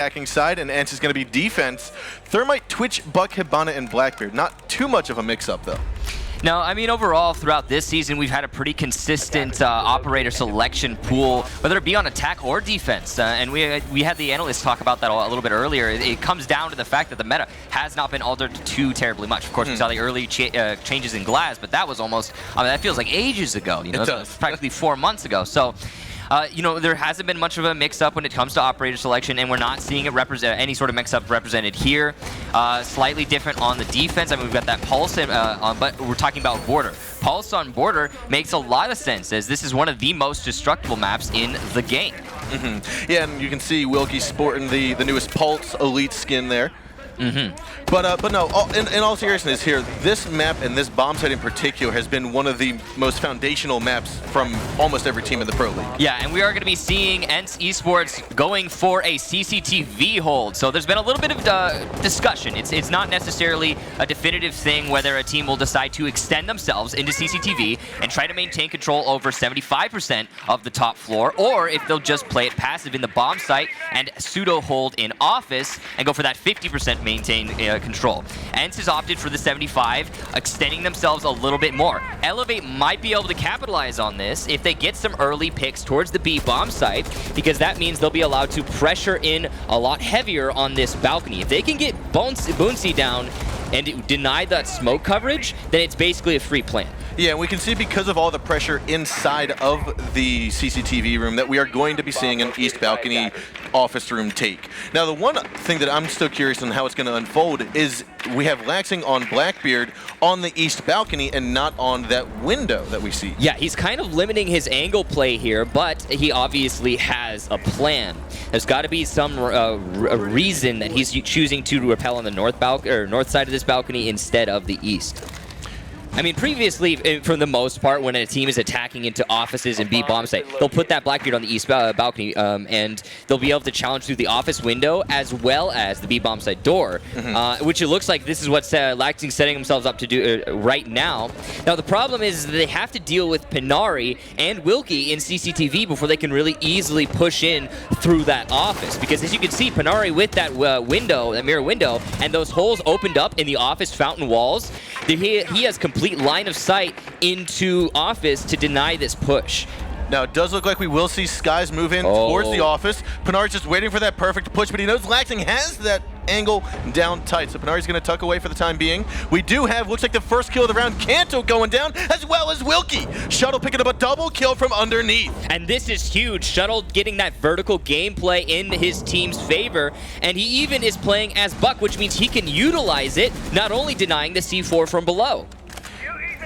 attacking side, and ENCE is going to be defense. Thermite, Twitch, Buck, Hibana, and Blackbeard. Not too much of a mix-up, though. No, I mean, overall, throughout this season, we've had a pretty consistent operator selection pool, whether it be on attack or defense. And we had the analysts talk about that a little bit earlier. It comes down to the fact that the meta has not been altered too terribly much. Of course, we saw the early changes in Glass, but that was almost, I mean, that feels like ages ago. You know, it was practically 4 months ago. So, you know, there hasn't been much of a mix-up when it comes to operator selection, and we're not seeing it any sort of mix-up represented here. Slightly different on the defense. I mean, we've got that Pulse, but we're talking about Border. Pulse on Border makes a lot of sense, as this is one of the most destructible maps in the game. Yeah, and you can see Wilkie sporting the newest Pulse Elite skin there. But no, in all seriousness here, this map and this bomb site in particular has been one of the most foundational maps from almost every team in the Pro League. Yeah, and we are going to be seeing ENCE eSports going for a CCTV hold. So there's been a little bit of discussion. It's not necessarily a definitive thing whether a team will decide to extend themselves into CCTV and try to maintain control over 75% of the top floor, or if they'll just play it passive in the bomb site and pseudo hold in office and go for that 50% maintain control. ENCE has opted for the 75, extending themselves a little bit more. Elevate might be able to capitalize on this if they get some early picks towards the B bomb site, because that means they'll be allowed to pressure in a lot heavier on this balcony. If they can get Boonsy down and deny that smoke coverage, then it's basically a free plan. Yeah, we can see because of all the pressure inside of the CCTV room that we are going to be seeing an East Balcony office room take. Now, the one thing that I'm still curious on how it's going to unfold is we have Laxing on Blackbeard on the East Balcony and not on that window that we see. Yeah, he's kind of limiting his angle play here, but he obviously has a plan. There's got to be some reason that he's choosing to repel on the north side of this balcony instead of the east. I mean, previously, for the most part, when a team is attacking into offices and B bomb site, they'll put that Blackbeard on the east balcony, and they'll be able to challenge through the office window as well as the B bomb site door, which it looks like this is what Laxing's setting themselves up to do right now. Now, the problem is they have to deal with Pinari and Wilkie in CCTV before they can really easily push in through that office, because as you can see, Pinari with that window, that mirror window, and those holes opened up in the office fountain walls, he has complete line of sight into office to deny this push. Now, it does look like we will see Skies move in towards the office. Pinari's just waiting for that perfect push, but he knows Laxing has that angle down tight, so Pinari's going to tuck away for the time being. We do have, looks like the first kill of the round, Kanto going down, as well as Wilkie. Shuttle picking up a double kill from underneath. And this is huge. Shuttle getting that vertical gameplay in his team's favor, and he even is playing as Buck, which means he can utilize it, not only denying the C4 from below.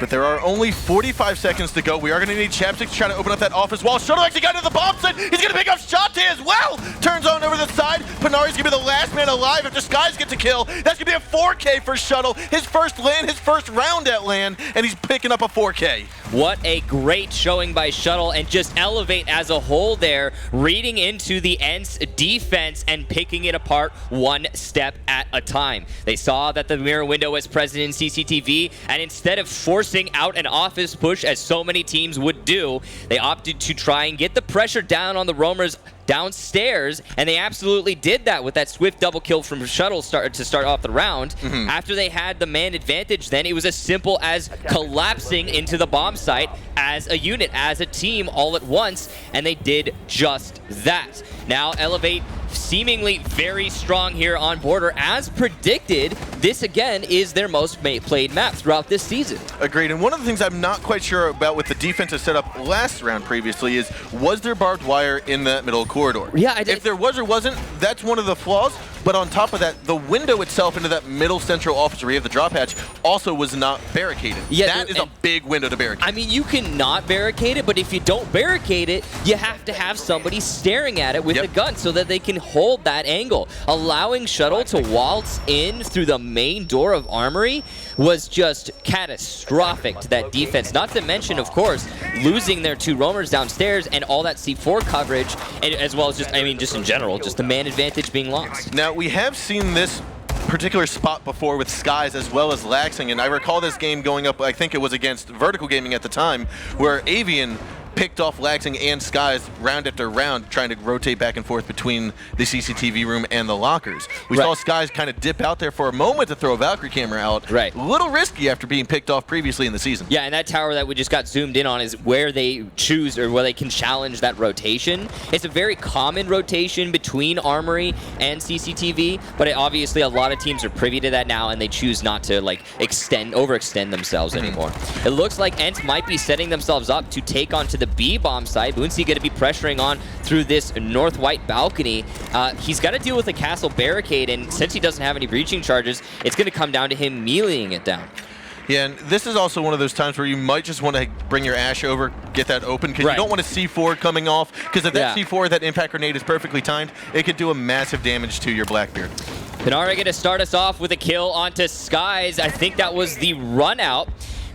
But there are only 45 seconds to go. We are going to need Chapstick to try to open up that office wall. Shuttle actually got to the bomb site. He's going to pick up Shate as well. Turns on over the side. Pinari's going to be the last man alive if the Skies get to kill. That's going to be a 4K for Shuttle. His first LAN, his first round at LAN, and he's picking up a 4K. What a great showing by Shuttle, and just Elevate as a whole there, reading into the ENCE defense and picking it apart one step at a time. They saw that the mirror window was present in CCTV, and instead of forcing out an office push as so many teams would do, they opted to try and get the pressure down on the roamers downstairs, and they absolutely did that with that swift double kill from Shuttle to start off the round. After they had the man advantage, then it was as simple as collapsing into the bomb site as a unit, as a team all at once, and they did just that. Now Elevate seemingly very strong here on Border. As predicted, this again is their most played map throughout this season. Agreed, and one of the things I'm not quite sure about with the defensive setup last round previously is, was there barbed wire in that middle corridor? Yeah, if there was or wasn't, that's one of the flaws. But on top of that, the window itself into that middle central office where you have the drop hatch also was not barricaded. Yeah, that is a big window to barricade. I mean, you can not barricade it, but if you don't barricade it, you have to have somebody staring at it with a gun so that they can hold that angle. Allowing Shuttle to waltz in through the main door of Armory was just catastrophic to that defense. Not to mention, of course, losing their two roamers downstairs and all that C4 coverage, and as well as just, I mean, just in general, just the man advantage being lost. Now, we have seen this particular spot before with Skies as well as Laxing, and I recall this game going up, I think it was against Vertical Gaming at the time, where Avian picked off Laxing and Skies round after round, trying to rotate back and forth between the CCTV room and the lockers. We saw Skies kind of dip out there for a moment to throw a Valkyrie camera out. Right. A little risky after being picked off previously in the season. Yeah, and that tower that we just got zoomed in on is where they choose or where they can challenge that rotation. It's a very common rotation between Armory and CCTV, but obviously a lot of teams are privy to that now, and they choose not to like overextend themselves anymore. It looks like ENCE might be setting themselves up to take onto the B bomb side. Boonsey going to be pressuring on through this north white balcony. He's got to deal with a castle barricade, and since he doesn't have any breaching charges, it's going to come down to him meleeing it down. Yeah, and this is also one of those times where you might just want to bring your Ashe over, get that open, because you don't want a C4 coming off, because if that C4, that impact grenade is perfectly timed, it could do a massive damage to your Blackbeard. Pinari going to start us off with a kill onto Skies. I think that was the run out.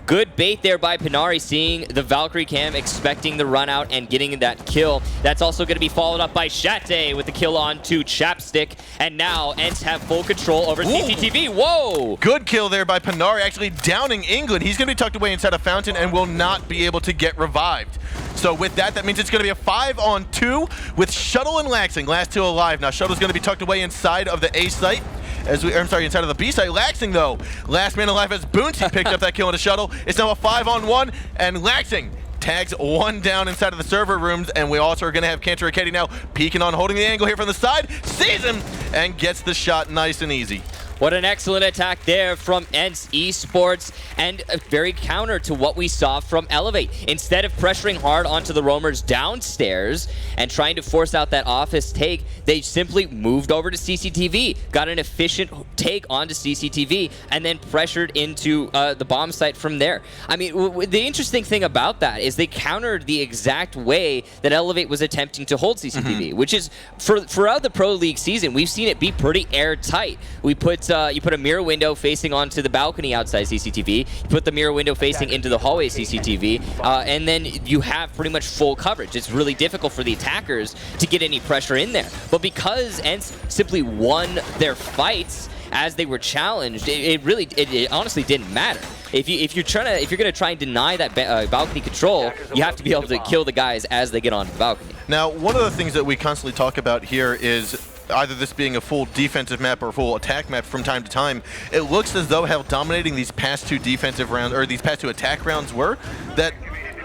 Good bait there by Pinari, seeing the Valkyrie cam, expecting the run out and getting that kill. That's also going to be followed up by Shate with the kill on to Chapstick. And now ENCE have full control over CCTV. Whoa! Good kill there by Pinari, actually downing England. He's going to be tucked away inside a fountain and will not be able to get revived. So with that, that means it's going to be a 5-on-2 with Shuttle and Laxing, last two alive. Now Shuttle's going to be tucked away inside of the A site. Inside of the B site. Laxing, though, last man alive as Boonsey picked up that kill on the Shuttle. It's now a 5-on-1, and Laxing tags one down inside of the server rooms, and we also are going to have Cantor Raketti now peeking on, holding the angle here from the side, sees him, and gets the shot nice and easy. What an excellent attack there from ENCE eSports, and very counter to what we saw from Elevate. Instead of pressuring hard onto the roamers downstairs and trying to force out that office take, they simply moved over to CCTV, got an efficient take onto CCTV, and then pressured into the bomb site from there. I mean, the interesting thing about that is they countered the exact way that Elevate was attempting to hold CCTV, which is, throughout the Pro League season, we've seen it be pretty airtight. We put you put a mirror window facing onto the balcony outside CCTV, you put the mirror window facing into the hallway CCTV, and then you have pretty much full coverage. It's really difficult for the attackers to get any pressure in there. But because ENCE simply won their fights as they were challenged, it honestly didn't matter. If you're gonna try and deny that balcony control, you have to be able to kill the guys as they get onto the balcony. Now, one of the things that we constantly talk about here is either this being a full defensive map or a full attack map from time to time. It looks as though how dominating these past two defensive rounds, or these past two attack rounds were, that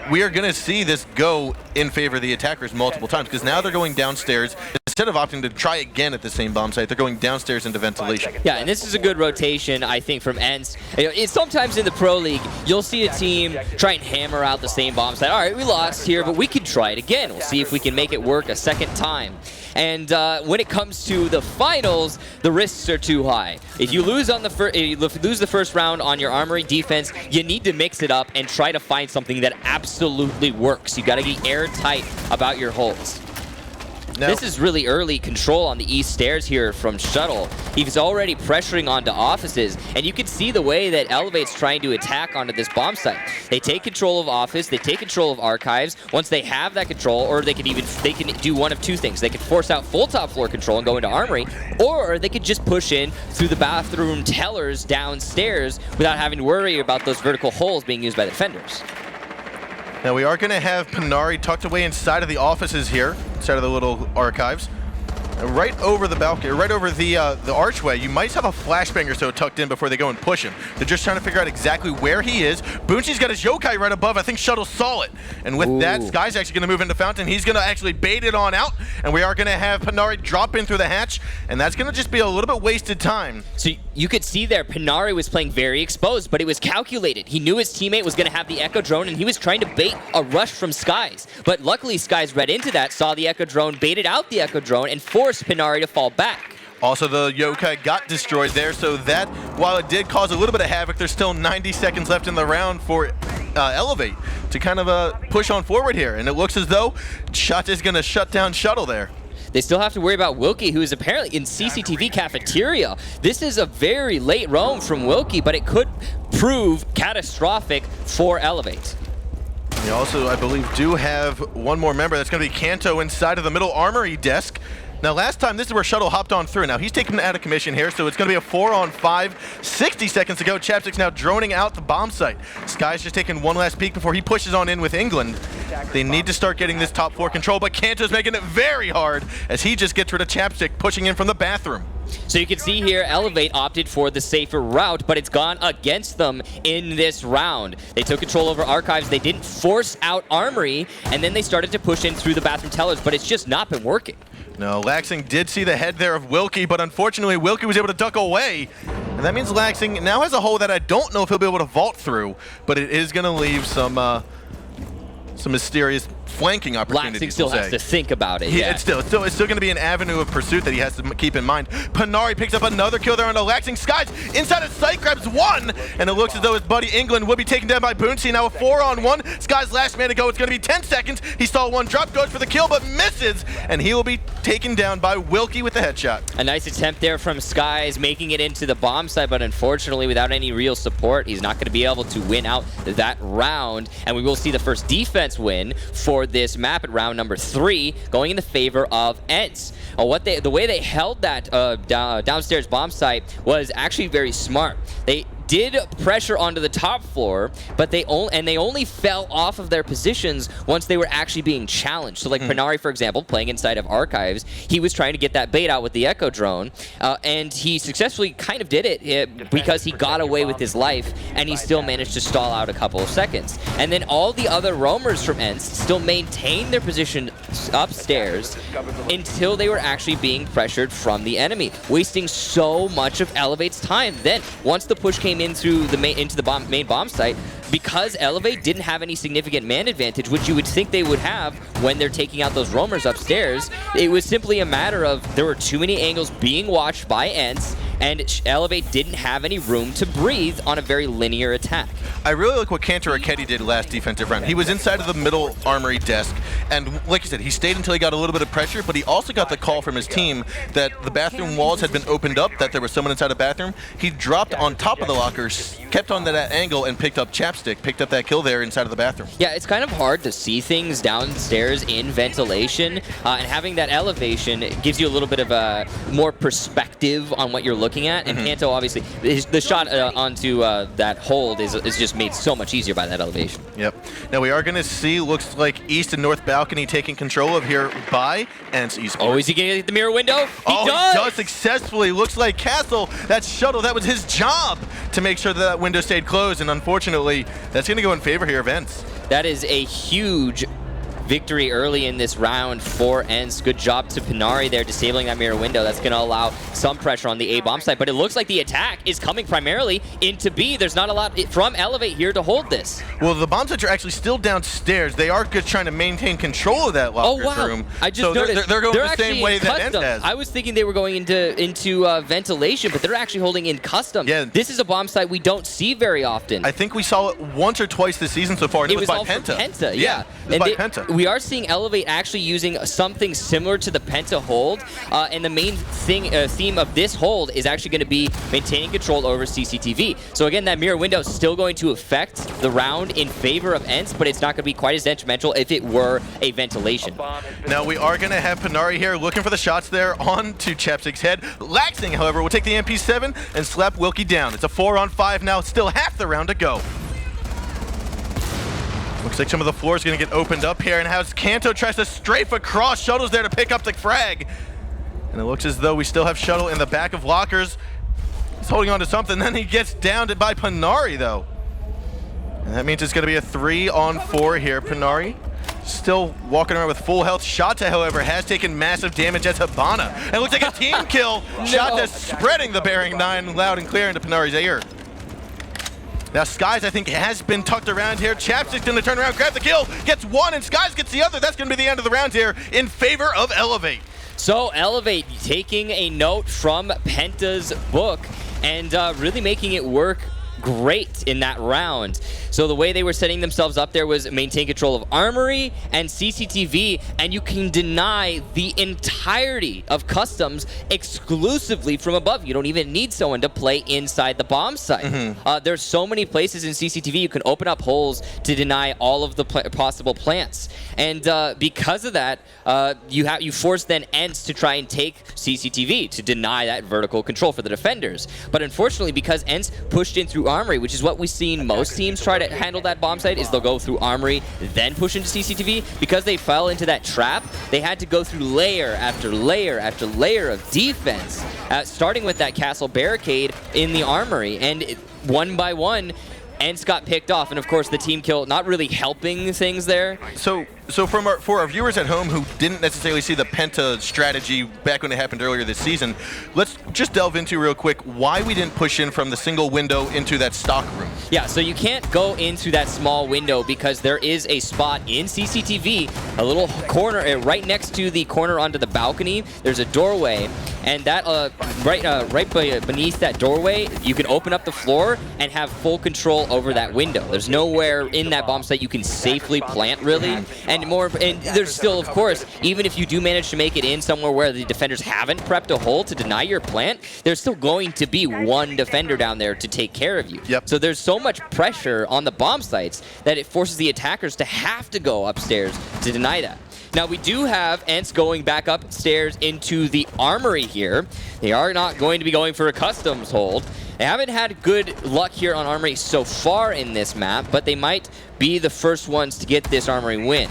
we are going to see this go in favor of the attackers multiple times, because now they're going downstairs. Instead of opting to try again at the same bomb site, they're going downstairs into ventilation. Yeah, and this is a good rotation, I think, from ENCE. Sometimes in the Pro League, you'll see a team try and hammer out the same bomb site. All right, we lost here, but we can try it again. We'll see if we can make it work a second time. And when it comes to the finals, the risks are too high. If you lose on the first round on your Armory defense, you need to mix it up and try to find something that absolutely works. You got to be airtight about your holds. Now, this is really early control on the east stairs here from Shuttle. He's already pressuring onto offices, and you can see the way that Elevate's trying to attack onto this bomb site. They take control of office, they take control of archives. Once they have that control, or they can do one of two things. They can force out full top floor control and go into Armory, or they could just push in through the bathroom tellers downstairs without having to worry about those vertical holes being used by the defenders. Now we are going to have Pinari tucked away inside of the offices here, inside of the little archives. Right over the balcony, right over the archway, you might have a flashbang or so tucked in before they go and push him. They're just trying to figure out exactly where he is. Boonsey's got his yokai right above. I think Shuttle saw it. And with that, Sky's actually going to move into Fountain. He's going to actually bait it on out. And we are going to have Pinari drop in through the hatch. And that's going to just be a little bit wasted time. So you could see there, Pinari was playing very exposed, but it was calculated. He knew his teammate was going to have the Echo Drone, and he was trying to bait a rush from Skies. But luckily, Skies read into that, saw the Echo Drone, baited out the Echo Drone, and forced Pinari to fall back. Also, the yokai got destroyed there, so that, while it did cause a little bit of havoc, there's still 90 seconds left in the round for Elevate to kind of push on forward here. And it looks as though Shot is going to shut down Shuttle there. They still have to worry about Wilkie, who is apparently in CCTV cafeteria. This is a very late roam from Wilkie, but it could prove catastrophic for Elevate. We also, I believe, do have one more member. That's going to be Kanto inside of the middle armory desk. Now, last time, this is where Shuttle hopped on through. Now, he's taken out of commission here, so it's going to be a 4-on-5. 60 seconds to go. Chapstick's now droning out the bomb site. Sky's just taking one last peek before he pushes on in with England. They need to start getting this top 4 control, but Kanto's making it very hard as he just gets rid of Chapstick, pushing in from the bathroom. So you can see here, Elevate opted for the safer route, but it's gone against them in this round. They took control over Archives, they didn't force out Armory, and then they started to push in through the bathroom tellers, but it's just not been working. No, Laxing did see the head there of Wilkie, but unfortunately Wilkie was able to duck away. And that means Laxing now has a hole that I don't know if he'll be able to vault through, but it is going to leave some mysterious flanking opportunities. Laxing still has to think about it. It's still going to be an avenue of pursuit that he has to keep in mind. Panari picks up another kill there on the Laxing. Skies inside of sight, grabs one, and it looks as though his buddy England will be taken down by Boonsey. Now a 4-on-1. Sky's last man to go. It's going to be 10 seconds. He saw one drop, goes for the kill, but misses, and he will be taken down by Wilkie with the headshot. A nice attempt there from Skies, making it into the bomb site, but unfortunately, without any real support, he's not going to be able to win out that round, and we will see the first defense win for this map at round number 3, going in the favor of ENCE. The way they held that downstairs bomb site was actually very smart. They did pressure onto the top floor, but they only fell off of their positions once they were actually being challenged. So like Panari, for example, playing inside of Archives, he was trying to get that bait out with the Echo drone, and he successfully kind of did it because he got away with his life, and he still managed to stall out a couple of seconds. And then all the other roamers from ENCE still maintained their position upstairs until they were actually being pressured from the enemy, wasting so much of Elevate's time. Then, once the push came in through the main main bomb site, because Elevate didn't have any significant man advantage, which you would think they would have when they're taking out those roamers upstairs, it was simply a matter of there were too many angles being watched by ENCE, and Elevate didn't have any room to breathe on a very linear attack. I really like what Cantor Raketti did last defensive round. He was inside of the middle armory desk, and like you said, he stayed until he got a little bit of pressure, but he also got the call from his team that the bathroom walls had been opened up, that there was someone inside the bathroom. He dropped on top of the lockers, kept on that angle, and picked up Chapstick, picked up that kill there inside of the bathroom. Yeah, it's kind of hard to see things downstairs in ventilation, and having that elevation gives you a little bit of a more perspective on what you're looking at. And Kanto, obviously, the shot onto that hold is just made so much easier by that elevation. Yep. Now we are going to see, looks like East and North Balcony taking control of here by ENCE eSports. Oh, is he going to get the mirror window? He does successfully. Looks like Castle, that shuttle, that was his job to make sure that window stayed closed, and unfortunately, that's going to go in favor here of ENCE. That is a huge victory early in this round for ENCE. Good job to Panari there, disabling that mirror window. That's going to allow some pressure on the A bomb site, but it looks like the attack is coming primarily into B. There's not a lot from Elevate here to hold this. Well, the bomb sites are actually still downstairs. They are just trying to maintain control of that locker room. I just noticed. They're going the same way that ENCE has. I was thinking they were going into ventilation, but they're actually holding in custom. Yeah. This is a bomb site we don't see very often. I think we saw it once or twice this season so far, and it was by Penta. Penta, yeah. It was by Penta. We are seeing Elevate actually using something similar to the Penta hold, and the main theme of this hold is actually going to be maintaining control over CCTV. So again, that mirror window is still going to affect the round in favor of ENCE, but it's not going to be quite as detrimental if it were a ventilation. Now we are going to have Panari here looking for the shots there onto Chapstick's head. Laxing, however, will take the MP7 and slap Wilkie down. It's a 4-on-5 now, still half the round to go. Looks like some of the floor is going to get opened up here, and as Kanto tries to strafe across, Shuttle's there to pick up the frag. And it looks as though we still have Shuttle in the back of lockers. He's holding on to something, then he gets downed by Panari, though. And that means it's going to be a 3-on-4 here. Panari still walking around with full health. Shata, however, has taken massive damage as Habana. And it looks like a team kill. Shata spreading the bearing 9 loud and clear into Panari's ear. Now Skies, I think, has been tucked around here. Chapstick's going to turn around, grab the kill, gets one, and Skies gets the other. That's going to be the end of the round here in favor of Elevate. So Elevate taking a note from Penta's book and really making it work great in that round. So the way they were setting themselves up there was maintain control of Armory and CCTV, and you can deny the entirety of customs exclusively from above. You don't even need someone to play inside the bomb site. There's so many places in CCTV you can open up holes to deny all of the possible plants. And because of that, you force then ENCE to try and take CCTV to deny that vertical control for the defenders. But unfortunately, because ENCE pushed in through Armory, which is what we've seen most teams try to handle that bomb site, is they'll go through Armory, then push into CCTV. Because they fell into that trap, they had to go through layer after layer after layer of defense, starting with that castle barricade in the Armory. And one by one, ENCE got picked off, and of course the team kill not really helping things there. So for our viewers at home who didn't necessarily see the Penta strategy back when it happened earlier this season, let's just delve into real quick why we didn't push in from the single window into that stock room. Yeah, so you can't go into that small window because there is a spot in CCTV, a little corner right next to the corner onto the balcony. There's a doorway, and that right beneath that doorway, you can open up the floor and have full control over that window. There's nowhere in that bomb site you can safely plant, really. And there's still, of course, even if you do manage to make it in somewhere where the defenders haven't prepped a hole to deny your plant, there's still going to be one defender down there to take care of you. Yep. So there's so much pressure on the bomb sites that it forces the attackers to have to go upstairs to deny that. Now, we do have ENCE going back upstairs into the Armory here. They are not going to be going for a customs hold. They haven't had good luck here on Armory so far in this map, but they might be the first ones to get this Armory win.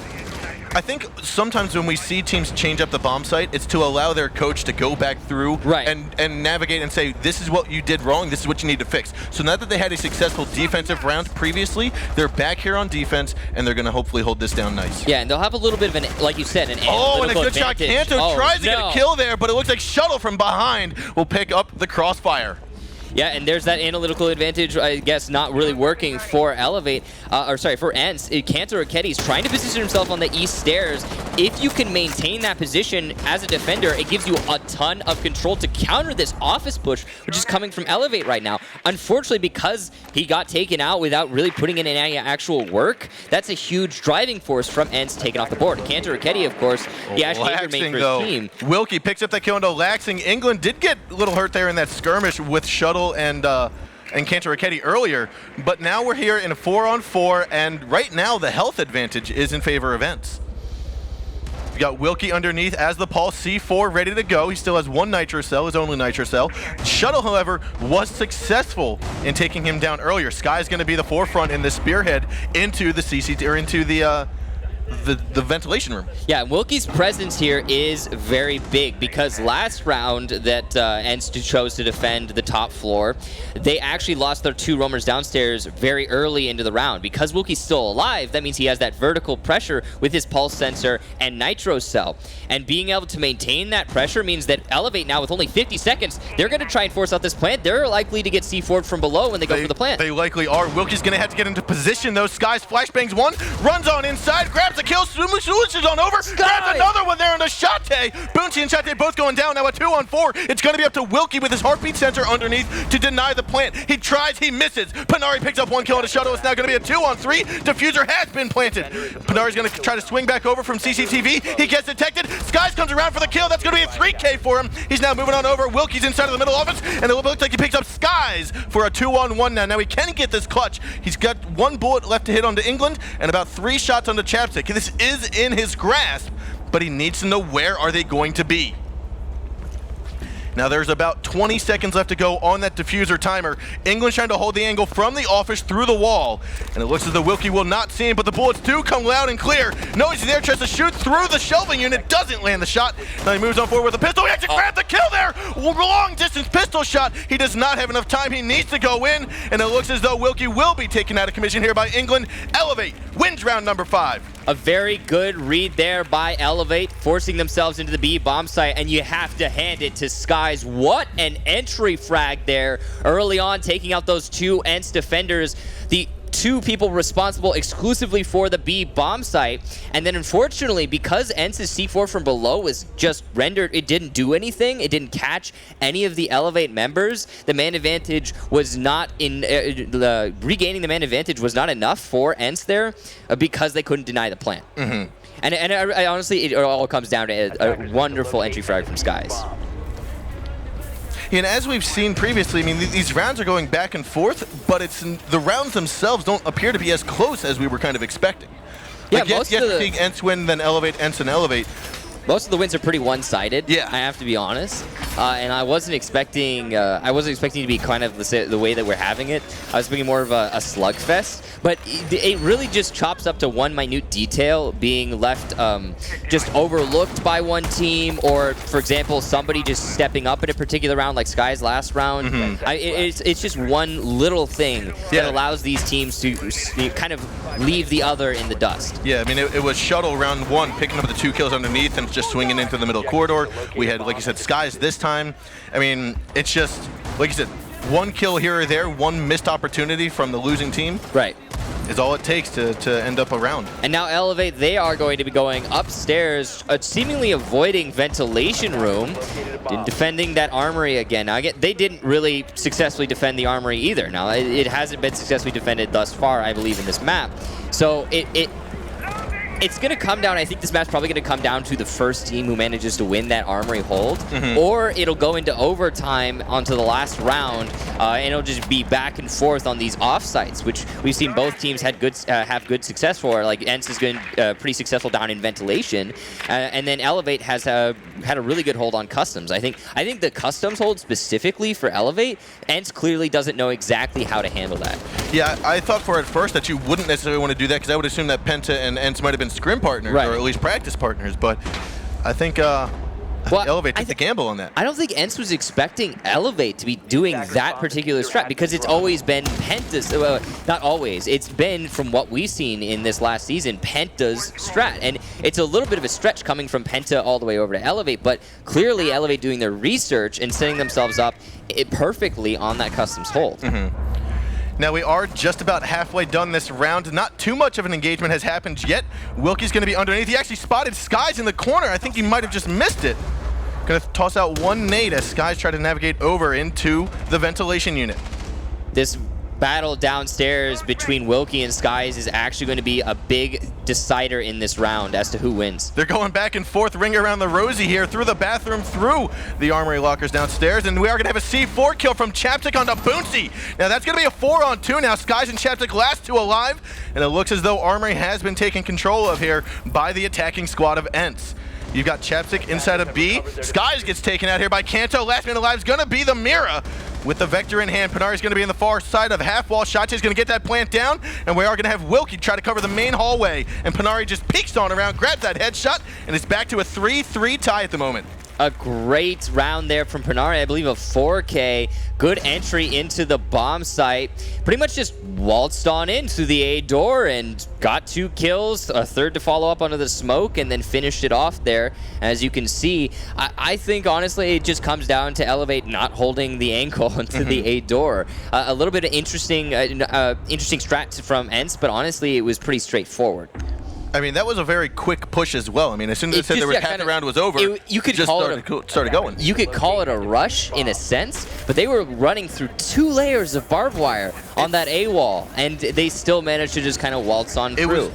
I think sometimes when we see teams change up the bomb site, it's to allow their coach to go back through and navigate and say, this is what you did wrong, this is what you need to fix. So now that they had a successful defensive round previously, they're back here on defense, and they're going to hopefully hold this down nice. Yeah, and they'll have a little bit of an, like you said, an analytical and a good advantage. shot. Kanto tries to get a kill there, but it looks like Shuttle from behind will pick up the crossfire. Yeah, and there's that analytical advantage, I guess, not really working for Elevate, for ENCE. Kanto Raketti trying to position himself on the east stairs. If you can maintain that position as a defender, it gives you a ton of control to counter this office push, which is coming from Elevate right now. Unfortunately, because he got taken out without really putting in any actual work, that's a huge driving force from ENCE taking off the board. Kanto Raketti, of course, he actually remained for his team. Wilkie picks up that kill into Laxing. England did get a little hurt there in that skirmish with Shuttle and Kanto Raketti earlier, but now we're here in a 4-on-4, and right now the health advantage is in favor of ENCE. We got Wilkie underneath as the Pulse C4 ready to go. He still has one Nitro Cell, his only Nitro Cell. Shuttle, however, was successful in taking him down earlier. Sky's going to be the forefront in the spearhead into the CCT or into the ventilation room. Yeah, Wilkie's presence here is very big because last round that ENCE chose to defend the top floor, they actually lost their two roamers downstairs very early into the round. Because Wilkie's still alive, that means he has that vertical pressure with his pulse sensor and Nitro Cell. And being able to maintain that pressure means that Elevate now with only 50 seconds, they're going to try and force out this plant. They're likely to get C4'd from below when they go for the plant. They likely are. Wilkie's going to have to get into position though. Sky's flashbangs one, runs on inside, grabs a kill, switches on over, grabs another one there on the Shate. Boonty and Shate both going down now at 2-on-4. It's going to be up to Wilkie with his heartbeat sensor underneath to deny the plant. He tries, he misses. Panari picks up one kill on a Shuttle. It's now going to be a 2-on-3. Diffuser has been planted. Panari's going to try to swing back over from CCTV. He gets detected. Skies comes around for the kill. That's going to be a 3K for him. He's now moving on over. Wilkie's inside of the middle office, and it looks like he picks up Skies for a 2-on-1 now. Now he can get this clutch. He's got one bullet left to hit onto England and about 3 shots on the Chapstick. This is in his grasp, but he needs to know where are they going to be. Now there's about 20 seconds left to go on that diffuser timer. England's trying to hold the angle from the office through the wall, and it looks as though Wilkie will not see him, but the bullets do come loud and clear. Knows he's there, tries to shoot through the shelving unit, doesn't land the shot. Now he moves on forward with a pistol. He actually grabbed the kill there. Long distance pistol shot. He does not have enough time. He needs to go in, and it looks as though Wilkie will be taken out of commission here by England. Elevate wins round number 5. A very good read there by Elevate, forcing themselves into the B bomb site, and you have to hand it to Skies. What an entry frag there early on, taking out those two ENCE defenders. The 2 people responsible exclusively for the B bomb site. And then unfortunately, because ENCE's C4 from below was just rendered, it didn't do anything. It didn't catch any of the Elevate members. The man advantage was not in, regaining the man advantage was not enough for ENCE there because they couldn't deny the plant. And I honestly, it all comes down to a wonderful entry frag from Skies. And as we've seen previously, I mean, these rounds are going back and forth, but the rounds themselves don't appear to be as close as we were kind of expecting. Yeah, like, most yes, of the seeing ENCE win, then Elevate, ENCE, and Elevate. Most of the wins are pretty one-sided. Yeah, I have to be honest, and I wasn't expecting. To be kind of the way that we're having it. I was thinking more of a slugfest, but it really just chops up to one minute detail being left just overlooked by one team, or for example, somebody just stepping up in a particular round, like Sky's last round. It's just one little thing that allows these teams to kind of leave the other in the dust. Yeah, I mean, it was Shuttle round 1, picking up the 2 kills underneath and just swinging into the middle corridor. We had, like you said, Skies this time. I mean, it's just, like you said, 1 kill here or there, 1 missed opportunity from the losing team. Right. Is all it takes to end up a round. And now Elevate, they are going to be going upstairs, seemingly avoiding ventilation room, defending that armory again. Now, again, they didn't really successfully defend the armory either. Now, it hasn't been successfully defended thus far, I believe, in this map. So it's going to come down, I think this map's probably going to come down to the first team who manages to win that armory hold, or it'll go into overtime onto the last round, and it'll just be back and forth on these offsites, which we've seen both teams have good success for. Like ENCE has been pretty successful down in ventilation, and then Elevate has had a really good hold on customs. I think the customs hold specifically for Elevate, ENCE clearly doesn't know exactly how to handle that. Yeah, I thought for at first that you wouldn't necessarily want to do that, because I would assume that Penta and ENCE might have been scrim partners, or at least practice partners, but I think Elevate took the gamble on that. I don't think ENCE was expecting Elevate to be doing that particular strat, because it's always been Penta's, not always, it's been, from what we've seen in this last season, Penta's strat, and it's a little bit of a stretch coming from Penta all the way over to Elevate, but clearly Elevate doing their research and setting themselves up perfectly on that customs hold. Now we are just about halfway done this round. Not too much of an engagement has happened yet. Wilkie's going to be underneath. He actually spotted Skies in the corner. I think he might have just missed it. Going to toss out 1 nade as Skies try to navigate over into the ventilation unit. This battle downstairs between Wilkie and Skies is actually going to be a big decider in this round as to who wins. They're going back and forth, ring around the rosy here, through the bathroom, through the armory lockers downstairs, and we are going to have a C4 kill from Chaptic onto Boonsy. Now that's going to be a 4-on-2 now. Skies and Chaptic last 2 alive, and it looks as though armory has been taken control of here by the attacking squad of ENCE. You've got Chapstick inside of B. Skies gets taken out here by Kanto. Last man alive is going to be the Mira. With the Vector in hand, Panari's going to be in the far side of half wall. Shotti's going to get that plant down, and we are going to have Wilkie try to cover the main hallway. And Panari just peeks on around, grabs that headshot, and it's back to a 3-3 tie at the moment. A great round there from Panari, I believe a 4K. Good entry into the bomb site. Pretty much just waltzed on in through the A door and got 2 kills, a 3rd to follow up under the smoke, and then finished it off there. As you can see, I think honestly it just comes down to Elevate not holding the ankle into the A door. A little bit of interesting strat from ENCE, but honestly it was pretty straightforward. I mean, that was a very quick push as well. I mean, as soon as it said there was half the round was over, you could just started going. You could call it a rush in a sense, but they were running through 2 layers of barbed wire on that A wall, and they still managed to just kind of waltz on through.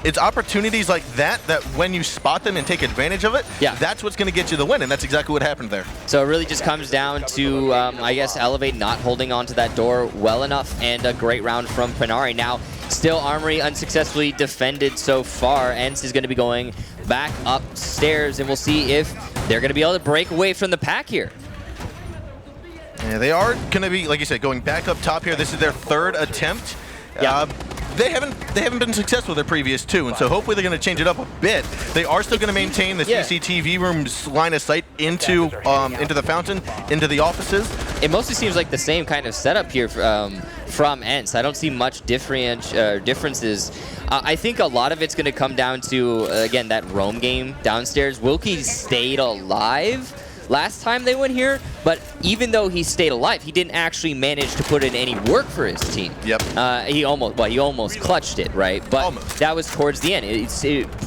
It's opportunities like that when you spot them and take advantage of it, that's what's going to get you the win, and that's exactly what happened there. So it really just comes down to, I guess, Elevate not holding onto that door well enough, and a great round from Panari. Now, still armory unsuccessfully defended so far. ENCE is going to be going back upstairs, and we'll see if they're going to be able to break away from the pack here. Yeah, they are going to be, like you said, going back up top here. This is their 3rd attempt. They haven't been successful their previous 2, and so hopefully they're going to change it up a bit. They are still going to maintain the CCTV room's line of sight into the fountain, into the offices. It mostly seems like the same kind of setup here from ENCE. I don't see much differences. I think a lot of it's going to come down to, again, that roam game downstairs. Wilkie stayed alive last time they went here, but even though he stayed alive, he didn't actually manage to put in any work for his team. Yep. He almost clutched it, right? But almost. That was towards the end.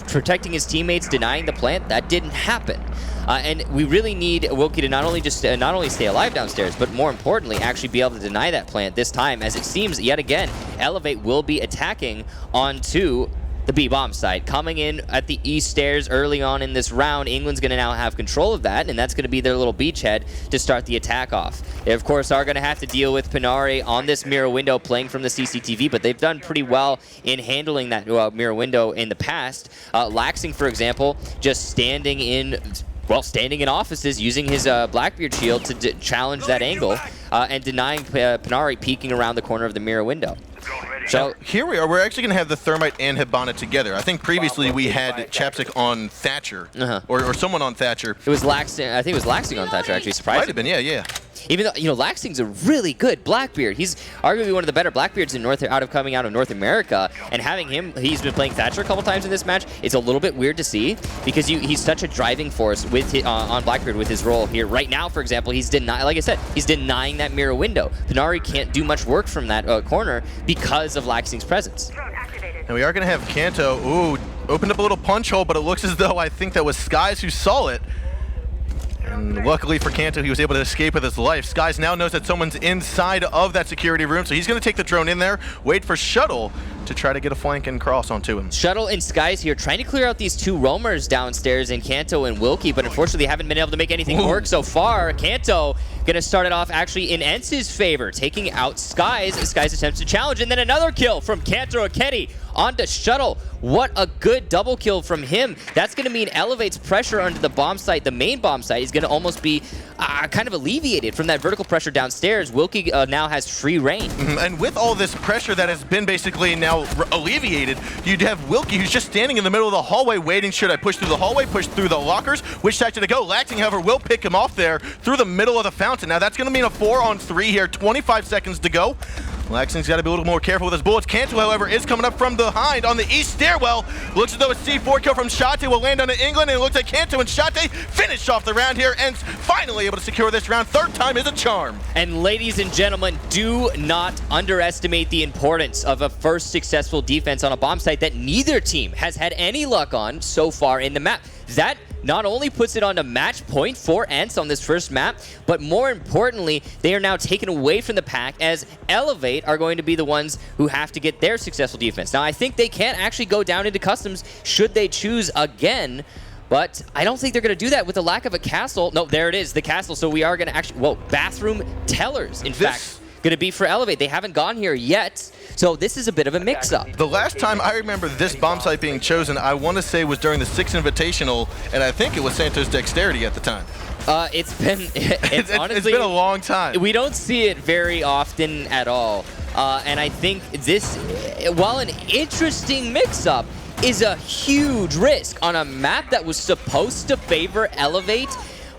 Protecting his teammates, denying the plant, that didn't happen. And we really need Wilkie to not only stay alive downstairs, but more importantly, actually be able to deny that plant this time, as it seems yet again, Elevate will be attacking onto the B-bomb site. Coming in at the east stairs early on in this round, England's going to now have control of that, and that's going to be their little beachhead to start the attack off. They, of course, are going to have to deal with Panari on this mirror window playing from the CCTV, but they've done pretty well in handling that mirror window in the past. Laxing, for example, just standing in offices using his Blackbeard shield to challenge that angle and denying Panari peeking around the corner of the mirror window. So here we are. We're actually going to have the Thermite and Hibana together. I think previously we had Chapstick on Thatcher, or someone on Thatcher. It was Laxing. I think it was Laxing on Thatcher, actually. Surprising. Might have been, yeah. Even though, Laxing's a really good Blackbeard. He's arguably one of the better Blackbeards coming out of North America. And having him, he's been playing Thatcher a couple times in this match. It's a little bit weird to see because he's such a driving force with on Blackbeard with his role here. Right now, for example, he's like I said, he's denying that mirror window. Panari can't do much work from that corner because of Laxing's presence. And we are going to have Kanto, opened up a little punch hole, but it looks as though I think that was Skies who saw it. And luckily for Kanto, he was able to escape with his life. Skies now knows that someone's inside of that security room, so he's going to take the drone in there, wait for Shuttle to try to get a flank and cross onto him. Shuttle and Skies here trying to clear out these two roamers downstairs in Kanto and Wilkie, but unfortunately haven't been able to make anything work so far. Kanto going to start it off actually in ENCE's favor, taking out Skies. Skies attempts to challenge, and then another kill from Kanto Aketi onto Shuttle. What a good double kill from him. That's going to mean Elevate's pressure onto the bomb site, the main bomb site, is going to almost be kind of alleviated from that vertical pressure downstairs. Wilkie now has free reign. And with all this pressure that has been basically now alleviated, you'd have Wilkie who's just standing in the middle of the hallway waiting, should I push through the hallway, push through the lockers, which side should I go? Laxing, however, will pick him off there through the middle of the fountain. Now that's going to mean a 4-on-3 here, 25 seconds to go. Laxing's got to be a little more careful with his bullets. Kanto, however, is coming up from behind on the east stairwell. Looks as though a C4 kill from Shate will land on England, and it looks like Kanto and Shate finish off the round here, and finally able to secure this round. Third time is a charm. And ladies and gentlemen, do not underestimate the importance of a first successful defense on a bomb site that neither team has had any luck on so far in the map. That not only puts it on a match point for ENCE on this first map, but more importantly, they are now taken away from the pack as Elevate are going to be the ones who have to get their successful defense. Now, I think they can actually go down into customs should they choose again, but I don't think they're going to do that with the lack of a castle. No, there it is, the castle. So we are going to actually, bathroom tellers, in fact, going to be for Elevate. They haven't gone here yet. So this is a bit of a mix-up. The last time I remember this bomb site being chosen, I want to say was during the 6th Invitational, and I think it was Santos Dexterity at the time. It's been honestly, it's been a long time. We don't see it very often at all. And I think this, while an interesting mix-up, is a huge risk on a map that was supposed to favor Elevate.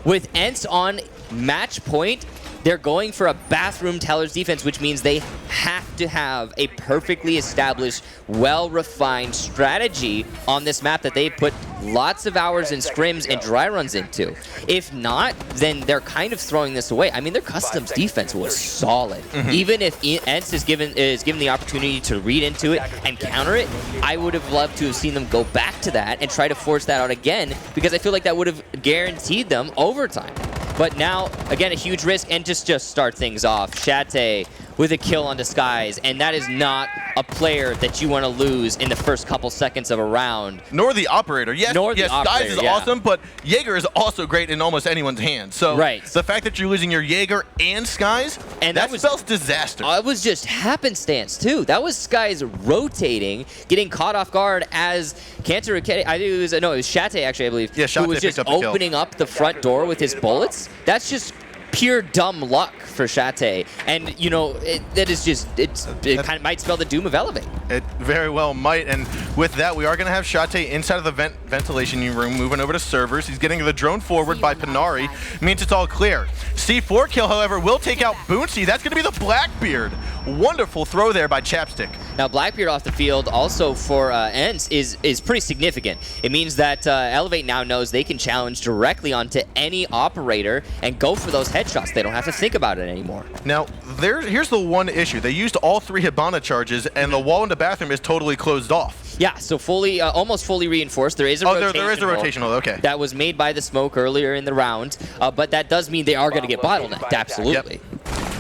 With ENCE on match point, they're going for a bathroom teller's defense, which means they have to have a perfectly established, well-refined strategy on this map that they put lots of hours and scrims and dry runs into. If not, then they're kind of throwing this away. I mean, their customs defense was solid. Even if ENCE is given the opportunity to read into it and counter it, I would have loved to have seen them go back to that and try to force that out again, because I feel like that would have guaranteed them overtime. But now, again, a huge risk, and just start things off. Shate with a kill on Disguise, and that is not a player that you want to lose in the first couple seconds of a round. Nor the operator. Yes, Disguise is awesome, but Jaeger is also great in almost anyone's hands. So the fact that you're losing your Jaeger and Skies, and that spells disaster. It was just happenstance, too. That was Skies rotating, getting caught off guard as Kanto Aketi, it was Shate, actually, I believe, yeah, who was just opening up the front door with his bullets. That's just pure dumb luck for Shate, and that is just it kind of might spell the doom of Elevate. It very well might, and with that, we are going to have Shate inside of the ventilation room, moving over to servers. He's getting the drone forward by Panari. Means it's all clear. C4 kill, however, will take out Boonsy. That's going to be the Blackbeard. Wonderful throw there by Chapstick. Now, Blackbeard off the field also for ENCE is pretty significant. It means that Elevate now knows they can challenge directly onto any operator and go for those headshots. They don't have to think about it anymore. Now, here's the one issue. They used all 3 Hibana charges, and the wall in the bathroom is totally closed off. Yeah, so fully, almost fully reinforced. There is a rotational. There is a rotational, okay. That was made by the smoke earlier in the round, but that does mean they are going to get bottlenecked, absolutely. Yep.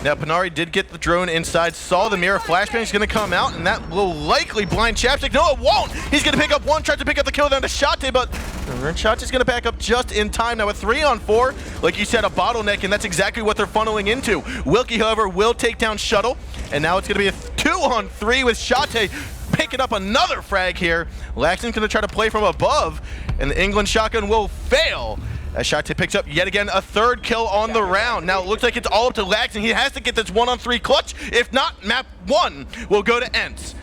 Now, Panari did get the drone inside, saw the mirror, flashbang's going to come out, and that will likely blind Chapstick. No, it won't! He's going to pick up one, tries to pick up the kill down to Shate, but Shot's going to back up just in time. Now, a 3-on-4, like you said, a bottleneck, and that's exactly what they're funneling into. Wilkie, however, will take down Shuttle, and now it's going to be a 2-on-3 with Shate picking up another frag here. Laxton's going to try to play from above, and the England shotgun will fail. As Shate picks up yet again a 3rd kill on the round. Now it looks like it's all up to Laxton. He has to get this 1-on-3 clutch. If not, map 1 will go to ENCE.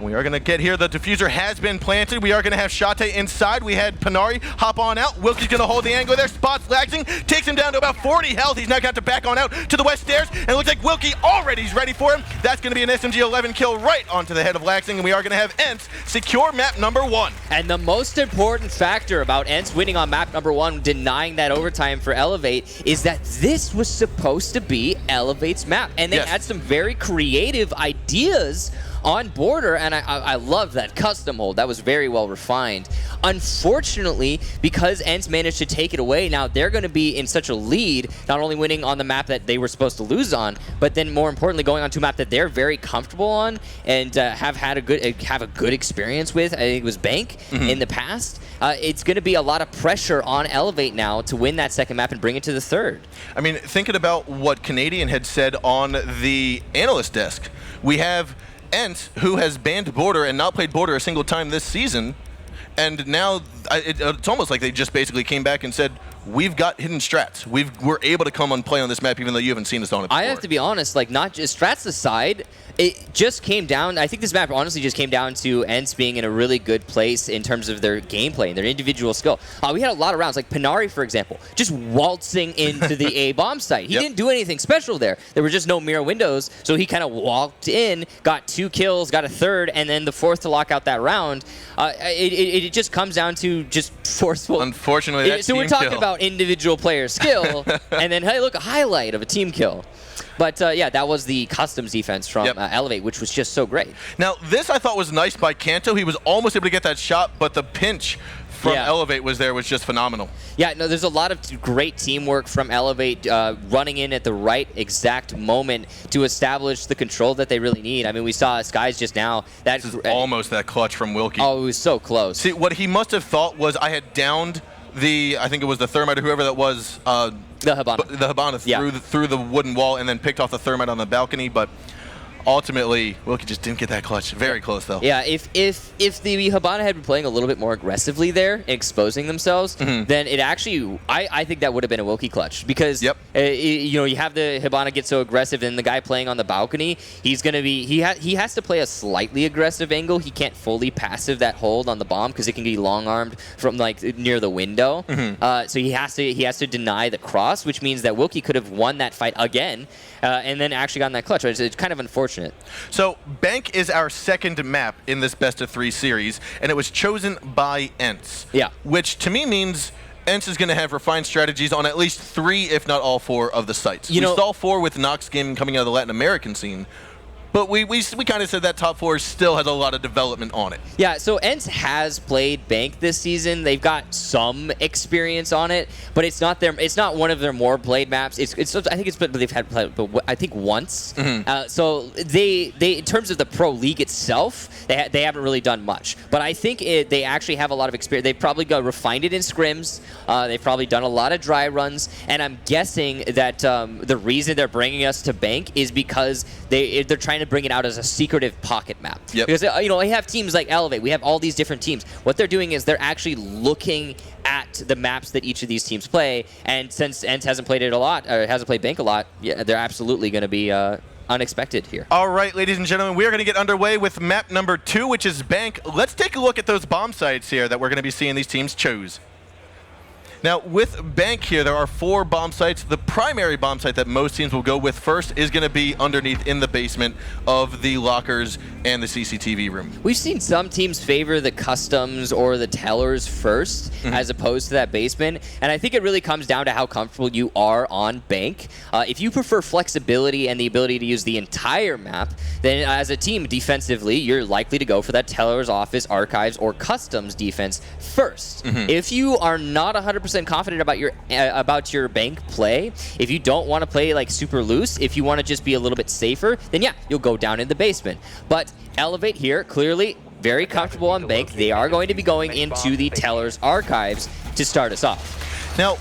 We are going to get here. The diffuser has been planted. We are going to have Shate inside. We had Panari hop on out. Wilkie's going to hold the angle there. Spots Laxing. Takes him down to about 40 health. He's now got to back on out to the west stairs. And it looks like Wilkie already is ready for him. That's going to be an SMG-11 kill right onto the head of Laxing. And we are going to have ENCE secure map number 1. And the most important factor about ENCE winning on map number 1, denying that overtime for Elevate, is that this was supposed to be Elevate's map. And they had some very creative ideas on border, and I love that custom hold. That was very well refined. Unfortunately, because ENCE managed to take it away, now they're going to be in such a lead, not only winning on the map that they were supposed to lose on, but then more importantly, going on to a map that they're very comfortable on and have a good experience with. I think it was Bank in the past. It's going to be a lot of pressure on Elevate now to win that 2nd map and bring it to the 3rd. I mean, thinking about what Canadian had said on the analyst desk, we have ENCE, who has banned border and not played border a single time this season, and now it's almost like they just basically came back and said, we've got hidden strats. We're able to come and play on this map even though you haven't seen us on it before. I have to be honest, like, not just strats aside, it just came down, I think this map honestly just came down to ENCE being in a really good place in terms of their gameplay and their individual skill. We had a lot of rounds, like Panari, for example, just waltzing into the A bomb site. He didn't do anything special there. There were just no mirror windows, so he kind of walked in, got 2 kills, got a 3rd, and then the 4th to lock out that round. It just comes down to just forceful. Unfortunately, so we're talking about individual player skill, and then, hey, look, a highlight of a team kill. But yeah, that was the customs defense from Elevate, which was just so great. Now, this I thought was nice by Kanto. He was almost able to get that shot, but the pinch from Elevate was just phenomenal. Yeah, no, there's a lot of great teamwork from Elevate running in at the right exact moment to establish the control that they really need. I mean, we saw Skies just now. This is almost that clutch from Wilkie. Oh, it was so close. See, what he must have thought was I had downed I think it was the thermite or whoever that was. The Hibana. Through the wooden wall and then picked off the thermite on the balcony, but ultimately, Wilkie just didn't get that clutch. Very close, though. Yeah, if the Hibana had been playing a little bit more aggressively there, exposing themselves, then it actually, I think that would have been a Wilkie clutch. Because, you have the Hibana get so aggressive, and the guy playing on the balcony, he's going to be, he has to play a slightly aggressive angle. He can't fully passive that hold on the bomb, because it can be long-armed from, like, near the window. So he has to deny the cross, which means that Wilkie could have won that fight again, and then actually gotten that clutch. It's kind of unfortunate. So Bank is our 2nd map in this best-of-3 series, and it was chosen by ENCE. Yeah. Which to me means ENCE is going to have refined strategies on at least 3, if not all 4 of the sites. We saw 4 with Nox Gaming coming out of the Latin American scene. But we kind of said that top 4 still has a lot of development on it. Yeah, so ENCE has played Bank this season. They've got some experience on it, but it's not one of their more played maps. I think they've had played, but I think once. So they in terms of the pro league itself, they haven't really done much. But I think they actually have a lot of experience. They've probably refined it in scrims. They've probably done a lot of dry runs, and I'm guessing that the reason they're bringing us to Bank is because they're trying to bring it out as a secretive pocket map. Because we have teams like Elevate. We have all these different teams. What they're doing is they're actually looking at the maps that each of these teams play. And since ENCE hasn't played it a lot, or hasn't played Bank a lot, they're absolutely going to be unexpected here. All right, ladies and gentlemen, we are going to get underway with map number 2, which is Bank. Let's take a look at those bomb sites here that we're going to be seeing these teams choose. Now, with Bank here, there are 4 bomb sites. The primary bomb site that most teams will go with first is going to be underneath in the basement of the lockers and the CCTV room. We've seen some teams favor the customs or the tellers first as opposed to that basement, and I think it really comes down to how comfortable you are on Bank. If you prefer flexibility and the ability to use the entire map, then as a team defensively, you're likely to go for that teller's office, archives, or customs defense first. If you are not 100% confident about your Bank play, if you don't want to play like super loose, if you want to just be a little bit safer, then yeah, you'll go down in the basement. But Elevate here, clearly very comfortable on Bank. They are going to be going into the teller's archives to start us off. Now,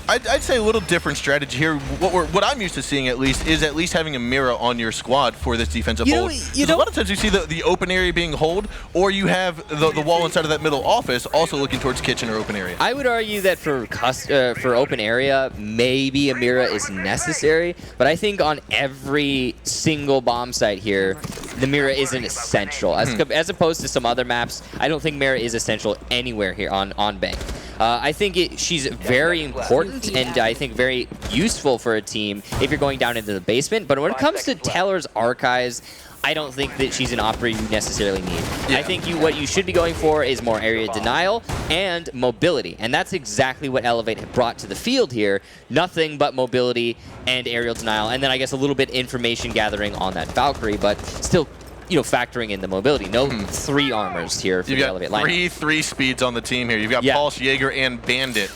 I'd say a little different strategy here. What I'm used to seeing at least is having a mirror on your squad for this defensive hold. A lot of times you see the open area being hold, or you have the wall inside of that middle office also looking towards kitchen or open area. I would argue that for open area, maybe a mirror is necessary, but I think on every single bomb site here, the mirror isn't essential. As opposed to some other maps, I don't think mirror is essential anywhere here on Bank. I think she's very important and I think very useful for a team if you're going down into the basement. But when it comes to Teller's archives, I don't think that she's an operator you necessarily need. I think what you should be going for is more area denial and mobility. And that's exactly what Elevate had brought to the field here. Nothing but mobility and aerial denial. And then I guess a little bit information gathering on that Valkyrie, but still, you know, factoring in the mobility. No 3 armors here for the Elevate lineup. You've got 3 speeds on the team here. You've got Pulse, Jaeger, and Bandit.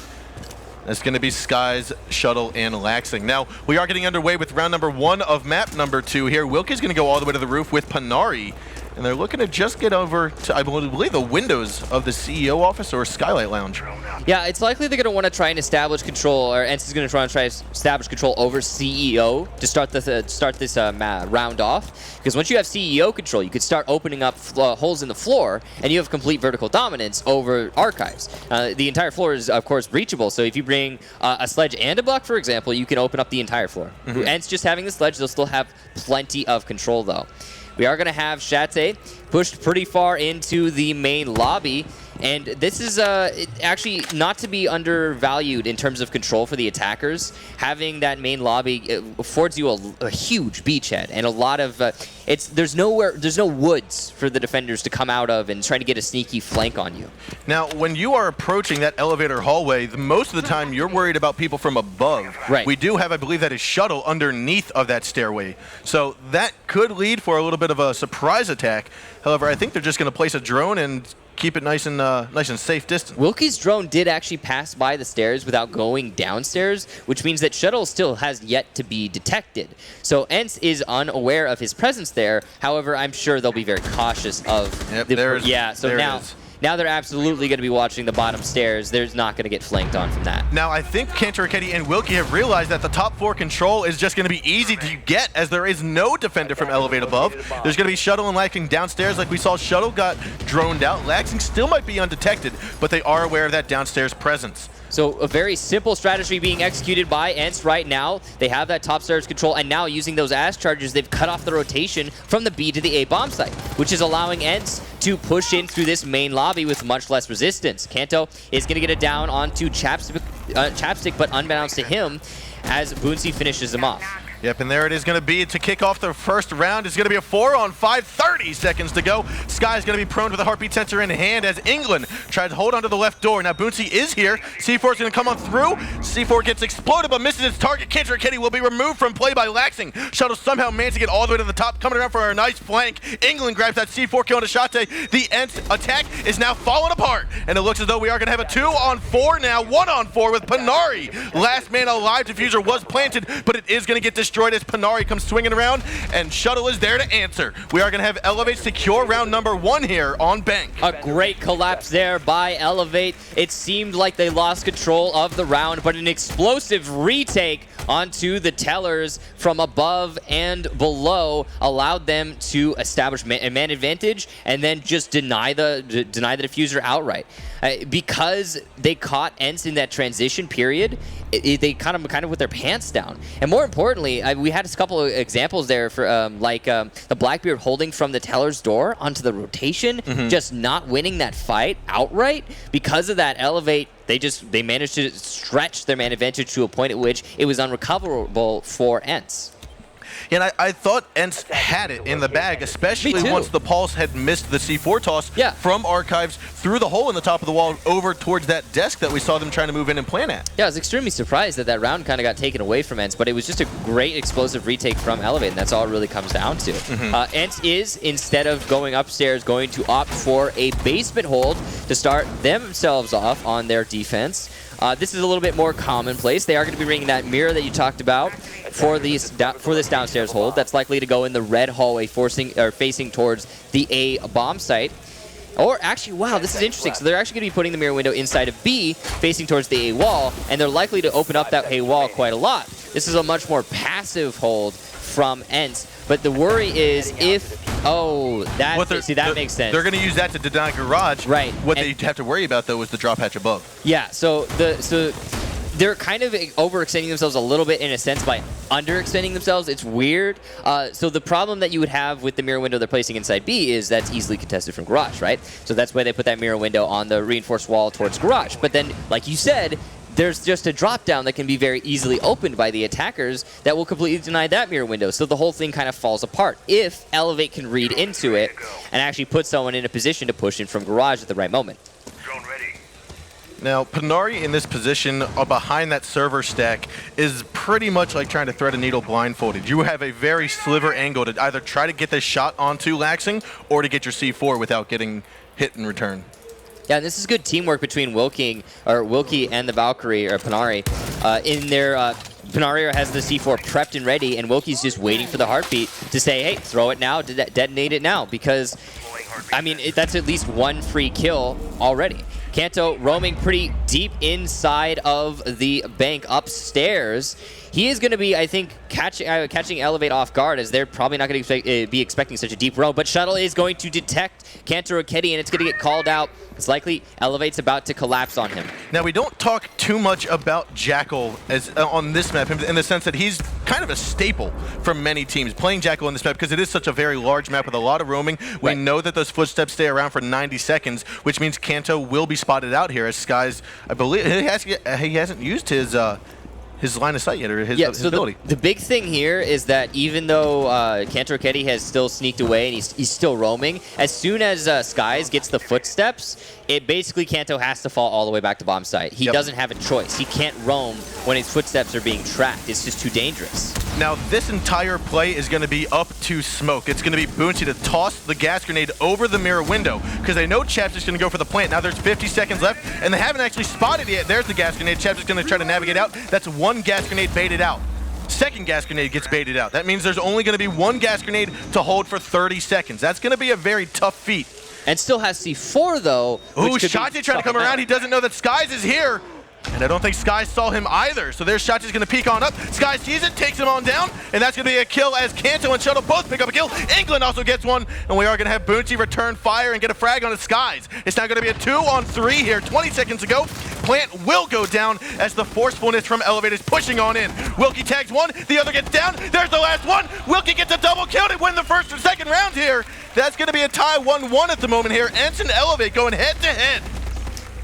That's going to be Skies, Shuttle, and Laxing. Now, we are getting underway with round number 1 of map number 2 here. Wilkie's going to go all the way to the roof with Panari. And they're looking to just get over to, I believe, the windows of the CEO office or Skylight Lounge. Yeah, it's likely they're going to want to try and establish control, or ENCE is going to try to establish control over CEO to start this round off. Because once you have CEO control, you could start opening up holes in the floor, and you have complete vertical dominance over archives. The entire floor is, of course, breachable. So if you bring a sledge and a buck, for example, you can open up the entire floor. ENCE just having the sledge, they'll still have plenty of control, though. We are going to have Shate pushed pretty far into the main lobby. And this is actually not to be undervalued in terms of control for the attackers. Having that main lobby affords you a huge beachhead and a lot of there's no woods for the defenders to come out of and trying to get a sneaky flank on you. Now, when you are approaching that elevator hallway, most of the time you're worried about people from above. Right. We do have, I believe, that is Shuttle underneath of that stairway, so that could lead for a little bit of a surprise attack. However, I think they're just going to place a drone and keep it nice and safe distance. Wilkie's drone did actually pass by the stairs without going downstairs, which means that Shuttle still has yet to be detected. So ENCE is unaware of his presence there. However, I'm sure they'll be very cautious of now they're absolutely going to be watching the bottom stairs. They're not going to get flanked on from that. Now, I think Kantaraketi and Wilkie have realized that the top 4 control is just going to be easy to get, as there is no defender from Elevate above. There's going to be Shuttle and Laxing downstairs. Like we saw, Shuttle got droned out. Laxing still might be undetected, but they are aware of that downstairs presence. So a very simple strategy being executed by ENCE right now. They have that top stairs control, and now using those ass charges, they've cut off the rotation from the B to the A bomb site, which is allowing ENCE to push in through this main lobby with much less resistance. Kanto is going to get it down onto Chapstick, but unbeknownst to him, as Boonsy finishes him off. Yep, and there it is going to be to kick off the first round. It's going to be a 4-on-5, 30 seconds to go. Sky's going to be prone with a heartbeat sensor in hand as England tries to hold onto the left door. Now Boonsy is here. C4 is going to come on through. C4 gets exploded but misses its target. Kantaraketi will be removed from play by Laxing. Shuttle somehow managed to get all the way to the top, coming around for a nice flank. England grabs that C4 kill into Shate. The ENCE attack is now falling apart, and it looks as though we are going to have a 2-on-4 now, 1-on-4 with Panari. Last man alive diffuser was planted, but it is going to get destroyed as Panari comes swinging around, and Shuttle is there to answer. We are going to have Elevate secure round number 1 here on Bank. A great collapse there by Elevate. It seemed like they lost control of the round, but an explosive retake onto the tellers from above and below allowed them to establish a man advantage and then just deny the diffuser outright. Because they caught ENCE in that transition period, they kind of with their pants down. And more importantly, funny. We had a couple of examples there for the Blackbeard holding from the teller's door onto the rotation, just not winning that fight outright. Because of that elevate, they managed to stretch their man advantage to a point at which it was unrecoverable for ENCE. And I thought ENCE had it in the bag, especially once the Pulse had missed the C4 toss from Archives through the hole in the top of the wall over towards that desk that we saw them trying to move in and plan at. Yeah, I was extremely surprised that that round kind of got taken away from ENCE, but it was just a great explosive retake from Elevate, and that's all it really comes down to. ENCE is, instead of going upstairs, going to opt for a basement hold to start themselves off on their defense. This is a little bit more commonplace. They are going to be ringing that mirror that you talked about for this downstairs hold. That's likely to go in the red hallway, facing towards the A bomb site. Or actually, wow, this is interesting. So they're actually going to be putting the mirror window inside of B, facing towards the A wall, and they're likely to open up that A wall quite a lot. This is a much more passive hold from ENCE. But the worry is if, that makes sense. They're going to use that to deny garage. Right. What they have to worry about, though, is the drop hatch above. Yeah, so they're kind of overextending themselves a little bit in a sense by underextending themselves. It's weird. So the problem that you would have with the mirror window they're placing inside B is that's easily contested from garage, right? So that's why they put that mirror window on the reinforced wall towards garage. But then, like you said, there's just a drop down that can be very easily opened by the attackers that will completely deny that mirror window. So the whole thing kind of falls apart if Elevate can read into it and actually put someone in a position to push in from garage at the right moment. Now, Panari in this position behind that server stack is pretty much like trying to thread a needle blindfolded. You have a very sliver angle to either try to get this shot onto Laxing or to get your C4 without getting hit in return. Yeah, and this is good teamwork between Wilkie and the Valkyrie, or Panari. Panari has the C4 prepped and ready, and Wilkie's just waiting for the heartbeat to say, hey, throw it now, detonate it now, because, I mean, that's at least one free kill already. Kanto roaming pretty deep inside of the bank upstairs. He is going to be, I think, catching Elevate off guard, as they're probably not going to be expecting such a deep roam. But Shuttle is going to detect Kanto Raketti, and it's going to get called out. It's likely Elevate's about to collapse on him. Now, we don't talk too much about Jackal on this map in the sense that he's kind of a staple for many teams playing Jackal on this map because it is such a very large map with a lot of roaming. We know that those footsteps stay around for 90 seconds, which means Kanto will be spotted out here as Skies, I believe, he hasn't used his line of sight yet, or his ability. The big thing here is that even though Kanto Raketti has still sneaked away and he's still roaming, as soon as Skies gets the footsteps, it basically Kanto has to fall all the way back to bomb site. He doesn't have a choice. He can't roam when his footsteps are being tracked. It's just too dangerous. Now, this entire play is going to be up to Smoke. It's going to be Boonsy to toss the gas grenade over the mirror window because they know Chaps is going to go for the plant. Now there's 50 seconds left, and they haven't actually spotted it yet. There's the gas grenade. Chaps is going to try to navigate out. That's one gas grenade baited out. Second gas grenade gets baited out. That means there's only going to be one gas grenade to hold for 30 seconds. That's going to be a very tough feat. And still has C4, though. Ooh, Shotzi trying to come around. He doesn't know that Skies is here. And I don't think Skies saw him either. So there's Shotzi's going to peek on up. Skies sees it, takes him on down. And that's going to be a kill as Kanto and Shuttle both pick up a kill. England also gets one. And we are going to have Boonsy return fire and get a frag on his Skies. It's now going to be a 2-on-3 here. 20 seconds ago. Plant will go down as the forcefulness from Elevate is pushing on in. Wilkie tags one. The other gets down. There's the last one. Wilkie gets a double kill to win the first and second round here. That's going to be a tie 1-1 at the moment here. ENCE and Elevate going head-to-head.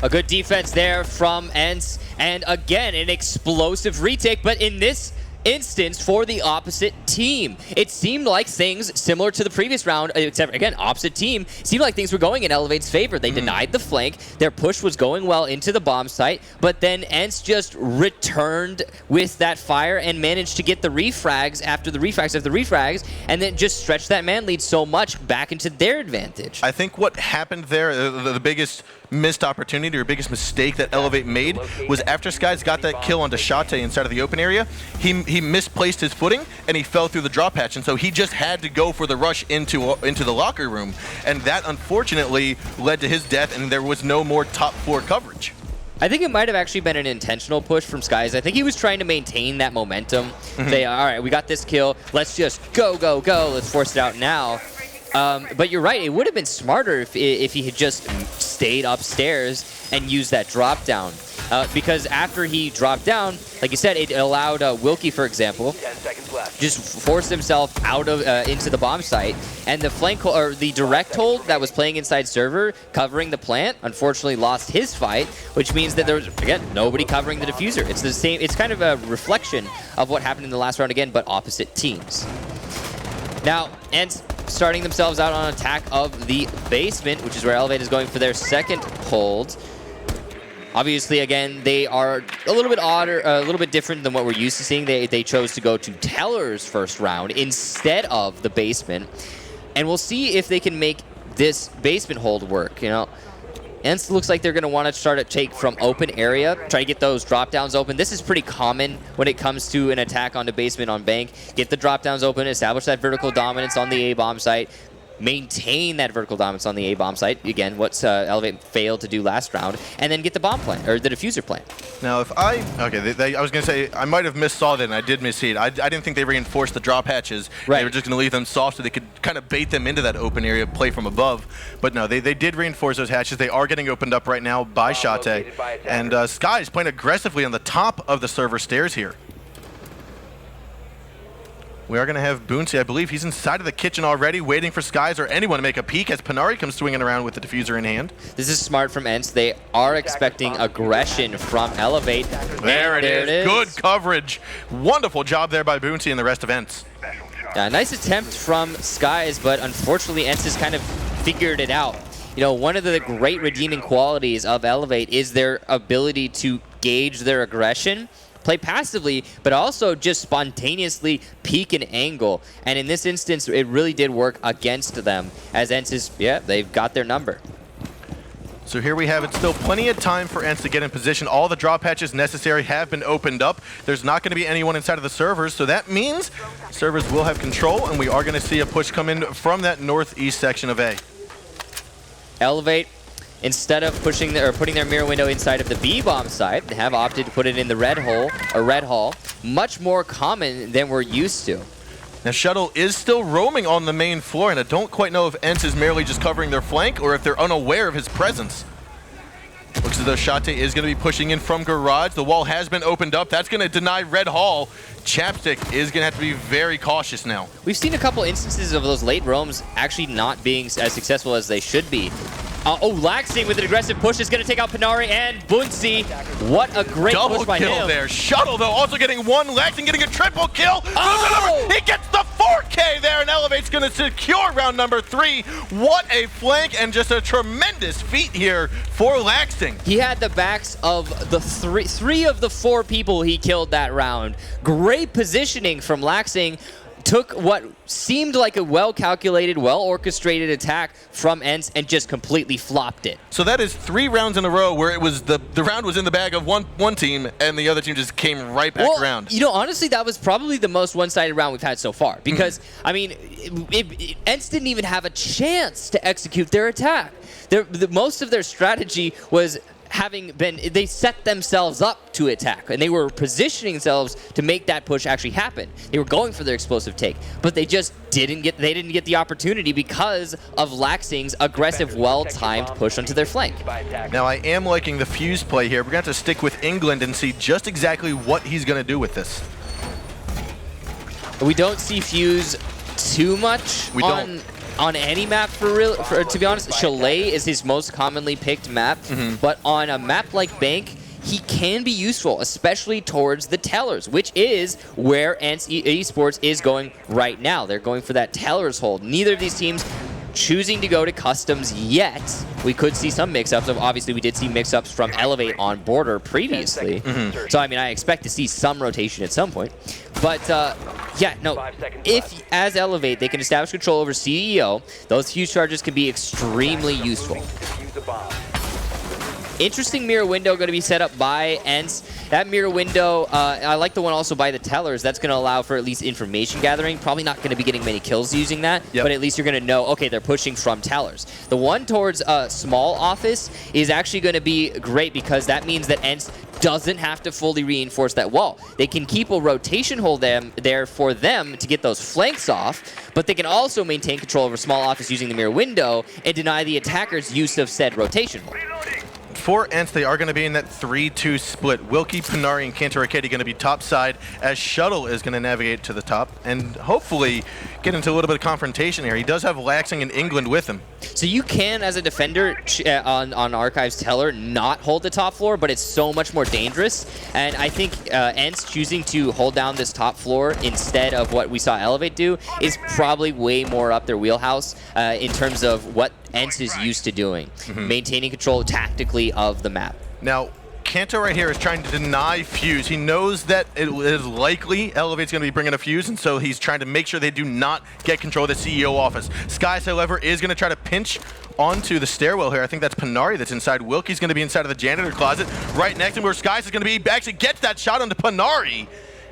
A good defense there from ENCE, and again, an explosive retake, but in this instance for the opposite team. It seemed like things similar to the previous round, except again, opposite team, seemed like things were going in Elevate's favor. They denied the flank, their push was going well into the bomb site, but then ENCE just returned with that fire and managed to get the refrags after the refrags, and then just stretched that man lead so much back into their advantage. I think what happened there, the biggest missed opportunity or biggest mistake that Elevate made was after Skies got that kill onto Shate inside of the open area, he misplaced his footing and he fell through the drop hatch, and so he just had to go for the rush into the locker room, and that unfortunately led to his death, and there was no more top 4 coverage. I think it might have actually been an intentional push from Skies. I think he was trying to maintain that momentum. Say, all right, we got this kill. Let's just go, go, go. Let's force it out now. But you're right, it would have been smarter if he had just stayed upstairs and used that drop down. Because after he dropped down, like you said, it allowed Wilkie, for example, 10 seconds left. just force himself out of into the bomb site, and the flank or the direct hold that was playing inside server covering the plant unfortunately lost his fight, which means that there was again nobody covering the diffuser. It's the same. It's kind of a reflection of what happened in the last round again, but opposite teams. Now, ENCE starting themselves out on attack of the basement, which is where Elevate is going for their second hold. Obviously, again, they are a little bit odder, a little bit different than what we're used to seeing. They chose to go to Teller's first round instead of the basement. And we'll see if they can make this basement hold work, you know. ENCE looks like they're going to want to start to take from open area, try to get those drop downs open. This is pretty common when it comes to an attack on the basement on bank. Get the drop downs open, establish that vertical dominance on the A-bomb site, maintain that vertical dominance on the A-bomb site. Again, what Elevate failed to do last round, and then get the bomb plant, or the diffuser plant. Now, if I was going to say, I might have missaw that, and I did missee it. I didn't think they reinforced the drop hatches. Right. They were just going to leave them soft so they could kind of bait them into that open area, play from above. But no, they did reinforce those hatches. They are getting opened up right now by Kafe. And Sky is playing aggressively on the top of the server stairs here. We are going to have Boonsy. I believe he's inside of the kitchen already, waiting for Skies or anyone to make a peek as Panari comes swinging around with the diffuser in hand. This is smart from ENCE. They are expecting aggression from Elevate. There it is. Good coverage. Wonderful job there by Boonsy and the rest of ENCE. Yeah, nice attempt from Skies, but unfortunately ENCE has kind of figured it out. You know, one of the great redeeming qualities of Elevate is their ability to gauge their aggression, play passively, but also just spontaneously peek an angle. And in this instance, it really did work against them, as ENCE is, yeah, they've got their number. So here we have it. Still plenty of time for ENCE to get in position. All the drop hatches necessary have been opened up. There's not going to be anyone inside of the servers, so that means servers will have control, and we are going to see a push come in from that northeast section of A. Elevate, instead of putting their mirror window inside of the B-bomb side, they have opted to put it in the red hole, or red hall. Much more common than we're used to. Now, Shuttle is still roaming on the main floor, and I don't quite know if ENCE is merely just covering their flank or if they're unaware of his presence. Looks as though Shate is going to be pushing in from Garage. The wall has been opened up. That's going to deny Red Hall. Chapstick is going to have to be very cautious now. We've seen a couple instances of those late roams actually not being as successful as they should be. Laxing with an aggressive push is going to take out Panari and Bunsi. What a great Double push by kill him. there. Shuttle, though, also getting one. Laxing getting a triple kill. Oh! He gets the 4K there, and Elevate's going to secure round number 3. What a flank, and just a tremendous feat here for Laxing. He had the backs of the three of the 4 people he killed that round. Great positioning from Laxing. Took what seemed like a well-calculated, well-orchestrated attack from ENCE and just completely flopped it. So that is 3 rounds in a row where it was the round was in the bag of one team and the other team just came right back around. You know, honestly, that was probably the most one-sided round we've had so far because, I mean, ENCE didn't even have a chance to execute their attack. Most of their strategy was they set themselves up to attack, and they were positioning themselves to make that push actually happen. They were going for their explosive take, but they just didn't get the opportunity because of Laxing's aggressive, well-timed push onto their flank. Now, I am liking the Fuse play here. We're going to have to stick with England and see just exactly what he's going to do with this. We don't see Fuse too much on any map to be honest. Chalet is his most commonly picked map, but on a map like Bank, he can be useful, especially towards the tellers, which is where ENCE eSports is going right now. They're going for that tellers hold. Neither of these teams choosing to go to customs yet. We could see some mix-ups. Obviously, we did see mix-ups from Elevate on Border previously. So, I mean, I expect to see some rotation at some point. But, yeah, no, if, as Elevate, they can establish control over CEO, those fuse charges can be extremely useful. Interesting mirror window going to be set up by ENCE. That mirror window, I like the one also by the tellers. That's going to allow for at least information gathering. Probably not going to be getting many kills using that, but at least you're going to know, okay, they're pushing from tellers. The one towards small office is actually going to be great because that means that ENCE doesn't have to fully reinforce that wall. They can keep a rotation hold there for them to get those flanks off, but they can also maintain control over small office using the mirror window and deny the attacker's use of said rotation hold. For ENCE, they are going to be in that 3-2 split. Wilkie, Panari, and Cantor-Arcadi going to be top side as Shuttle is going to navigate to the top and hopefully get into a little bit of confrontation here. He does have Laxing and England with him. So you can, as a defender on Archive's Teller, not hold the top floor, but it's so much more dangerous. And I think ENCE choosing to hold down this top floor instead of what we saw Elevate do is probably way more up their wheelhouse in terms of what ENCE is used to doing, maintaining control tactically of the map. Now, Kanto right here is trying to deny Fuse. He knows that it is likely Elevate's going to be bringing a Fuse, and so he's trying to make sure they do not get control of the CEO office. Skies, however, is going to try to pinch onto the stairwell here. I think that's Panari that's inside. Wilkie's going to be inside of the janitor closet. Right next to him where Skies is going to be, actually gets that shot onto Panari.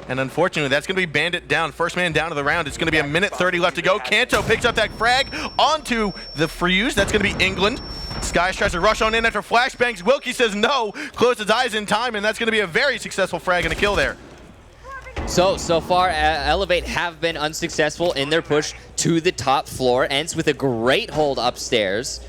And unfortunately, that's going to be Bandit down. First man down of the round. It's going to be a minute 30 left to go. Kanto picks up that frag onto the Fuse. That's going to be England. Skies tries to rush on in after flashbangs. Wilkie says no, closed his eyes in time, and that's going to be a very successful frag and a kill there. So far, Elevate have been unsuccessful in their push to the top floor. ENCE with a great hold upstairs,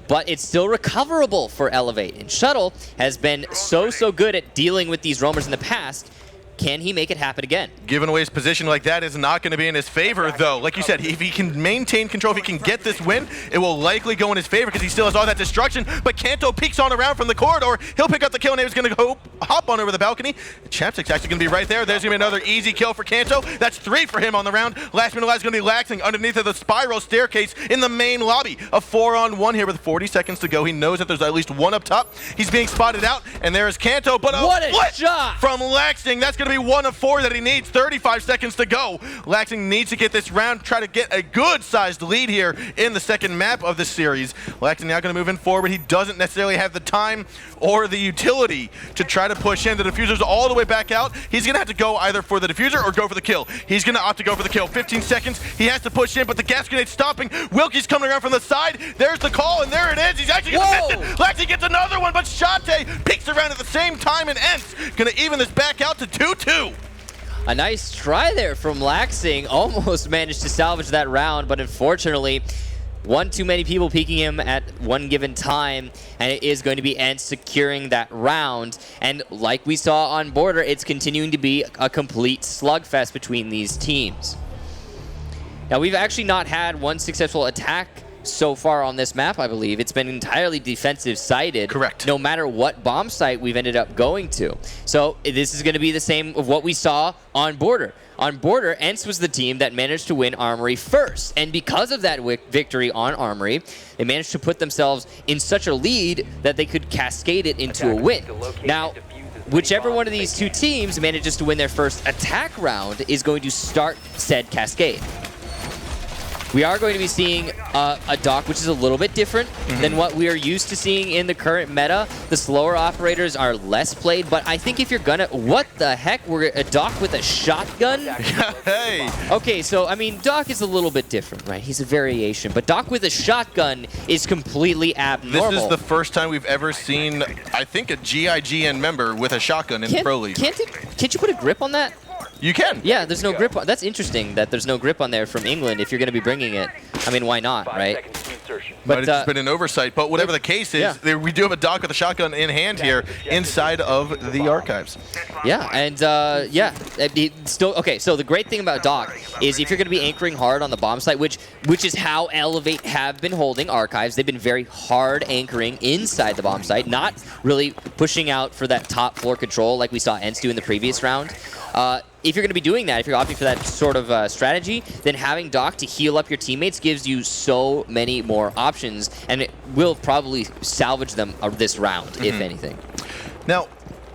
but it's still recoverable for Elevate. And Shuttle has been so good at dealing with these roamers in the past. Can he make it happen again? Giving away his position like that is not going to be in his favor, though. Like you said, if he can maintain control, if he can get this win, it will likely go in his favor because he still has all that destruction. But Kanto peeks on around from the corridor. He'll pick up the kill, and he's going to go hop on over the balcony. Chapstick's actually going to be right there. There's going to be another easy kill for Kanto. That's 3 for him on the round. Last minute alive is going to be Laxing underneath of the spiral staircase in the main lobby. A 4-on-1 here with 40 seconds to go. He knows that there's at least one up top. He's being spotted out, and there is Kanto, but what a shot from Laxing. That's going to be 1 of 4 that he needs. 35 seconds to go. Laxing needs to get this round, try to get a good-sized lead here in the second map of the series. Laxing now going to move in forward. He doesn't necessarily have the time or the utility to try to push in. The diffuser's all the way back out. He's going to have to go either for the diffuser or go for the kill. He's going to opt to go for the kill. 15 seconds. He has to push in, but the gas grenade's stopping. Wilkie's coming around from the side. There's the call, and there it is. He's actually going to miss it. Laxing gets another one, but Shate peeks around at the same time, and ENCE going to even this back out to 2-2. A nice try there from Laxing. Almost managed to salvage that round, but unfortunately, one too many people peeking him at one given time, and it is going to be ENCE securing that round. And like we saw on Border, it's continuing to be a complete slugfest between these teams. Now, we've actually not had one successful attack so far on this map, I believe. It's been entirely defensive-sided. Correct. No matter what bomb site we've ended up going to. So this is going to be the same of what we saw on Border. On Border, ENCE was the team that managed to win Armory first. And because of that victory on Armory, they managed to put themselves in such a lead that they could cascade it into a win. Now, whichever one of these two teams manages to win their first attack round is going to start said cascade. We are going to be seeing a dock which is a little bit different than what we are used to seeing in the current meta. The slower operators are less played, but I think if you're gonna... What the heck? We're a dock with a shotgun? Hey! Okay, so, I mean, dock is a little bit different, right? He's a variation, but dock with a shotgun is completely abnormal. This is the first time we've ever seen, I think, a GIGN member with a shotgun in the Pro League. Can't you put a grip on that? You can. Yeah, there's no grip. That's interesting that there's no grip on there from England if you're going to be bringing it. I mean, why not, right? But it's just been an oversight. But whatever the case is, we do have a dock with a shotgun in hand here inside of the archives. Yeah, and still okay. So the great thing about dock is if you're going to be anchoring hard on the bomb site, which is how Elevate have been holding archives. They've been very hard anchoring inside the bomb site, not really pushing out for that top floor control like we saw ENCE do in the previous round. If you're going to be doing that, if you're opting for that sort of strategy, then having Doc to heal up your teammates gives you so many more options, and it will probably salvage them this round, if anything. Now,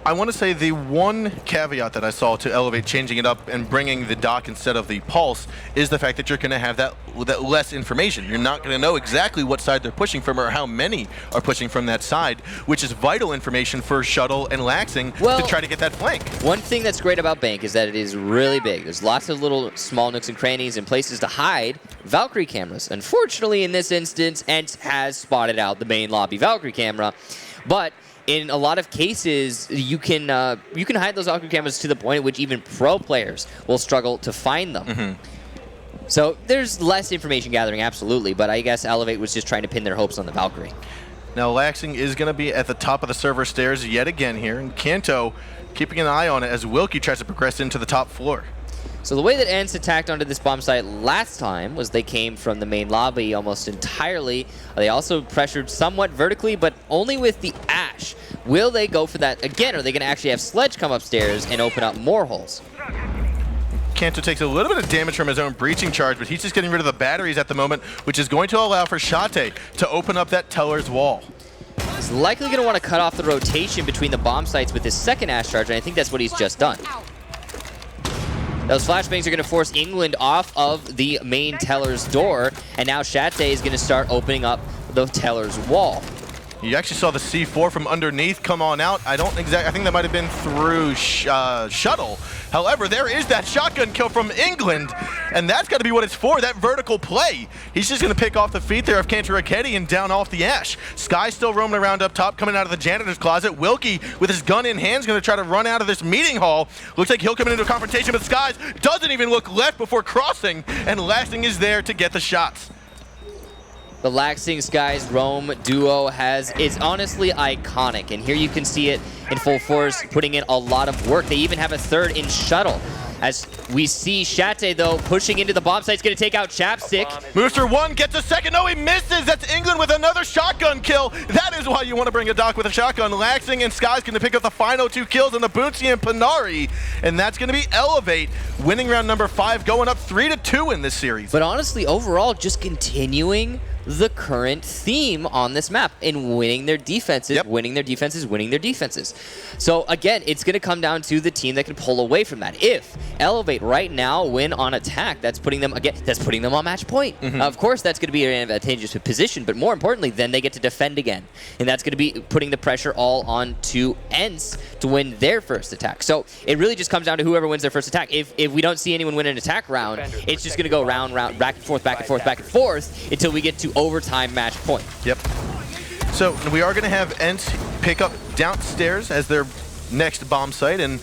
I want to say the one caveat that I saw to Elevate changing it up and bringing the Doc instead of the Pulse is the fact that you're going to have that less information. You're not going to know exactly what side they're pushing from or how many are pushing from that side, which is vital information for Shuttle and Laxing to try to get that flank. One thing that's great about Bank is that it is really big. There's lots of little small nooks and crannies and places to hide Valkyrie cameras. Unfortunately, in this instance, ENCE has spotted out the main lobby Valkyrie camera, but in a lot of cases, you can hide those Valkyrie cameras to the point at which even pro players will struggle to find them. So there's less information gathering, absolutely, but I guess Elevate was just trying to pin their hopes on the Valkyrie. Now Laxing is going to be at the top of the server stairs yet again here, and Kanto keeping an eye on it as Wilkie tries to progress into the top floor. So the way that ENCE attacked onto this bomb site last time was they came from the main lobby almost entirely. They also pressured somewhat vertically, but only with the Ash. Will they go for that again, or are they going to actually have Sledge come upstairs and open up more holes? Kanto takes a little bit of damage from his own breaching charge, but he's just getting rid of the batteries at the moment, which is going to allow for Shate to open up that Teller's wall. He's likely going to want to cut off the rotation between the bomb sites with his second Ash charge, and I think that's what he's just done. Those flashbangs are going to force England off of the main Teller's door, and now Shate is going to start opening up the Teller's wall. You actually saw the C4 from underneath come on out. I think that might have been through Shuttle. However, there is that shotgun kill from England, and that's got to be what it's for, that vertical play. He's just going to pick off the feet there of Kantaraketi and down off the Ash. Sky still roaming around up top, coming out of the janitor's closet. Wilkie, with his gun in hand, is going to try to run out of this meeting hall. Looks like he'll come into a confrontation with Skies. Doesn't even look left before crossing, and Laxing is there to get the shots. The Laxing Skies Roam duo is honestly iconic, and here you can see it in full force, putting in a lot of work. They even have a third in Shuttle. As we see Shate, though, pushing into the bomb site, going to take out Chapstick. Moves for one, gets a second. No, he misses. That's England with another shotgun kill. That is why you want to bring a Doc with a shotgun. Laxing and Sky's going to pick up the final 2 kills on the Bootsy and Panari, and that's going to be Elevate, winning round number 5, going up 3-2 in this series. But honestly, overall, just continuing the current theme on this map in winning their defenses, winning their defenses, winning their defenses. So again, it's going to come down to the team that can pull away from that. If Elevate right now win on attack, that's putting them on match point. Of course, that's going to be an advantageous position, but more importantly, then they get to defend again, and that's going to be putting the pressure all on to ENCE to win their first attack. So it really just comes down to whoever wins their first attack. If we don't see anyone win an attack round, it's just going to go round, back and forth, back and forth, back and forth until we get to overtime match point. Yep. So we are going to have ENCE pick up downstairs as their next bomb site, and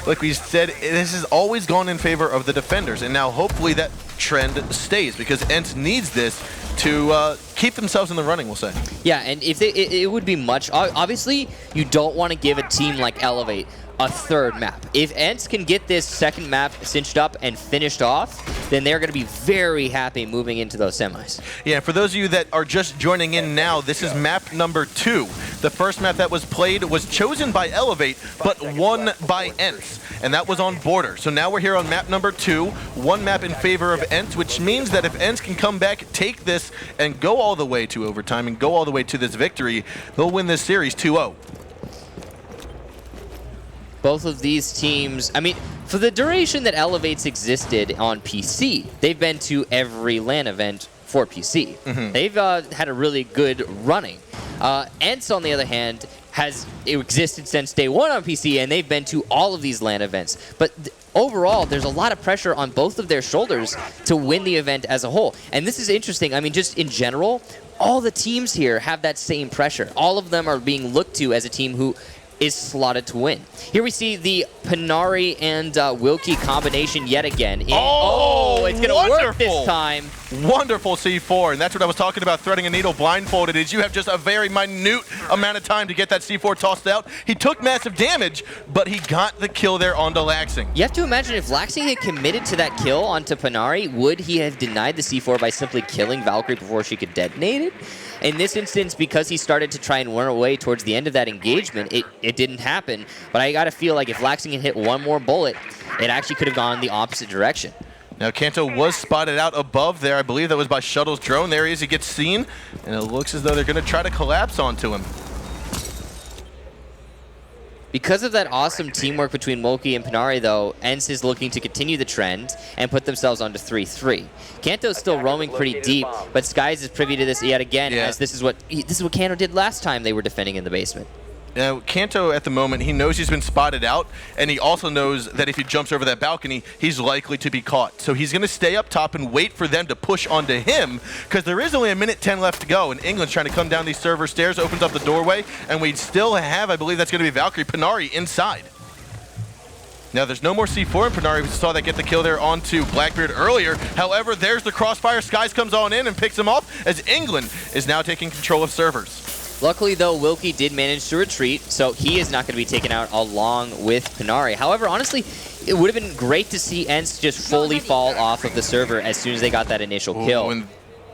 like we said, this has always gone in favor of the defenders, and now hopefully that trend stays because ENCE needs this to keep themselves in the running, we'll say. Yeah, and if it would be much, obviously you don't want to give a team like Elevate a third map. If ENCE can get this second map cinched up and finished off, then they're going to be very happy moving into those semis. Yeah, for those of you that are just joining in now, this is map number 2. The first map that was played was chosen by Elevate, but won by ENCE, and that was on Border. So now we're here on map number 2, one map in favor of ENCE, which means that if ENCE can come back, take this, and go all the way to overtime, and go all the way to this victory, they'll win this series 2-0. Both of these teams, I mean, for the duration that Elevate's existed on PC, they've been to every LAN event for PC. They've had a really good running. ENCE, on the other hand, has existed since day one on PC, and they've been to all of these LAN events. But overall, there's a lot of pressure on both of their shoulders to win the event as a whole. And this is interesting. I mean, just in general, all the teams here have that same pressure. All of them are being looked to as a team who is slotted to win. Here we see the Panari and Wilkie combination yet again. It's going to work this time. Wonderful C4, and that's what I was talking about, threading a needle blindfolded, is you have just a very minute amount of time to get that C4 tossed out. He took massive damage, but he got the kill there onto Laxing. You have to imagine if Laxing had committed to that kill onto Panari, would he have denied the C4 by simply killing Valkyrie before she could detonate it? In this instance, because he started to try and run away towards the end of that engagement, it didn't happen. But I gotta feel like if Laxing had hit one more bullet, it actually could have gone the opposite direction. Now Kanto was spotted out above there. I believe that was by Shuttle's drone. There he is, he gets seen, and it looks as though they're gonna try to collapse onto him. Because of that awesome teamwork between Moki and Panari, though, ENCE is looking to continue the trend and put themselves onto 3-3. Kanto's still roaming pretty deep, but Skies is privy to this yet again, as this is what Kanto did last time they were defending in the basement. Now, Kanto, at the moment, he knows he's been spotted out, and he also knows that if he jumps over that balcony, he's likely to be caught. So he's going to stay up top and wait for them to push onto him, because there is only a minute 10 left to go, and England's trying to come down these server stairs, opens up the doorway, and we still have, I believe that's going to be Valkyrie Panari inside. Now, there's no more C4 in Panari. We saw that get the kill there onto Blackbeard earlier. However, there's the crossfire. Skies comes on in and picks him off, as England is now taking control of servers. Luckily, though, Wilkie did manage to retreat, so he is not going to be taken out along with Panari. However, honestly, it would have been great to see ENCE just fully fall off of the server as soon as they got that initial kill.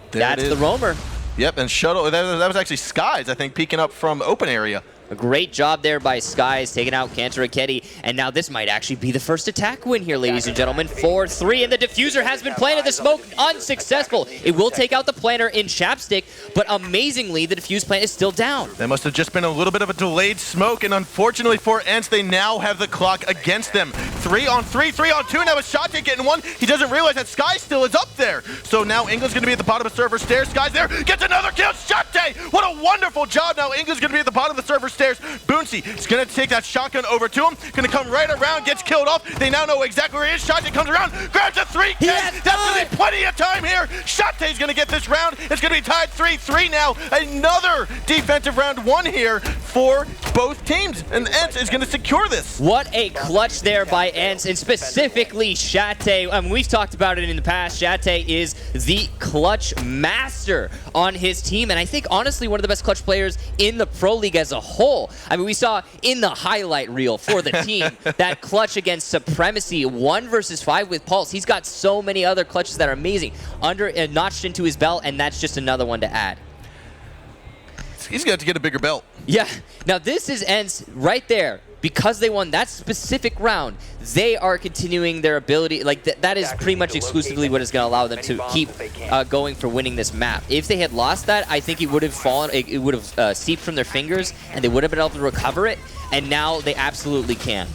That's the roamer. Yep, and Shuttle, that was actually Skies, I think, peeking up from open area. A great job there by Skies, taking out Kanto Raketti, and now this might actually be the first attack win here, ladies and gentlemen. 4-3, and the diffuser has been planted. The smoke unsuccessful. It will take out the planter in Chapstick, but amazingly, the diffuse plant is still down. That must have just been a little bit of a delayed smoke, and unfortunately for ENCE, they now have the clock against them. 3-on-3, 3-on-2, now with Shotty getting one. He doesn't realize that Sky still is up there. So now England's going to be at the bottom of server stairs. Sky's there, gets another kill. Shotty, what a wonderful job. Now England's going to be at the bottom of the server stairs. Boonsy is going to take that shotgun over to him, going to come right around, gets killed off. They now know exactly where he is. Shotty comes around, grabs a 3K. That's going to be plenty of time here. Shotty's going to get this round. It's going to be tied 3-3 now. Another defensive round one here for both teams, and ENCE is going to secure this. What a clutch there by ENCE, and specifically Shate. I mean, we've talked about it in the past. Shate is the clutch master on his team, and I think honestly one of the best clutch players in the Pro League as a whole. I mean, we saw in the highlight reel for the team that clutch against Supremacy, 1 versus 5 with Pulse. He's got so many other clutches that are amazing, notched into his belt, and that's just another one to add. He's got to get a bigger belt. Yeah. Now this is ENCE right there. Because they won that specific round, they are continuing their ability. Like that is pretty much exclusively what is going to allow them to keep going for winning this map. If they had lost that, I think it would have fallen. It would have seeped from their fingers, and they would have been able to recover it. And now they absolutely can.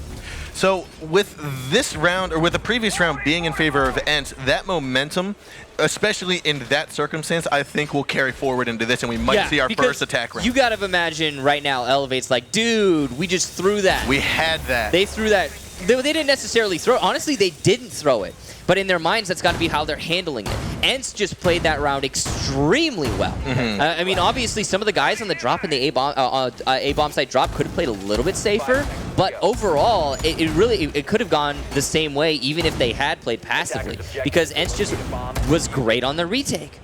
So with this round, or with the previous round being in favor of ENCE, that momentum, especially in that circumstance, I think will carry forward into this, and we might see our first attack round. You got to imagine right now, Elevate's like, dude, we just threw that. We had that. They threw that. They didn't necessarily throw it. Honestly, they didn't throw it. But in their minds, that's got to be how they're handling it. ENCE just played that round extremely well. I mean, obviously, some of the guys on the drop in the A-bomb site drop could have played a little bit safer. But overall, it could have gone the same way even if they had played passively. Because ENCE just was great on the retake.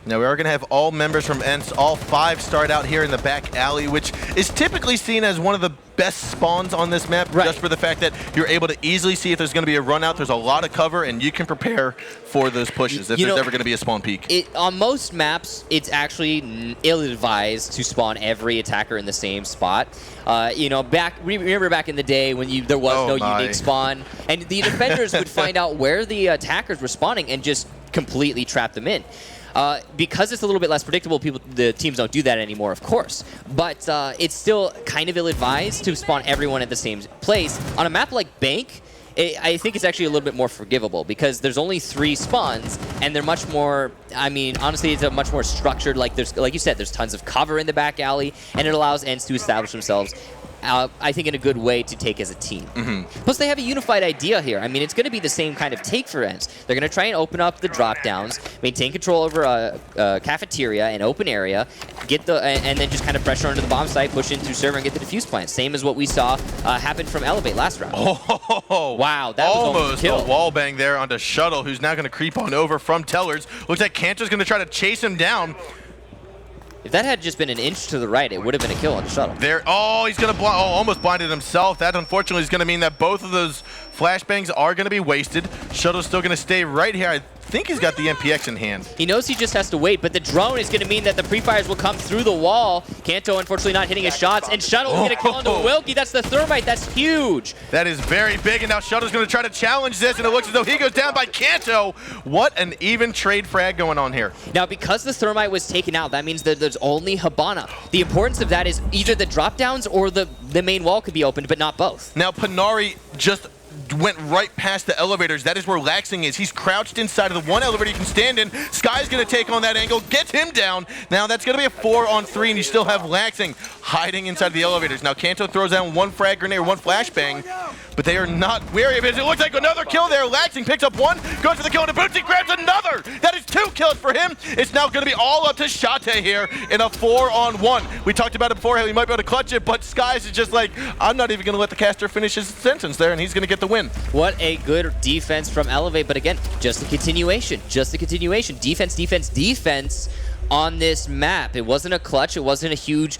Now we are going to have all members from ENCE, all 5 start out here in the back alley, which is typically seen as one of the best spawns on this map, just for the fact that you're able to easily see if there's going to be a run out, there's a lot of cover, and you can prepare for those pushes if there's ever going to be a spawn peak. On most maps, it's actually ill-advised to spawn every attacker in the same spot. You know, remember back in the day when there was no unique spawn, and the defenders would find out where the attackers were spawning and just completely trap them in. Because it's a little bit less predictable, the teams don't do that anymore, of course. But it's still kind of ill-advised to spawn everyone at the same place. On a map like Bank, I think it's actually a little bit more forgivable because there's only 3 spawns, and they're much more, I mean, honestly, it's a much more structured, like you said, there's tons of cover in the back alley, and it allows ENCE to establish themselves I think in a good way to take as a team. Plus, they have a unified idea here. I mean, it's going to be the same kind of take for ENCE. They're going to try and open up the drop-downs, maintain control over a cafeteria, an open area, and then just kind of pressure onto the bomb site, push in through server, and get the defuse plant. Same as what we saw happen from Elevate last round. Oh, wow, that was almost a wall bang there onto Shuttle, who's now going to creep on over from Tellers. Looks like Kanto's going to try to chase him down. If that had just been an inch to the right, it would have been a kill on the Shuttle. There, he's going to almost blinded himself. That unfortunately is going to mean that both of those Flashbangs are going to be wasted. Shuttle's still going to stay right here. I think he's got the MPX in hand. He knows he just has to wait, but the drone is going to mean that the pre-fires will come through the wall. Kanto, unfortunately, not hitting his shots, and Shuttle will get a kill onto Wilkie. That's the thermite. That's huge. That is very big, and now Shuttle's going to try to challenge this, and it looks as though he goes down by Kanto. What an even trade frag going on here. Now, because the thermite was taken out, that means that there's only Hibana. The importance of that is either the drop-downs or the main wall could be opened, but not both. Now, Panari just went right past the elevators. That is where Laxing is. He's crouched inside of the one elevator you can stand in. Sky's going to take on that angle, gets him down. Now that's going to be a 4-on-3, and you still have Laxing hiding inside the elevators. Now Kanto throws down one frag grenade or one flashbang, but they are not wary of it. It looks like another kill there. Laxing picks up one, goes for the kill, and Bootsy grabs another. That is 2 kills for him. It's now going to be all up to Shate here in a 4-on-1. We talked about it before, how he might be able to clutch it, but Skies is just like, I'm not even going to let the caster finish his sentence there, and he's going to get the win. What a good defense from Elevate, but again, just a continuation. Just a continuation. Defense, defense, defense on this map. It wasn't a clutch. It wasn't a huge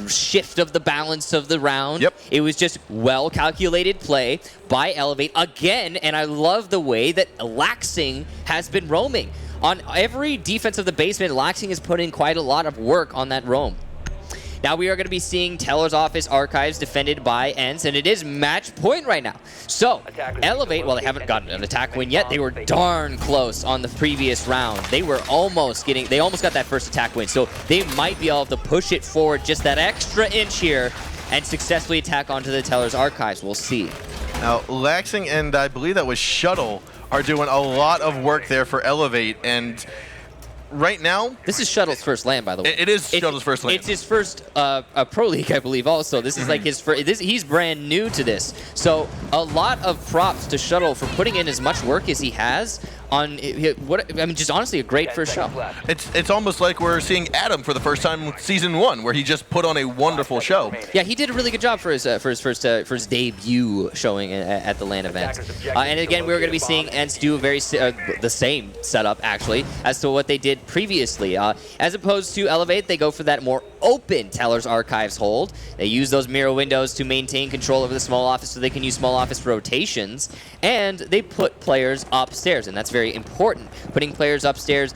shift of the balance of the round. Yep. It was just well-calculated play by Elevate again, and I love the way that Laxing has been roaming. On every defense of the basement, Laxing has put in quite a lot of work on that roam. Now we are going to be seeing Teller's Office Archives defended by ENCE, and it is match point right now. So, Elevate, well, they haven't gotten an attack win yet. They were darn close on the previous round. They almost got that first attack win, so they might be able to push it forward just that extra inch here and successfully attack onto the Teller's Archives. We'll see. Now, Laxing and I believe that was Shuttle are doing a lot of work there for Elevate, and right now, this is Shuttle's first land, by the way. It is Shuttle's first land. It's his first Pro League, I believe, also. This is like his first. He's brand new to this. So a lot of props to Shuttle for putting in as much work as he has on just honestly a great first show. It's almost like we're seeing Adam for the first time in Season 1, where he just put on a wonderful show. Yeah, he did a really good job for his first debut showing at the LAN event. And again, we're going to be seeing ENCE do the same setup, actually, as to what they did previously. As opposed to Elevate, they go for that more open Teller's Archives hold. They use those mirror windows to maintain control over the small office so they can use small office rotations, and they put players upstairs, and that's very important. Putting players upstairs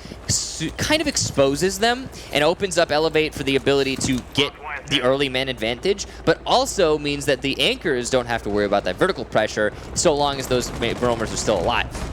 kind of exposes them and opens up Elevate for the ability to get the early man advantage, but also means that the anchors don't have to worry about that vertical pressure so long as those roamers are still alive.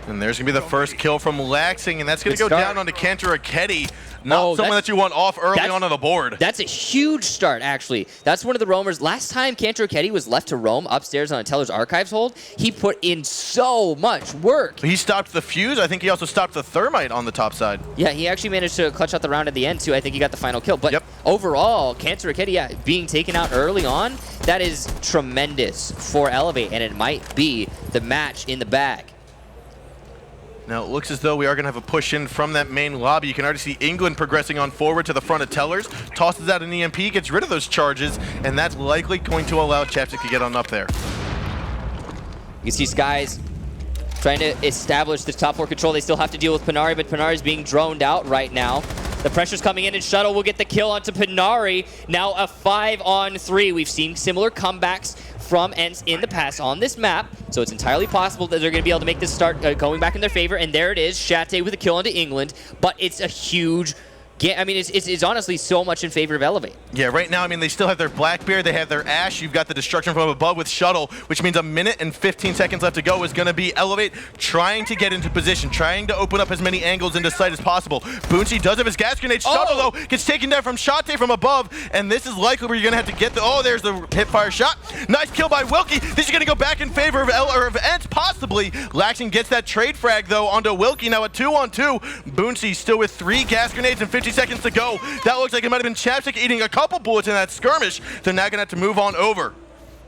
And there's going to be the first kill from Laxing, and that's going to go down onto Kanto Raketti. Not someone that you want off early onto the board. That's a huge start, actually. That's one of the roamers. Last time Kanto Raketti was left to roam upstairs on a Teller's Archives hold, he put in so much work. He stopped the fuse. I think he also stopped the thermite on the top side. Yeah, he actually managed to clutch out the round at the end, too. I think he got the final kill. But overall, Kanto Raketti, being taken out early on, that is tremendous for Elevate, and it might be the match in the bag. Now it looks as though we are going to have a push in from that main lobby. You can already see England progressing on forward to the front of Tellers, tosses out an EMP, gets rid of those charges, and that's likely going to allow Chapstick to get on up there. You can see Skies trying to establish the top floor control. They still have to deal with Panari, but Panari's being droned out right now. The pressure's coming in, and Shuttle will get the kill onto Panari. Now a 5-on-3. We've seen similar comebacks from ENCE in the past on this map, so it's entirely possible that they're going to be able to make this start going back in their favor, and there it is, Shate with a kill onto England, but it's a huge I mean, it's honestly so much in favor of Elevate. Yeah, right now, I mean, they still have their Blackbeard, they have their Ash, you've got the destruction from above with Shuttle, which means a minute and 15 seconds left to go is going to be Elevate trying to get into position, trying to open up as many angles into sight as possible. Boonsy does have his gas grenade. Shuttle, though, gets taken down from Shate from above, and this is likely where you're going to have to get the... Oh, there's the hip-fire shot. Nice kill by Wilkie. This is going to go back in favor of ENCE, possibly. Laxing gets that trade frag, though, onto Wilkie. Now a 2-on-2. Boonsy still with 3 gas grenades and 50 seconds to go. That looks like it might have been Chapstick eating a couple bullets in that skirmish. They're now going to have to move on over.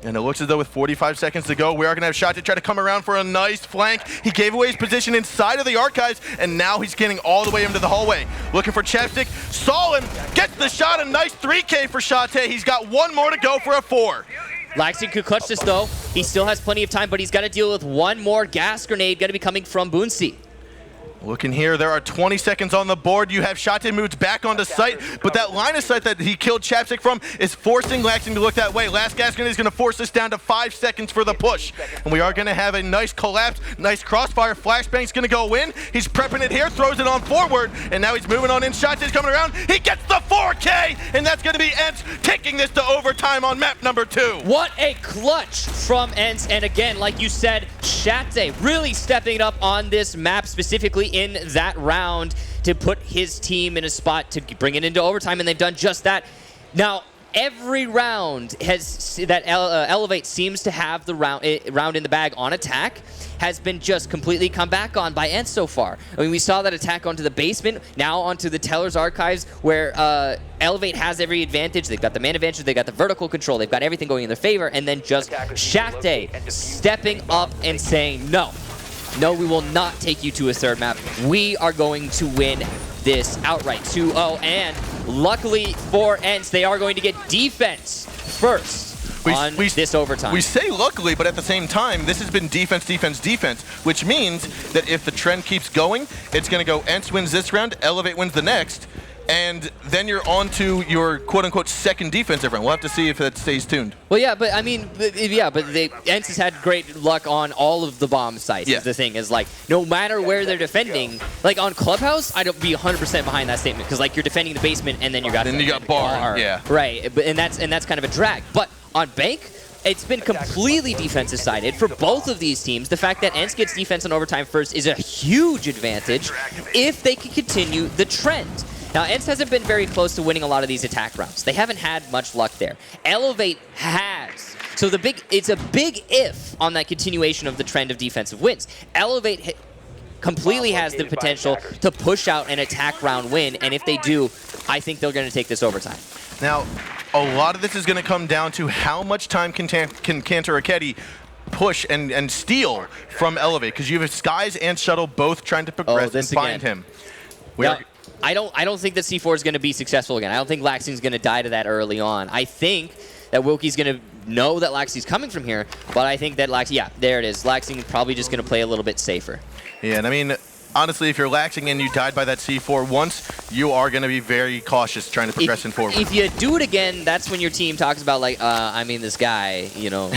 And it looks as though with 45 seconds to go, we are going to have Shot to try to come around for a nice flank. He gave away his position inside of the archives, and now he's getting all the way into the hallway. Looking for Chapstick. Saw him. Gets the shot. A nice 3K for Shate. He's got 1 more to go for a 4. Laxing could clutch this, though. He still has plenty of time, but he's got to deal with 1 more gas grenade going to be coming from Boonsy. Looking here, there are 20 seconds on the board. You have Shate moved back onto site, but that line of sight that he killed Chapstick from is forcing Laxing to look that way. Last gas grenade is going to force this down to 5 seconds for the push. And we are going to have a nice collapse, nice crossfire. Flashbang's going to go in. He's prepping it here, throws it on forward, and now he's moving on in. Shate's coming around. He gets the 4K, and that's going to be ENCE taking this to overtime on map number 2. What a clutch from ENCE, and again, like you said, Shate really stepping it up on this map, specifically in that round to put his team in a spot to bring it into overtime, and they've done just that. Now, every round that Elevate seems to have the round in the bag on attack has been just completely come back on by ENCE so far. I mean, we saw that attack onto the basement, now onto the Teller's Archives, where Elevate has every advantage. They've got the man advantage, they've got the vertical control, they've got everything going in their favor, and then just Shate stepping up and saying, no, we will not take you to a third map. We are going to win this outright 2-0, and luckily for ENCE, they are going to get defense first on this overtime. We say luckily, but at the same time, this has been defense, defense, defense, which means that if the trend keeps going, it's going to go ENCE wins this round, Elevate wins the next, and then you're on to your quote-unquote second defensive round. We'll have to see if that stays tuned. Well, yeah, but I mean, ENCE has had great luck on all of the bomb sites. Yeah. The thing is, like, no matter where they're defending, like on Clubhouse, I'd be 100% behind that statement, because like you're defending the basement and then you got bar. Yeah. Right, and that's kind of a drag. But on Bank, it's been completely defensive sided for both of these teams. The fact that ENCE gets defense on overtime first is a huge advantage if they can continue the trend. Now, ENCE hasn't been very close to winning a lot of these attack rounds. They haven't had much luck there. Elevate has. So it's a big if on that continuation of the trend of defensive wins. Elevate completely has the potential to push out an attack round win, and if they do, I think they're going to take this overtime. Now, a lot of this is going to come down to how much time can Cantor Raketti push and steal from Elevate, because you have Skies and Shuttle both trying to progress and find him. I don't think that C4 is going to be successful again. I don't think Laxing's going to die to that early on. I think that Wilkie's going to know that Laxing's coming from here, but I think that there it is. Laxing probably just going to play a little bit safer. Yeah, and I mean, honestly, if you're Laxing and you died by that C4 once, you are going to be very cautious trying to progress in forward. If you do it again, that's when your team talks about, like, I mean, this guy, you know,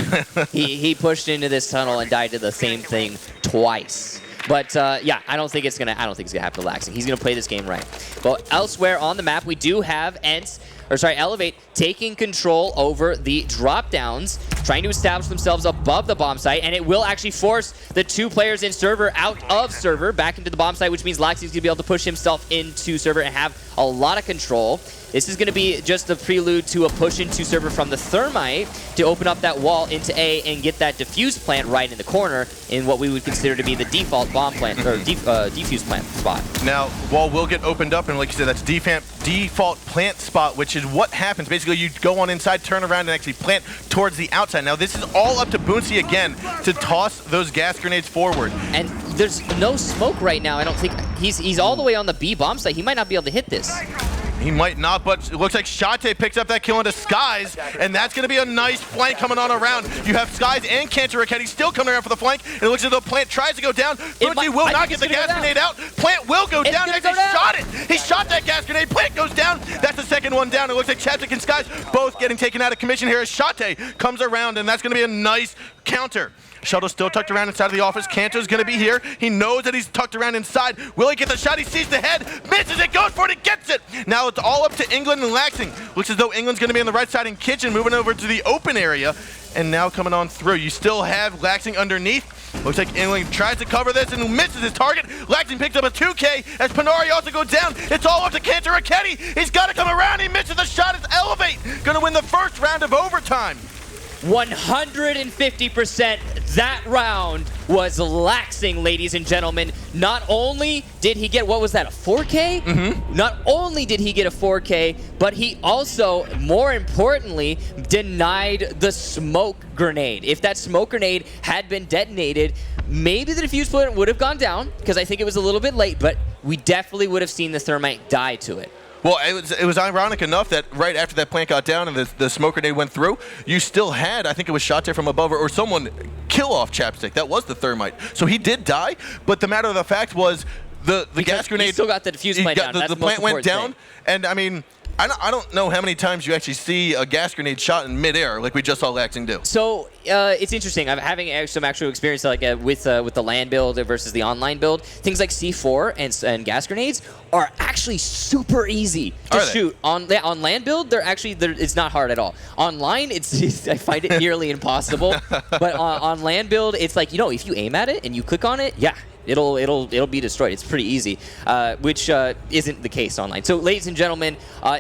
he pushed into this tunnel and died to the same thing twice. But yeah, I don't think it's gonna happen to Laxing. He's gonna play this game right. But elsewhere on the map, we do have Elevate taking control over the drop downs, trying to establish themselves above the bomb site, and it will actually force the 2 players in server out of server back into the bomb site, which means Laxing's gonna be able to push himself into server and have a lot of control. This is going to be just a prelude to a push into server from the Thermite to open up that wall into A and get that defuse plant right in the corner in what we would consider to be the default bomb plant, or defuse plant spot. Now, wall will get opened up, and like you said, that's default plant spot, which is what happens. Basically, you go on inside, turn around, and actually plant towards the outside. Now, this is all up to Boonsy again to toss those gas grenades forward. And there's no smoke right now. I don't think he's all the way on the B bomb site. He might not be able to hit this. He might not, but it looks like Shate picks up that kill into Skies, and that's going to be a nice flank coming on around. You have Skies and Cantor Raketti still coming around for the flank, and it looks as though Plant tries to go down. Boonsy will not get the gas grenade out. Plant will go down. He shot it. He shot that gas grenade. Plant goes down. That's the second one down. It looks like Chapstick and Skies both getting taken out of commission here as Shate comes around, and that's going to be a nice counter. Shuttle's still tucked around inside of the office. Cantor's going to be here. He knows that he's tucked around inside. Will he get the shot? He sees the head. Misses it. Goes for it. He gets it. Now it's all up to England and Laxing. Looks as though England's going to be on the right side in Kitchen, moving over to the open area. And now coming on through. You still have Laxing underneath. Looks like England tries to cover this and misses his target. Laxing picks up a 2K as Panari also goes down. It's all up to Cantor Raketti. He's got to come around. He misses the shot. It's Elevate. Going to win the first round of overtime. 150%. That round was Laxing, ladies and gentlemen. Not only did he get, what was that, a 4K? Mm-hmm. Not only did he get a 4K, but he also, more importantly, denied the smoke grenade. If that smoke grenade had been detonated, maybe the defuse plant would have gone down, because I think it was a little bit late, but we definitely would have seen the Thermite die to it. Well, it was ironic enough that right after that plant got down and the smoke grenade went through, you still had, I think it was Shate from above or someone kill off Chapstick. That was the Thermite. So he did die, but the matter of the fact was the gas grenade. You still got the defuse plant down. The plant went down, and I mean, I don't know how many times you actually see a gas grenade shot in midair like we just saw Laxing do. So it's interesting. I'm having some actual experience like with the LAN build versus the online build. Things like C4 and gas grenades are actually super easy to shoot. On LAN build, it's not hard at all. Online, I find it nearly impossible. But on LAN build, it's like, if you aim at it and you click on it, yeah. It'll be destroyed. It's pretty easy, which isn't the case online. So, ladies and gentlemen,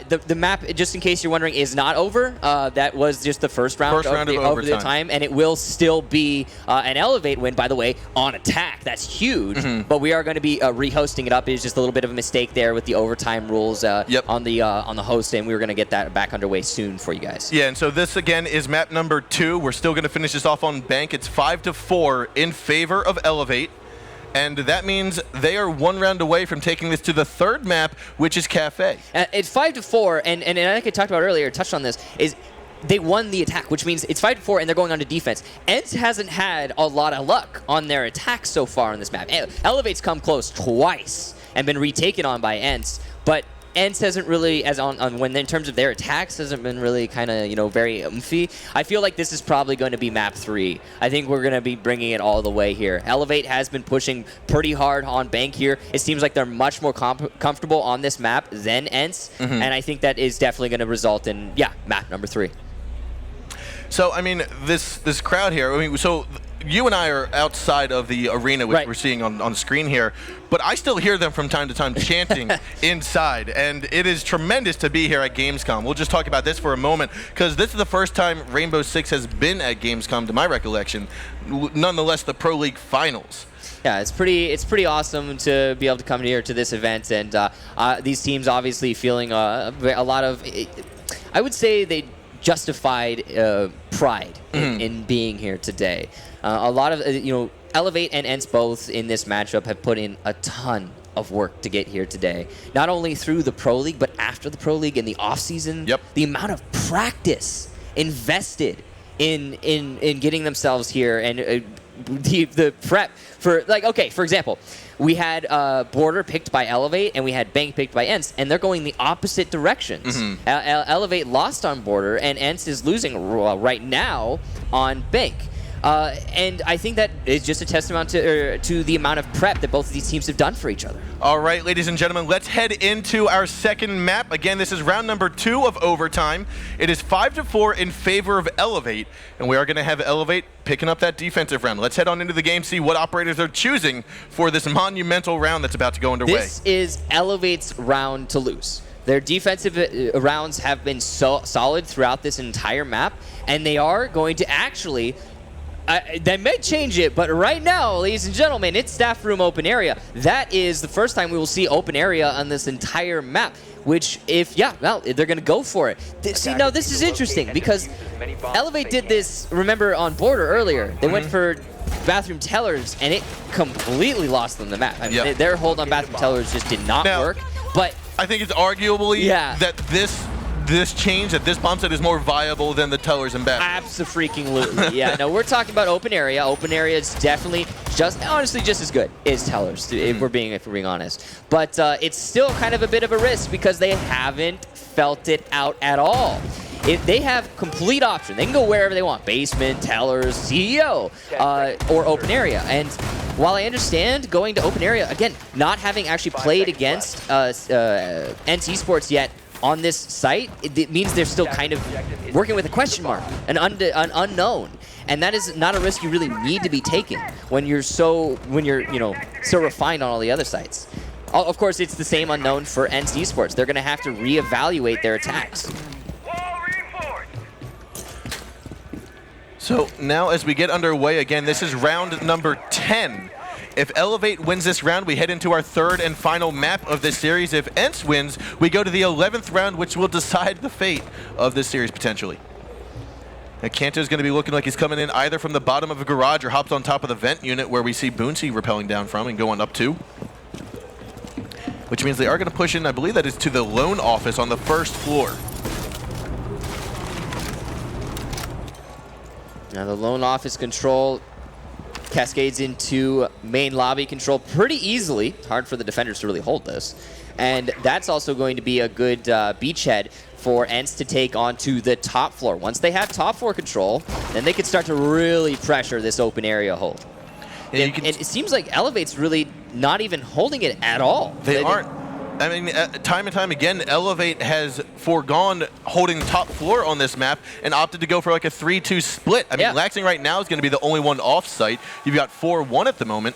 the map, just in case you're wondering, is not over. That was just the first round of the time, and it will still be an Elevate win, by the way, on attack. That's huge. But we are going to be rehosting it up. It's just a little bit of a mistake there with the overtime rules on the host, and we were going to get that back underway soon for you guys. Yeah, and so this again is map number 2. We're still going to finish this off on Bank. It's 5-4 in favor of Elevate. And that means they are one round away from taking this to the third map, which is Kafe. It's 5-4, and like I talked about earlier, touched on this, is they won the attack, which means it's 5-4, and they're going on to defense. ENCE hasn't had a lot of luck on their attacks so far on this map. Elevate's come close twice and been retaken on by ENCE, but ENCE hasn't really, in terms of their attacks, hasn't been really kind of, very oomphy. I feel like this is probably going to be map 3. I think we're going to be bringing it all the way here. Elevate has been pushing pretty hard on Bank here. It seems like they're much more comfortable on this map than ENCE, and I think that is definitely going to result in, map number 3. So, I mean, this crowd here, so you and I are outside of the arena, which we're seeing on screen here, but I still hear them from time to time chanting inside, and it is tremendous to be here at Gamescom. We'll just talk about this for a moment, because this is the first time Rainbow Six has been at Gamescom, to my recollection, nonetheless the Pro League Finals. Yeah, it's pretty awesome to be able to come here to this event, and these teams obviously feeling a lot of, I would say they justified pride in being here today. A lot of, Elevate and ENCE both in this matchup have put in a ton of work to get here today. Not only through the Pro League, but after the Pro League in the offseason. The amount of practice invested in getting themselves here, and the prep for, for example, we had Border picked by Elevate, and we had Bank picked by ENCE, and they're going the opposite directions. Elevate lost on Border, and ENCE is losing right now on Bank. And I think that is just a testament to the amount of prep that both of these teams have done for each other. All right, ladies and gentlemen, let's head into our second map. Again, this is round number 2 of overtime. It is 5-4 in favor of Elevate, and we are going to have Elevate picking up that defensive round. Let's head on into the game, see what operators are choosing for this monumental round that's about to go underway. This is Elevate's round to lose. Their defensive rounds have been so solid throughout this entire map, and they are going to actually... they may change it, but right now, ladies and gentlemen, it's staff room open area. That is the first time we will see open area on this entire map, which they're going to go for it. See, now this is interesting because Elevate did this, remember, on Border earlier. They went for bathroom tellers, and it completely lost them the map. I mean, their hold on bathroom tellers just did not work, but... I think it's arguably that this change, that this bomb set is more viable than the tellers and bathrooms. Abso-freaking-lutely. Yeah, no, we're talking about open area. Open area is definitely honestly just as good as tellers, if we're being honest. But it's still kind of a bit of a risk because they haven't felt it out at all. If they have complete option, they can go wherever they want: basement, tellers, CEO, or open area. And while I understand going to open area, again, not having actually played against ENCE eSports yet on this site, it means they're still kind of working with a question mark, an unknown. And that is not a risk you really need to be taking when you're so refined on all the other sites. Of course, it's the same unknown for ENCE eSports. They're going to have to reevaluate their attacks. So now as we get underway again, this is round number 10. If Elevate wins this round, we head into our third and final map of this series. If ENCE wins, we go to the 11th round, which will decide the fate of this series potentially. Now, Kanto's going to be looking like he's coming in either from the bottom of a garage or hops on top of the vent unit where we see Boonsy rappelling down from and going up to. Which means they are going to push in, I believe that is to the loan office on the first floor. Now the loan office control cascades into main lobby control pretty easily. Hard for the defenders to really hold this. And that's also going to be a good beachhead for ENCE to take onto the top floor. Once they have top floor control, then they can start to really pressure this open area hold. And it seems like Elevate's really not even holding it at all. They aren't. I mean, time and time again, Elevate has foregone holding the top floor on this map and opted to go for like a 3-2 split. I mean, Laxing right now is going to be the only one off-site. You've got 4-1 at the moment.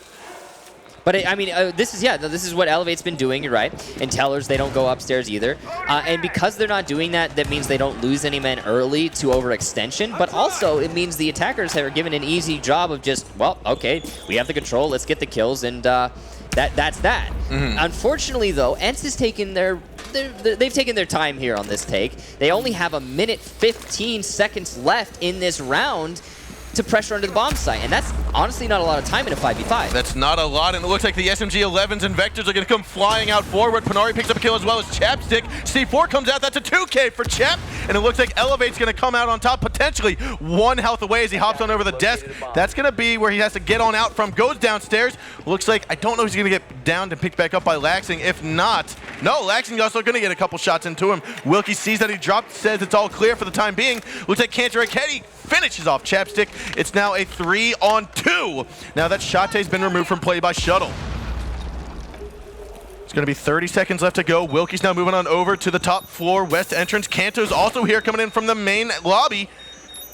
But I mean, this is what Elevate's been doing. You're right. And Tellers, they don't go upstairs either. And because they're not doing that, that means they don't lose any men early to overextension. But also, it means the attackers are given an easy job of just, well, okay, we have the control, let's get the kills, and that's that. Unfortunately, though, ENCE has taken they've taken their time here on this take. They only have 1:15 seconds left in this round to pressure under the bomb site, and that's honestly not a lot of time in a 5v5. That's not a lot, and it looks like the SMG-11s and Vectors are going to come flying out forward. Panari picks up a kill as well as Chapstick. C4 comes out, that's a 2K for Chap, and it looks like Elevate's going to come out on top, potentially 1 health away as he hops on over the desk. That's going to be where he has to get on out from, goes downstairs. Looks like, I don't know if he's going to get downed and picked back up by Laxing. If not, no, Laxing's also going to get a couple shots into him. Wilkie sees that he dropped, says it's all clear for the time being. Looks like Cantor Akedi finishes off Chapstick. It's now a 3-on-2. Now that Shate's been removed from play by Shuttle. It's going to be 30 seconds left to go. Wilkie's now moving on over to the top floor west entrance. Canto's also here coming in from the main lobby,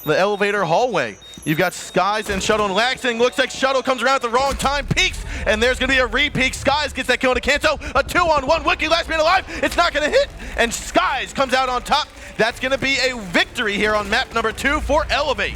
the elevator hallway. You've got Skies and Shuttle and Laxing. Looks like Shuttle comes around at the wrong time, peeks, and there's going to be a re-peek. Skies gets that kill into Kanto. A 2-on-1. Wilkie last man alive. It's not going to hit, and Skies comes out on top. That's going to be a victory here on map number 2 for Elevate.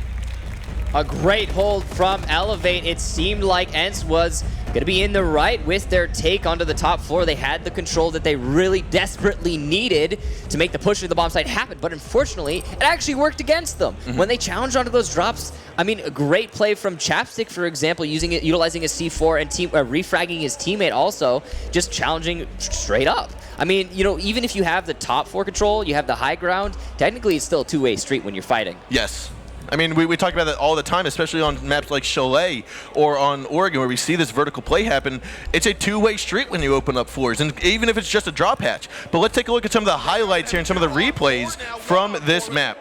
A great hold from Elevate. It seemed like ENCE was going to be in the right with their take onto the top floor. They had the control that they really desperately needed to make the push to the bomb site happen, but unfortunately, it actually worked against them. When they challenged onto those drops, I mean, a great play from Chapstick, for example, utilizing his C4 and refragging his teammate also, just challenging straight up. I mean, you know, even if you have the top floor control, you have the high ground, technically it's still a two-way street when you're fighting. Yes. I mean, we talk about that all the time, especially on maps like Chalet or on Oregon, where we see this vertical play happen. It's a two-way street when you open up floors, and even if it's just a drop hatch. But let's take a look at some of the highlights here and some of the replays from this map.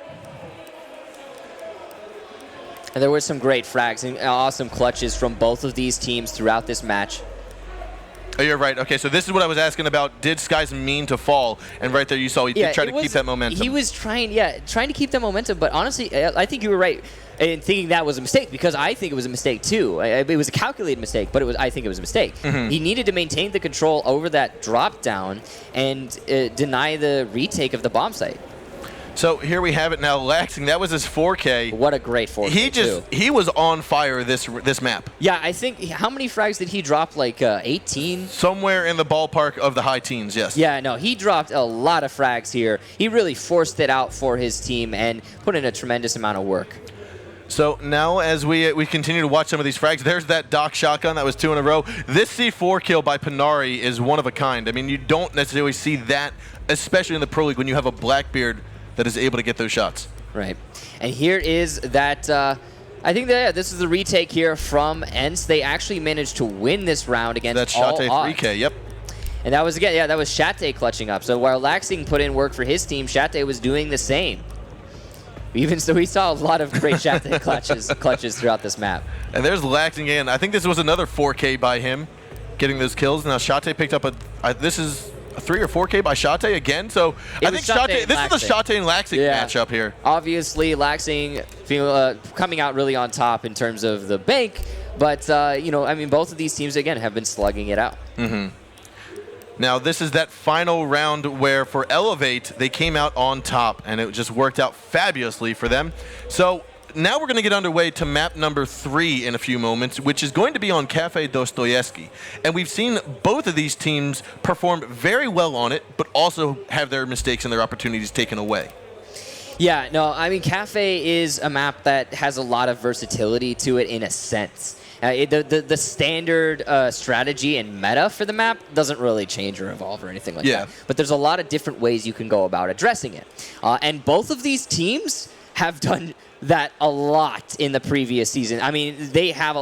And there were some great frags and awesome clutches from both of these teams throughout this match. Oh, you're right. Okay, so this is what I was asking about. Did Skies mean to fall? And right there you saw he did try to keep that momentum. He was trying to keep that momentum, but honestly, I think you were right in thinking that was a mistake, because I think it was a mistake too. It was a calculated mistake, but I think it was a mistake. He needed to maintain the control over that drop down and deny the retake of the bomb site. So here we have it now. Laxing, that was his 4K. What a great 4K, he was on fire this map. Yeah, I think, how many frags did he drop? Like 18? Somewhere in the ballpark of the high teens, yes. Yeah, no, he dropped a lot of frags here. He really forced it out for his team and put in a tremendous amount of work. So now as we continue to watch some of these frags, there's that Doc shotgun that was 2 in a row. This C4 kill by Panari is one of a kind. I mean, you don't necessarily see that, especially in the Pro League, when you have a Blackbeard that is able to get those shots. Right. And here is that, I think that this is the retake here from ENCE. They actually managed to win this round against all Shate odds. 3K, yep. And that was, again, that was Shate clutching up. So while Laxing put in work for his team, Shate was doing the same. Even so, we saw a lot of great Shate clutches throughout this map. And there's Laxing again. I think this was another 4K by him, getting those kills. Now Shate picked up this is a 3 or 4K by Shate again. So I think this is the Shate and Laxing matchup here. Obviously, Laxing coming out really on top in terms of the bank. But, you know, I mean, both of these teams, again, have been slugging it out. Now, this is that final round where, for Elevate, they came out on top, and it just worked out fabulously for them. So now we're going to get underway to map number 3 in a few moments, which is going to be on Kafe Dostoyevsky. And we've seen both of these teams perform very well on it, but also have their mistakes and their opportunities taken away. Yeah, no, I mean, Kafe is a map that has a lot of versatility to it in a sense. The standard strategy and meta for the map doesn't really change or evolve or anything like that. But there's a lot of different ways you can go about addressing it. And both of these teams have done that a lot in the previous season. I mean, they have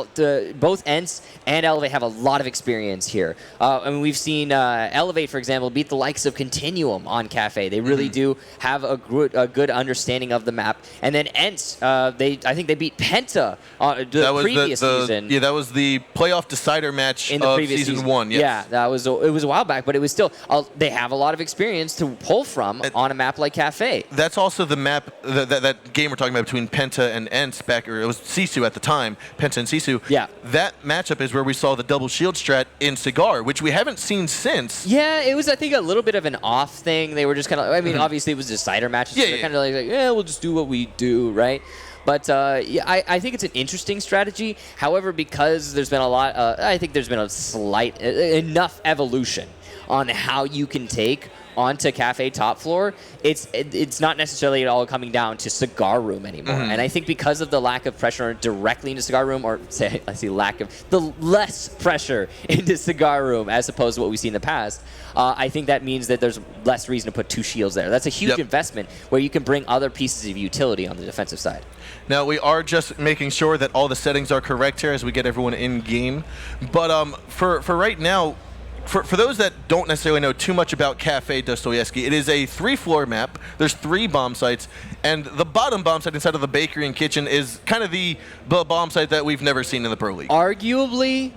both ENCE and Elevate have a lot of experience here. I mean, we've seen Elevate, for example, beat the likes of Continuum on Kafe. They really do have a good understanding of the map. And then ENCE, I think they beat Penta the previous season. Yeah, that was the playoff decider match in the of previous season 1. Yes. Yeah, it was a while back, but it was still they have a lot of experience to pull from on a map like Kafe. That's also the map that game we're talking about between Penta and ENCE back, or it was Sisu at the time, Penta and Sisu. Yeah. That matchup is where we saw the double shield strat in Cigar, which we haven't seen since. Yeah, it was, I think, a little bit of an off thing. They were just kind of, I mean, obviously it was decider matches. Yeah, so they're kind of like, yeah, we'll just do what we do, right? But yeah, I think it's an interesting strategy. However, because there's been a lot, I think there's been a slight, enough evolution on how you can take onto Kafe top floor, it's not necessarily at all coming down to Cigar Room anymore. And I think because of the lack of pressure directly into Cigar Room, or say I see the less pressure into Cigar Room as opposed to what we've seen in the past, I think that means that there's less reason to put 2 shields there. That's a huge investment where you can bring other pieces of utility on the defensive side. Now, we are just making sure that all the settings are correct here as we get everyone in game. But for right now, for those that don't necessarily know too much about Kafe Dostoyevsky, it is a 3-floor map. There's 3 bomb sites, and the bottom bomb site inside of the bakery and kitchen is kind of the bomb site that we've never seen in the Pro League. Arguably,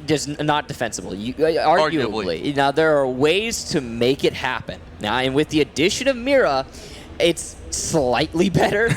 just not defensible. Arguably. Now, there are ways to make it happen. Now, and with the addition of Mira, it's slightly better,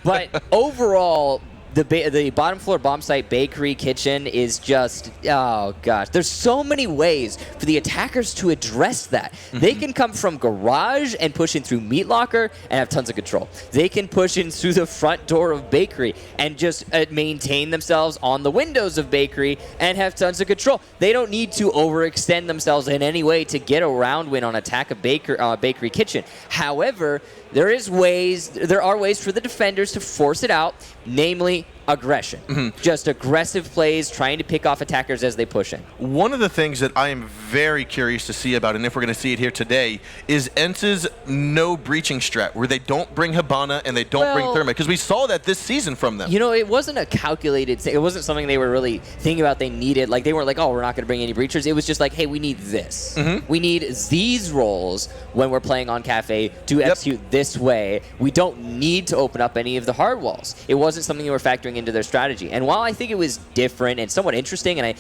but overall, the bottom floor bomb site bakery kitchen is just, oh gosh, there's so many ways for the attackers to address that. They can come from garage and push in through meat locker and have tons of control. They can push in through the front door of bakery and just maintain themselves on the windows of bakery and have tons of control. They don't need to overextend themselves in any way to get a round win on attack of bakery kitchen. However, there are ways for the defenders to force it out, namely aggression. Just aggressive plays, trying to pick off attackers as they push in. One of the things that I am very curious to see about, and if we're going to see it here today, is ENCE's no breaching strat, where they don't bring Hibana and they don't bring Thermite, because we saw that this season from them. You know, it wasn't a calculated thing. It wasn't something they were really thinking about they needed. Like, they weren't like, oh, we're not going to bring any breachers. It was just like, hey, we need this. We need these roles when we're playing on Kafe to execute this way. We don't need to open up any of the hard walls. It wasn't something they were factoring into their strategy. And while I think it was different and somewhat interesting, and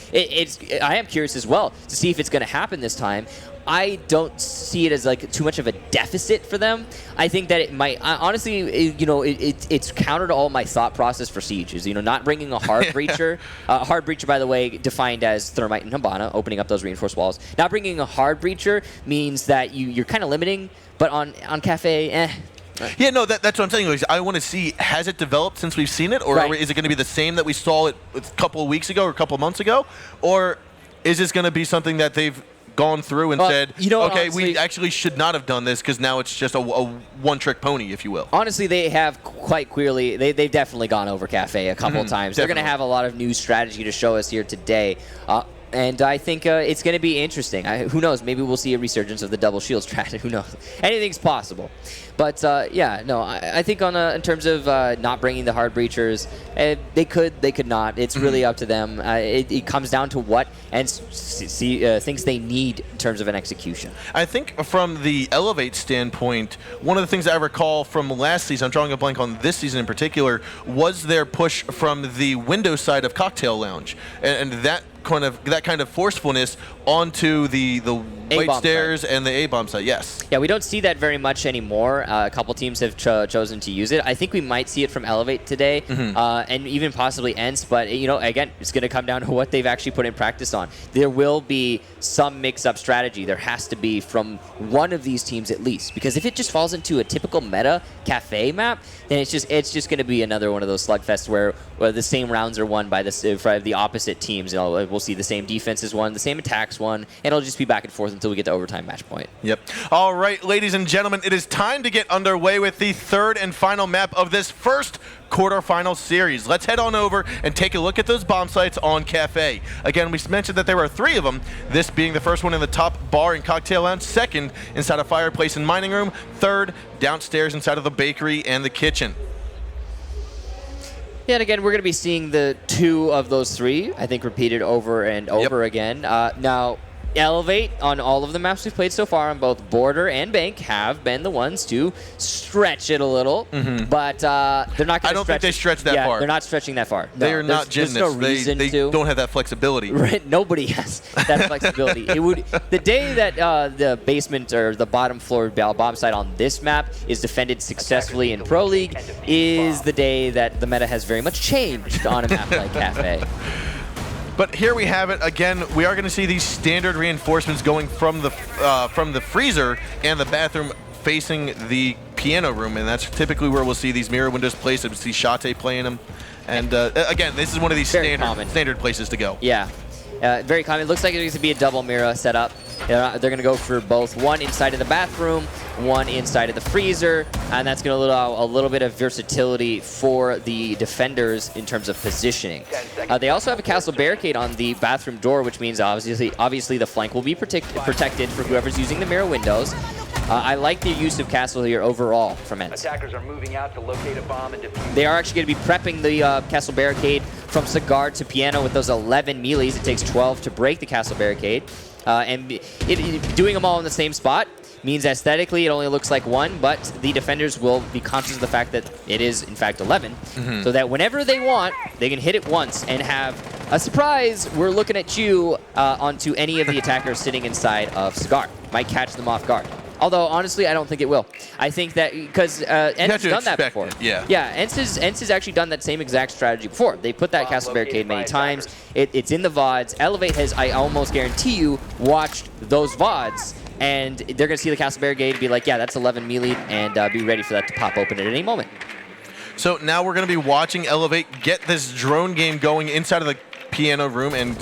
I am curious as well to see if it's going to happen this time, I don't see it as like too much of a deficit for them. I think that it might, honestly, it's counter to all my thought process for Sieges. You know, not bringing a hard breacher, hard breacher, by the way, defined as Thermite and Hibana, opening up those reinforced walls. Not bringing a hard breacher means that you're kind of limiting, but on Kafe, Yeah, no, that's what I'm saying. I want to see, has it developed since we've seen it, or is it going to be the same that we saw it a couple of weeks ago or a couple of months ago, or is this going to be something that they've gone through and said, okay, honestly, we actually should not have done this because now it's just a one-trick pony, if you will? Honestly, they have quite clearly, they've definitely gone over Kafe a couple of times. They're going to have a lot of new strategy to show us here today. And I think it's going to be interesting. Who knows? Maybe we'll see a resurgence of the double shield strat. Who knows? Anything's possible. But yeah, no, I think in terms of not bringing the hard breachers, they could not. It's really up to them. It comes down to what and things they need in terms of an execution. I think from the Elevate standpoint, one of the things I recall from last season, I'm drawing a blank on this season in particular, was their push from the window side of Cocktail Lounge, and that kind of forcefulness onto the white stairs and the A-bomb site. Yes. Yeah, we don't see that very much anymore. A couple teams have chosen to use it. I think we might see it from Elevate today, and even possibly ENCE. But again, it's going to come down to what they've actually put in practice on. There will be some mix-up strategy. There has to be from one of these teams at least, because if it just falls into a typical meta Kafe map, then it's just going to be another one of those slugfests where the same rounds are won by the opposite teams. We'll see the same defenses won, the same attacks won, and it'll just be back and forth until we get to overtime match point. Yep. All right, ladies and gentlemen, it is time to get underway with the third and final map of this first quarterfinal series. Let's head on over and take a look at those bomb sites on Kafe. Again, we mentioned that there were 3 of them, this being the first one in the top bar and cocktail lounge, second inside a fireplace and mining room, third downstairs inside of the bakery and the kitchen. Yeah, and again, we're going to be seeing the 2 of those 3, I think, repeated over and over again. Now, Elevate, on all of the maps we've played so far on both Border and Bank, have been the ones to stretch it a little, but they're not going to stretch. I don't think they stretch that far. They're not stretching that far. They are not gymnasts. There's no reason they to. don't have that flexibility. Right? Nobody has that flexibility. It would the day that the basement or the bottom floor bomb site on this map is defended successfully in Pro League is the day that the meta has very much changed on a map like Kafe. But here we have it again. We are going to see these standard reinforcements going from the freezer and the bathroom facing the piano room, and that's typically where we'll see these mirror windows placed. We'll see Shate playing them, and again, this is one of these standard places to go. Yeah, very common. It looks like it's going to be a double mirror setup. They're going to go for both one inside of the bathroom, one inside of the freezer, and that's going to allow a little bit of versatility for the defenders in terms of positioning. They also have a castle barricade on the bathroom door, which means obviously the flank will be protected for whoever's using the mirror windows. I like the use of castle here overall from ENCE. Attackers are moving out to locate a bomb and defuse. They are actually going to be prepping the castle barricade from Cigar to Piano with those 11 melees. It takes 12 to break the castle barricade. And doing them all in the same spot means aesthetically it only looks like 1, but the defenders will be conscious of the fact that it is, in fact, 11. So that whenever they want, they can hit it once and have a surprise, we're looking at you onto any of the attackers sitting inside of Cigar. Might catch them off guard. Although, honestly, I don't think it will. I think that because ENCE has done that before. Yeah, ENCE has actually done that same exact strategy before. They put that castle barricade many times. It's in the VODs. Elevate has, I almost guarantee you, watched those VODs, and they're going to see the castle barricade and be like, yeah, that's 11 melee, and be ready for that to pop open at any moment. So now we're going to be watching Elevate get this drone game going inside of the piano room and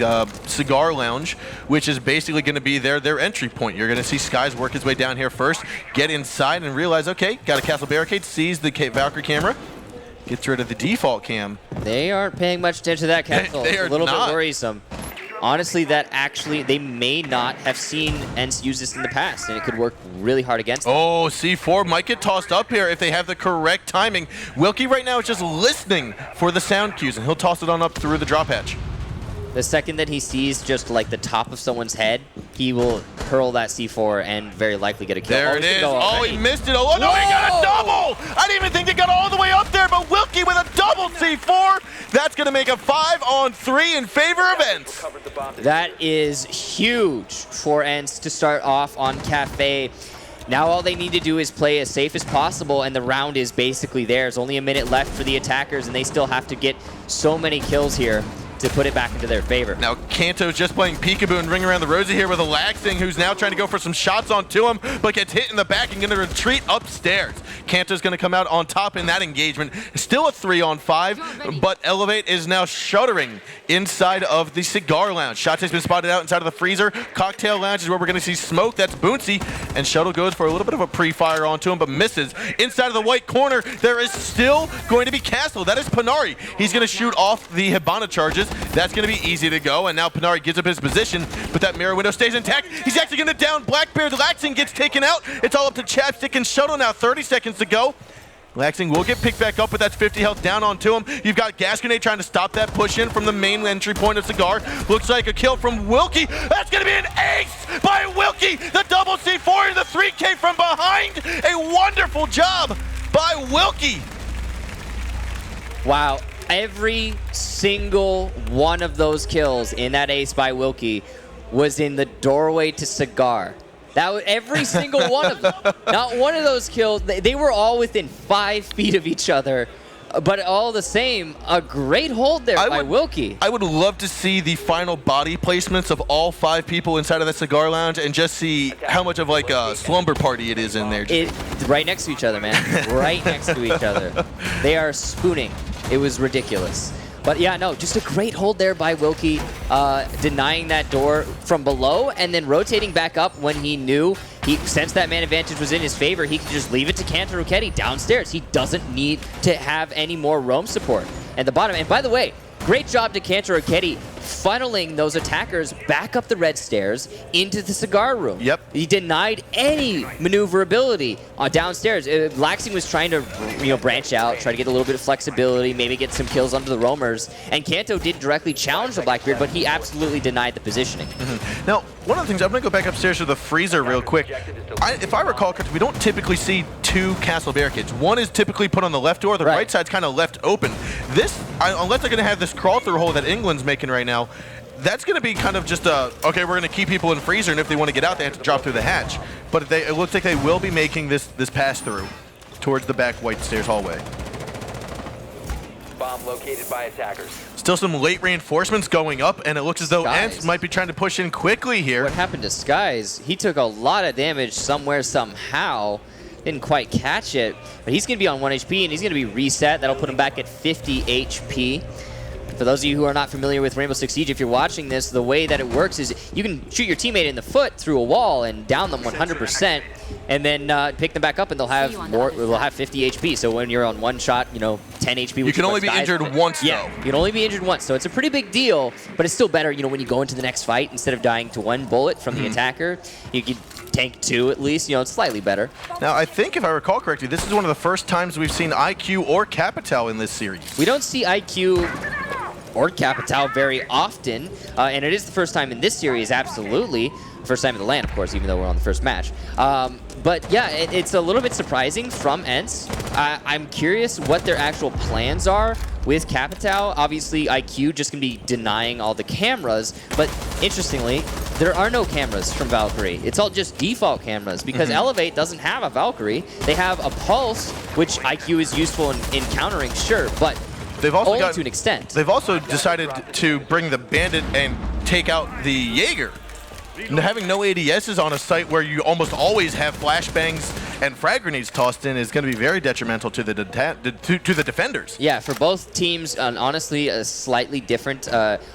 cigar lounge, which is basically going to be their entry point. You're going to see Skies work his way down here first, get inside and realize, okay, got a castle barricade, sees the Valkyrie camera, gets rid of the default cam. They aren't paying much attention to that castle. They are a little not. bit worrisome. Honestly, that actually, they may not have seen ENCE use this in the past, and it could work really hard against them. Oh, C4 might get tossed up here if they have the correct timing. Wilkie right now is just listening for the sound cues, and he'll toss it on up through the drop hatch. The second that he sees just like the top of someone's head, he will hurl that C4 and very likely get a kill. There it is. Oh, he missed it. Oh, no, he got a double! I didn't even think they got all the way up there, but Wilkie with a double C4. That's going to make a 5-on-3 in favor of ENCE. That is huge for ENCE to start off on Kafe. Now all they need to do is play as safe as possible, and the round is basically theirs. Only a minute left for the attackers, and they still have to get so many kills here to put it back into their favor. Now Kanto's just playing peekaboo and ring around the rosy here with a Laxing, who's now trying to go for some shots onto him, but gets hit in the back and going to retreat upstairs. Kanto's going to come out on top in that engagement. Still a 3-on-5, but Elevate is now shuddering inside of the cigar lounge. Shate's been spotted out inside of the freezer. Cocktail lounge is where we're going to see smoke. That's Boonsy, and Shuttle goes for a little bit of a pre-fire onto him, but misses. Inside of the white corner, there is still going to be Castle. That is Panari. He's going to shoot off the Hibana charges. That's going to be easy to go, and now Panari gives up his position, but that mirror window stays intact. He's actually going to down Blackbeard. Laxing gets taken out. It's all up to Chapstick and Shuttle now. 30 seconds to go. Laxing will get picked back up, but that's 50 health down onto him. You've got Gas Grenade trying to stop that push in from the main entry point of Cigar. Looks like a kill from Wilkie. That's going to be an ace by Wilkie. The double C4 and the 3K from behind. A wonderful job by Wilkie. Wow. Every single one of those kills in that ace by Wilkie was in the doorway to Cigar. That was every single one of them. Not one of those kills. They were all within 5 feet of each other, but all the same, a great hold there by Wilkie. I would love to see the final body placements of all 5 people inside of that cigar lounge and just see how much of like a slumber party it is in there. Right next to each other, man. Right next to each other. They are spooning. It was ridiculous. But yeah, no, just a great hold there by Wilkie, denying that door from below and then rotating back up when he knew, since that man advantage was in his favor, he could just leave it to Kanto Rocchetti downstairs. He doesn't need to have any more roam support at the bottom. And by the way, great job to Kanto Rocchetti funneling those attackers back up the red stairs into the cigar room. Yep. He denied any maneuverability downstairs. Laxing was trying to branch out, try to get a little bit of flexibility, maybe get some kills onto the roamers, and Kanto did directly challenge the Blackbeard, but he absolutely denied the positioning. Now, one of the things, I'm going to go back upstairs to the freezer real quick. If I recall correctly, we don't typically see two castle barricades. One is typically put on the left door, the right side's kind of left open. This, unless they're going to have this crawl-through hole that England's making right now, that's going to be kind of just okay, we're going to keep people in freezer, and if they want to get out, they have to drop through the hatch. But it looks like they will be making this pass-through towards the back white stairs hallway. Bomb located by attackers. Still some late reinforcements going up, and it looks as though ENCE might be trying to push in quickly here. What happened to Skies? He took a lot of damage somewhere, somehow. Didn't quite catch it, but he's going to be on 1 HP, and he's going to be reset. That'll put him back at 50 HP. For those of you who are not familiar with Rainbow Six Siege, if you're watching this, the way that it works is you can shoot your teammate in the foot through a wall and down them 100%, and then pick them back up, and they'll have 50 HP. So when you're on one shot, 10 HP. You can only be injured once, though. You can only be injured once, so it's a pretty big deal. But it's still better, when you go into the next fight, instead of dying to one bullet from the attacker, you can tank 2 at least. It's slightly better. Now, I think if I recall correctly, this is one of the first times we've seen IQ or Capital in this series. We don't see IQ or Capital very often, and it is the first time in this series, absolutely. First time in the LAN, of course, even though we're on the first match. But yeah, it's a little bit surprising from ENCE. I'm curious what their actual plans are with Capital. Obviously, IQ just going to be denying all the cameras, but interestingly, there are no cameras from Valkyrie. It's all just default cameras because Elevate doesn't have a Valkyrie. They have a Pulse, which IQ is useful in countering, sure, but they've also only to an extent. They've also decided to bring the Bandit and take out the Jaeger. Having no ADSs on a site where you almost always have flashbangs and frag grenades tossed in is going to be very detrimental to the defenders. Yeah, for both teams, honestly, a slightly different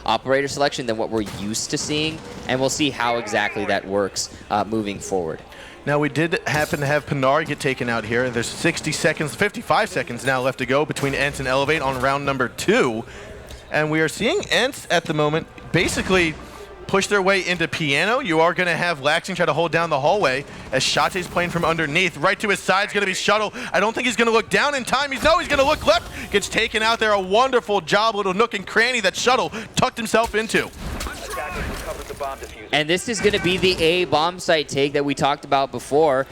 operator selection than what we're used to seeing, and we'll see how exactly that works moving forward. Now, we did happen to have Pinar get taken out here. There's 55 seconds now left to go between ENCE and Elevate on round number 2. And we are seeing ENCE at the moment basically push their way into Piano. You are going to have Laxing try to hold down the hallway as Shate's playing from underneath. Right to his side is going to be Shuttle. I don't think he's going to look down in time. He's going to look left. Gets taken out there. A wonderful job, little nook and cranny that Shuttle tucked himself into. And this is going to be the A bomb site take that we talked about before,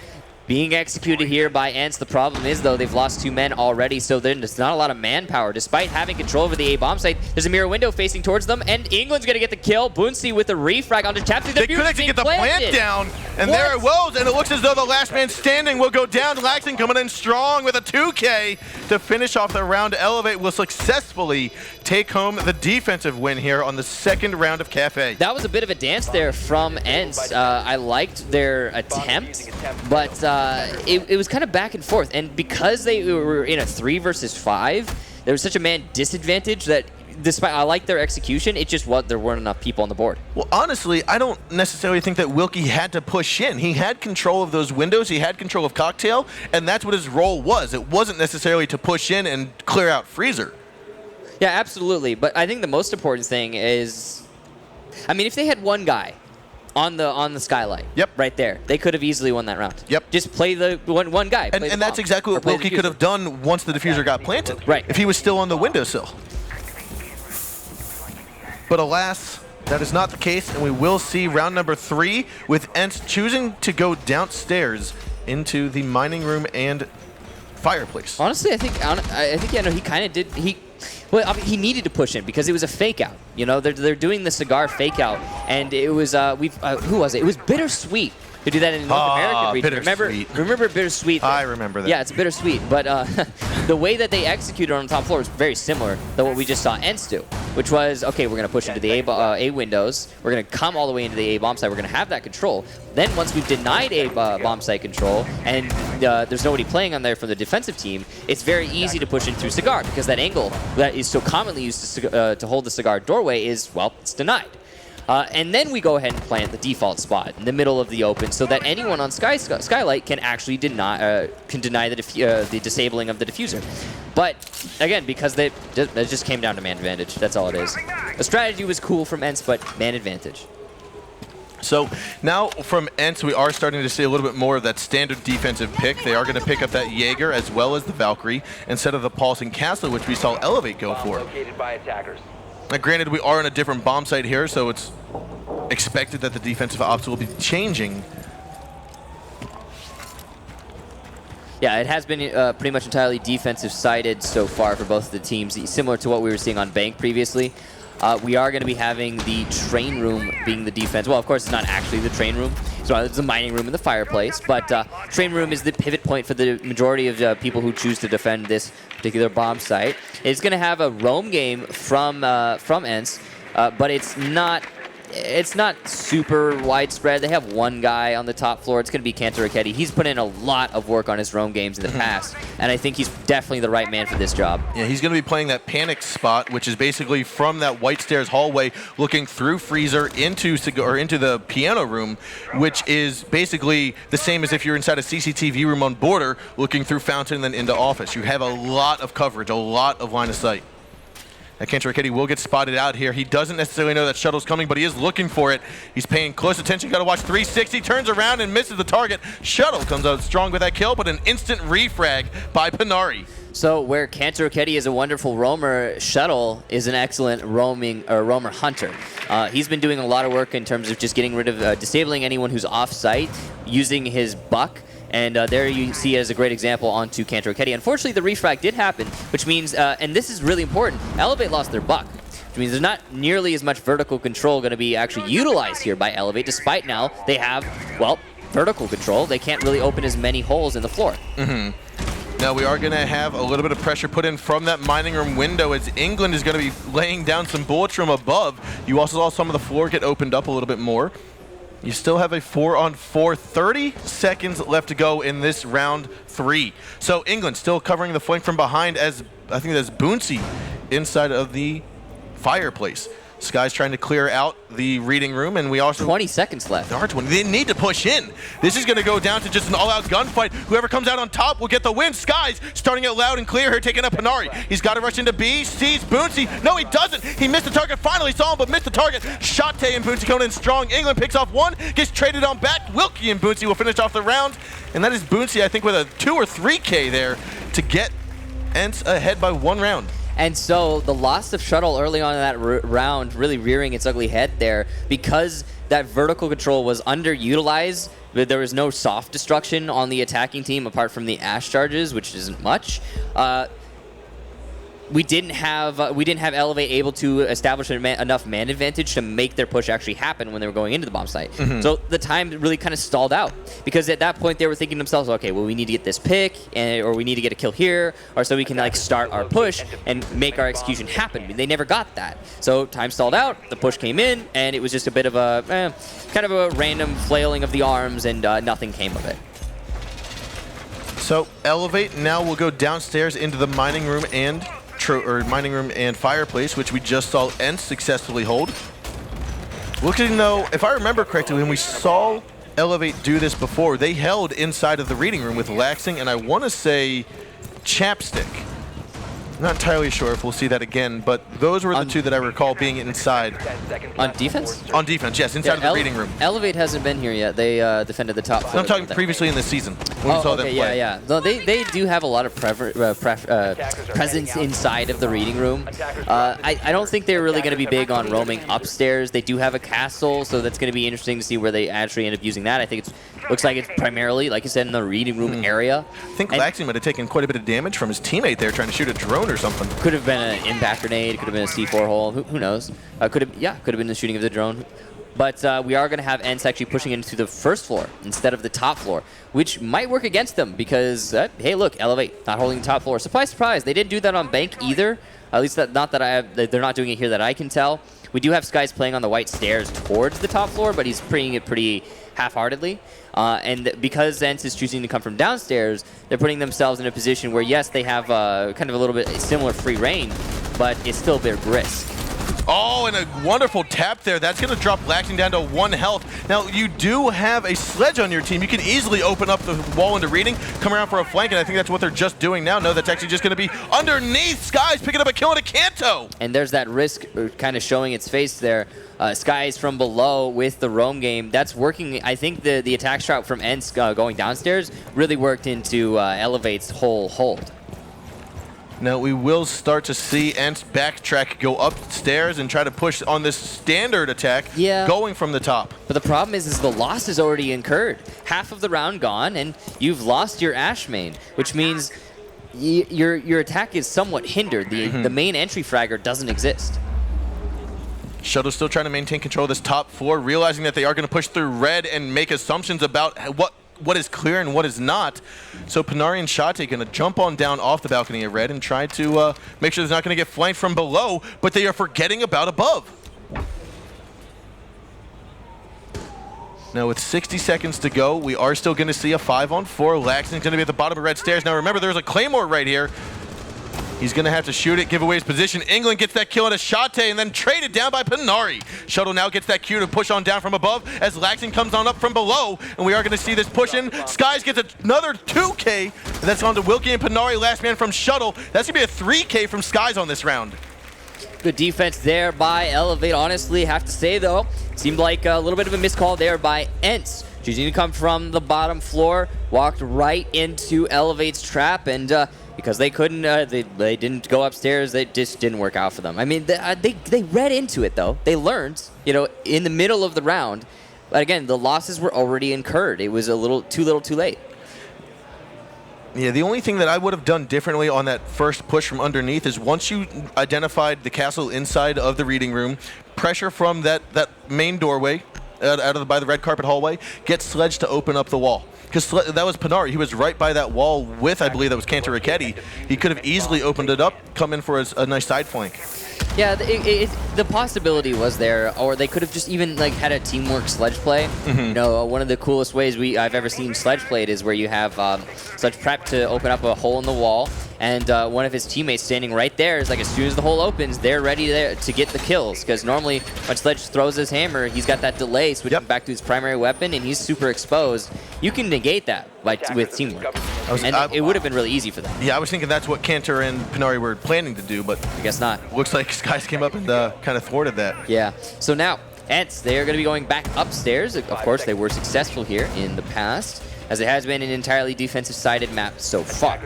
being executed here by ENCE. The problem is, though, they've lost 2 men already, so there's not a lot of manpower. Despite having control over the A bomb site, there's a mirror window facing towards them, and England's going to get the kill. Boonsey with the refrag onto Chapter. They could actually get the plant down, and there it was, and it looks as though the last man standing will go down. Laxing coming in strong with a 2K to finish off the round. Elevate will successfully take home the defensive win here on the second round of Kafe. That was a bit of a dance there from ENCE. I liked their attempt, but it was kind of back and forth. And because they were in a 3 versus 5, there was such a man disadvantage that despite I like their execution, it just there weren't enough people on the board. Well, honestly, I don't necessarily think that Wilkie had to push in. He had control of those windows, he had control of Cocktail, and that's what his role was. It wasn't necessarily to push in and clear out Freezer. Yeah, absolutely. But I think the most important thing is, I mean, if they had one guy on the skylight, right there, they could have easily won that round. Just play the one guy. And that's exactly what Wilkie could have done once the diffuser got planted. Right. If he was still on the windowsill. But alas, that is not the case, and we will see round number 3 with ENCE choosing to go downstairs into the mining room and fireplace. Honestly, I think he kind of did. Well, I mean, he needed to push in because it was a fake out. They're doing the cigar fake out, and it was who was it? It was Bittersweet to do that in North American region. Remember Bittersweet? I remember that. Yeah, it's Bittersweet. But the way that they executed on the top floor was very similar to what we just saw ENCE do, which was, okay, we're going to push into the A windows. We're going to come all the way into the A bomb site. We're going to have that control. Then once we've denied A bomb site control and there's nobody playing on there from the defensive team, it's very easy to push in through cigar because that angle that is so commonly used to hold the cigar doorway is, well, it's denied. And then we go ahead and plant the default spot in the middle of the open so that anyone on Skylight can actually deny the disabling of the diffuser. But again, because it just came down to man advantage. That's all it is. The strategy was cool from ENCE, but man advantage. So now from ENCE, we are starting to see a little bit more of that standard defensive pick. They are going to pick up that Jaeger as well as the Valkyrie instead of the Pulsing Castle, which we saw Elevate go for. Located by attackers. Now, granted, we are in a different bomb site here, so it's expected that the defensive ops will be changing. Yeah, it has been pretty much entirely defensive-sided so far for both of the teams, similar to what we were seeing on Bank previously. We are going to be having the train room being the defense. Well, of course, it's not actually the train room. So it's the mining room and the fireplace. But train room is the pivot point for the majority of people who choose to defend this particular bomb site. It's going to have a roam game from ENCE, but it's not super widespread. They have one guy on the top floor. It's going to be Kanto Raketti. He's put in a lot of work on his roam games in the past, and I think he's definitely the right man for this job. Yeah, he's going to be playing that panic spot, which is basically from that white stairs hallway, looking through Freezer into the piano room, which is basically the same as if you're inside a CCTV room on Border, looking through Fountain and then into Office. You have a lot of coverage, a lot of line of sight. Kanto Raketti will get spotted out here. He doesn't necessarily know that Shuttle's coming, but he is looking for it. He's paying close attention. Got to watch 360. Turns around and misses the target. Shuttle comes out strong with that kill, but an instant refrag by Panari. So where Kanto Raketti is a wonderful roamer, Shuttle is an excellent roamer hunter. He's been doing a lot of work in terms of just getting rid of disabling anyone who's off-site, using his buck. And there you see as a great example onto Kanto Raketti. Unfortunately, the refrag did happen, which means, and this is really important, Elevate lost their buck, which means there's not nearly as much vertical control going to be actually utilized here by Elevate, despite now they have, well, vertical control. They can't really open as many holes in the floor. Now we are going to have a little bit of pressure put in from that mining room window as England is going to be laying down some bullets from above. You also saw some of the floor get opened up a little bit more. You still have a 4-on-4, 30 seconds left to go in this round 3. So England still covering the flank from behind as I think that's Boonsy inside of the fireplace. Sky's trying to clear out the reading room, and we also 20 seconds left. There are 20. They need to push in. This is going to go down to just an all-out gunfight. Whoever comes out on top will get the win. Sky's starting it loud and clear here, taking up Panari. He's got to rush into B, sees Boonsy. No, he doesn't. He missed the target. Finally saw him, but missed the target. Shot and Boonsy coming in strong. England picks off one, gets traded on back. Wilkie and Boonsy will finish off the round, and that is Boonsy, I think, with a 2 or 3K there to get ENCE ahead by 1 round. And so the loss of Shuttle early on in that round really rearing its ugly head there because that vertical control was underutilized. There was no soft destruction on the attacking team apart from the Ash charges, which isn't much. We didn't have Elevate able to establish enough man advantage to make their push actually happen when they were going into the bomb site. So the time really kind of stalled out because at that point they were thinking to themselves, okay, well we need to get this pick or we need to get a kill here or so we can like start our push and make our execution happen. They never got that. So time stalled out, the push came in, and it was just a bit of a kind of a random flailing of the arms, and nothing came of it. So Elevate now will go downstairs into the mining room and fireplace, which we just saw ENCE successfully hold. Looking though, if I remember correctly, when we saw Elevate do this before, they held inside of the reading room with Laxing and I want to say Chapstick. I'm not entirely sure if we'll see that again, but those were the two that I recall being inside. On defense? On defense, yes, inside of the reading room. Elevate hasn't been here yet. They defended the top floor. I'm talking previously in the season when we saw them play. Yeah. No, they do have a lot of presence inside of the reading room. I don't think they're really going to be big on roaming upstairs. They do have a castle, so that's going to be interesting to see where they actually end up using that. I think it looks like it's primarily, like I said, in the reading room area. I think Laxing might have taken quite a bit of damage from his teammate there trying to shoot a drone or something. Could have been an impact grenade, could have been a C4 hole, who knows? Could have been the shooting of the drone. But we are going to have ENCE actually pushing into the first floor instead of the top floor, which might work against them because, hey, look, Elevate, not holding the top floor. Surprise, surprise, they didn't do that on Bank either. At least they're not doing it here that I can tell. We do have Skies playing on the white stairs towards the top floor, but he's playing it pretty half-heartedly. And because ENCE is choosing to come from downstairs, they're putting themselves in a position where, yes, they have kind of a little bit similar free reign, but it's still a bit of risk. Oh, and a wonderful tap there. That's going to drop Laxing down to 1 health. Now, you do have a sledge on your team. You can easily open up the wall into reading, come around for a flank, and I think that's what they're just doing now. No, that's actually just going to be underneath. Sky's picking up a kill into Kanto. And there's that risk kind of showing its face there. Sky's from below with the roam game. That's working. I think the attack strat from ENCE going downstairs really worked into Elevate's whole hold. Now we will start to see ENCE backtrack, go upstairs and try to push on this standard attack, going from the top. But the problem is the loss is already incurred. Half of the round gone, and you've lost your Ashe main, which means your attack is somewhat hindered. The main entry fragger doesn't exist. Shuttle still trying to maintain control of this top 4, realizing that they are going to push through red and make assumptions about what is clear and what is not. So Panari and Shate going to jump on down off the balcony of red and try to make sure they're not going to get flanked from below, but they are forgetting about above. Now with 60 seconds to go, we are still going to see a 5-on-4. Laxton's going to be at the bottom of red stairs. Now remember, there's a Claymore right here. He's going to have to shoot it, give away his position. England gets that kill on a Shate and then traded down by Panari. Shuttle now gets that Q to push on down from above as Laxton comes on up from below. And we are going to see this push in. Skies gets another 2K. And that's on to Wilkie and Panari, last man from Shuttle. That's going to be a 3K from Skies on this round. Good defense there by Elevate. Honestly, have to say, though, seemed like a little bit of a miscall there by ENCE. Choosing to come from the bottom floor, walked right into Elevate's trap, and because they couldn't, they didn't go upstairs, it just didn't work out for them. I mean, they read into it, though. They learned, in the middle of the round. But again, the losses were already incurred. It was a little too late. Yeah, the only thing that I would have done differently on that first push from underneath is once you identified the castle inside of the reading room, pressure from that main doorway, by the red carpet hallway, get Sledge to open up the wall. Because that was Panari. He was right by that wall with, I believe that was Kanto Raketti. He could have easily opened it up, come in for a nice side flank. Yeah, the possibility was there, or they could have just even had a teamwork Sledge play. One of the coolest ways I've ever seen Sledge played is where you have Sledge prep to open up a hole in the wall, and one of his teammates standing right there is as soon as the hole opens, they're ready to get the kills. Because normally when Sledge throws his hammer, he's got that delay switching back to his primary weapon, and he's super exposed. You can negate that with teamwork. It would have been really easy for them. Yeah, I was thinking that's what Kanter and Panari were planning to do, but I guess not. Looks like Skies came up and kind of thwarted that. Yeah. So now, ENCE, they are going to be going back upstairs. Of course, they were successful here in the past, as it has been an entirely defensive-sided map so far.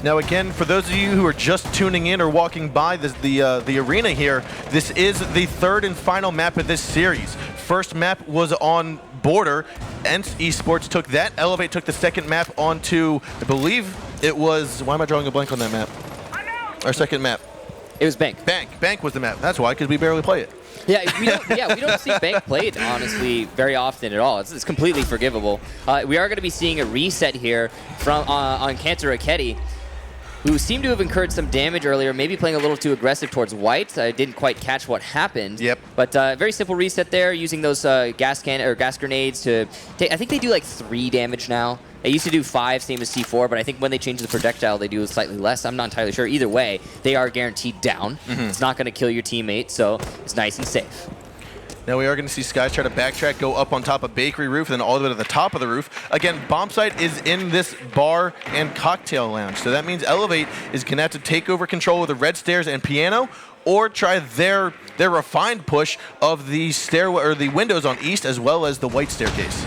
Now again, for those of you who are just tuning in or walking by the arena here, this is the third and final map of this series. First map was on Border. ENCE eSports took that. Elevate took the second map onto, I believe it was, why am I drawing a blank on that map? Our second map. It was Bank. Bank was the map. That's why, because we barely play it. Yeah, we don't see Bank played, honestly, very often at all. It's completely forgivable. We are going to be seeing a reset here from on Kanto Raketti, who seemed to have incurred some damage earlier, maybe playing a little too aggressive towards white. I didn't quite catch what happened. Yep. But very simple reset there, using those gas grenades to take. I think they do 3 damage now. They used to do 5, same as C4, but I think when they change the projectile, they do slightly less. I'm not entirely sure. Either way, they are guaranteed down. It's not going to kill your teammate, so it's nice and safe. Now we are going to see Skies try to backtrack, go up on top of Bakery Roof, and then all the way to the top of the roof. Again, Bombsight is in this bar and cocktail lounge, so that means Elevate is going to have to take over control of the red stairs and piano, or try their refined push of the stairway or the windows on east, as well as the white staircase.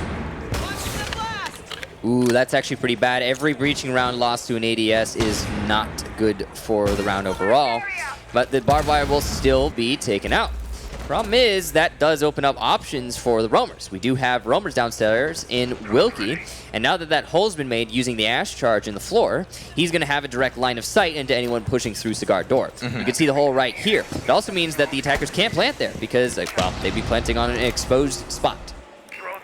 Ooh, that's actually pretty bad. Every breaching round lost to an ADS is not good for the round overall, but the barbed wire will still be taken out. Problem is, that does open up options for the roamers. We do have roamers downstairs in Wilkie, and now that that hole's been made using the Ashe charge in the floor, he's going to have a direct line of sight into anyone pushing through Cigar Door. You can see the hole right here. It also means that the attackers can't plant there because, well, they'd be planting on an exposed spot.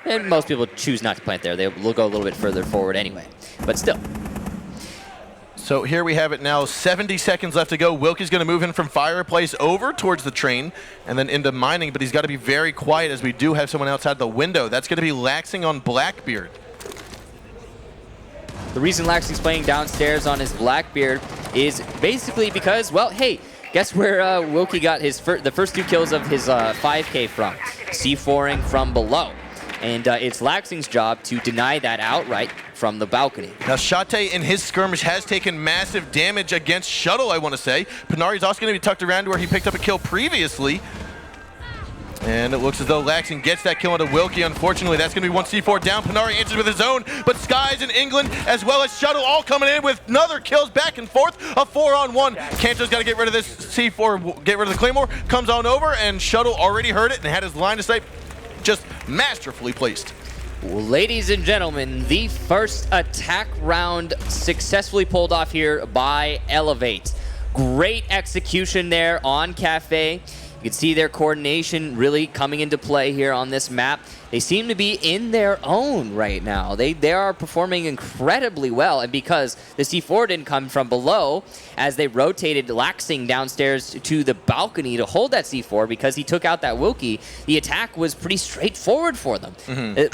And most people choose not to plant there. They'll go a little bit further forward anyway, but still. So here we have it now, 70 seconds left to go. Wilkie's going to move in from Fireplace over towards the train and then into mining, but he's got to be very quiet as we do have someone outside the window. That's going to be Laxing on Blackbeard. The reason Laxing's playing downstairs on his Blackbeard is basically because, well, hey, guess where Wilkie got his the first 2 kills of his 5K from? C4ing from below. And it's Laxing's job to deny that outright from the balcony. Now, Shate in his skirmish has taken massive damage against Shuttle, I want to say. Panari's also going to be tucked around to where he picked up a kill previously. And it looks as though Laxing gets that kill into Wilkie. Unfortunately, that's going to be 1 C4 down. Panari answers with his own, but Skies in England, as well as Shuttle, all coming in with another kills back and forth. A 4-on-1. Kanto's got to get rid of this C4, get rid of the Claymore. Comes on over, and Shuttle already heard it and had his line of sight just masterfully placed. Ladies and gentlemen, the first attack round successfully pulled off here by Elevate. Great execution there on Kafe. You can see their coordination really coming into play here on this map. They seem to be in their own right now. They are performing incredibly well, and because the C4 didn't come from below, as they rotated Laxing downstairs to the balcony to hold that C4 because he took out that Wilkie, the attack was pretty straightforward for them.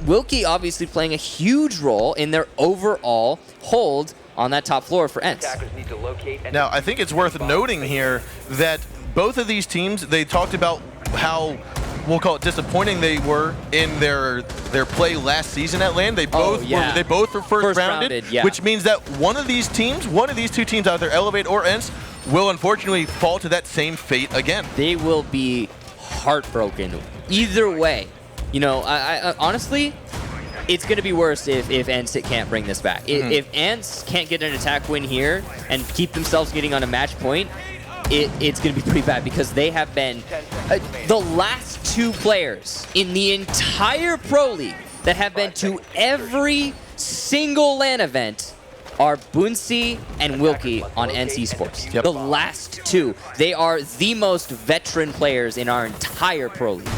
Wilkie obviously playing a huge role in their overall hold on that top floor for ENCE. Now, I think it's worth noting here that both of these teams, they talked about how, we'll call it disappointing they were in their play last season at LAN. They both were first rounded, which means that one of these 2 teams, either Elevate or ENCE, will unfortunately fall to that same fate again. They will be heartbroken either way. You know, I honestly, it's going to be worse if ENCE can't bring this back. If ENCE can't get an attack win here and keep themselves getting on a match point, it's going to be pretty bad because they have been the last 2 players in the entire Pro League that have been to every single LAN event are Boonsy and Wilkie on ENCE eSports. The last 2. They are the most veteran players in our entire Pro League.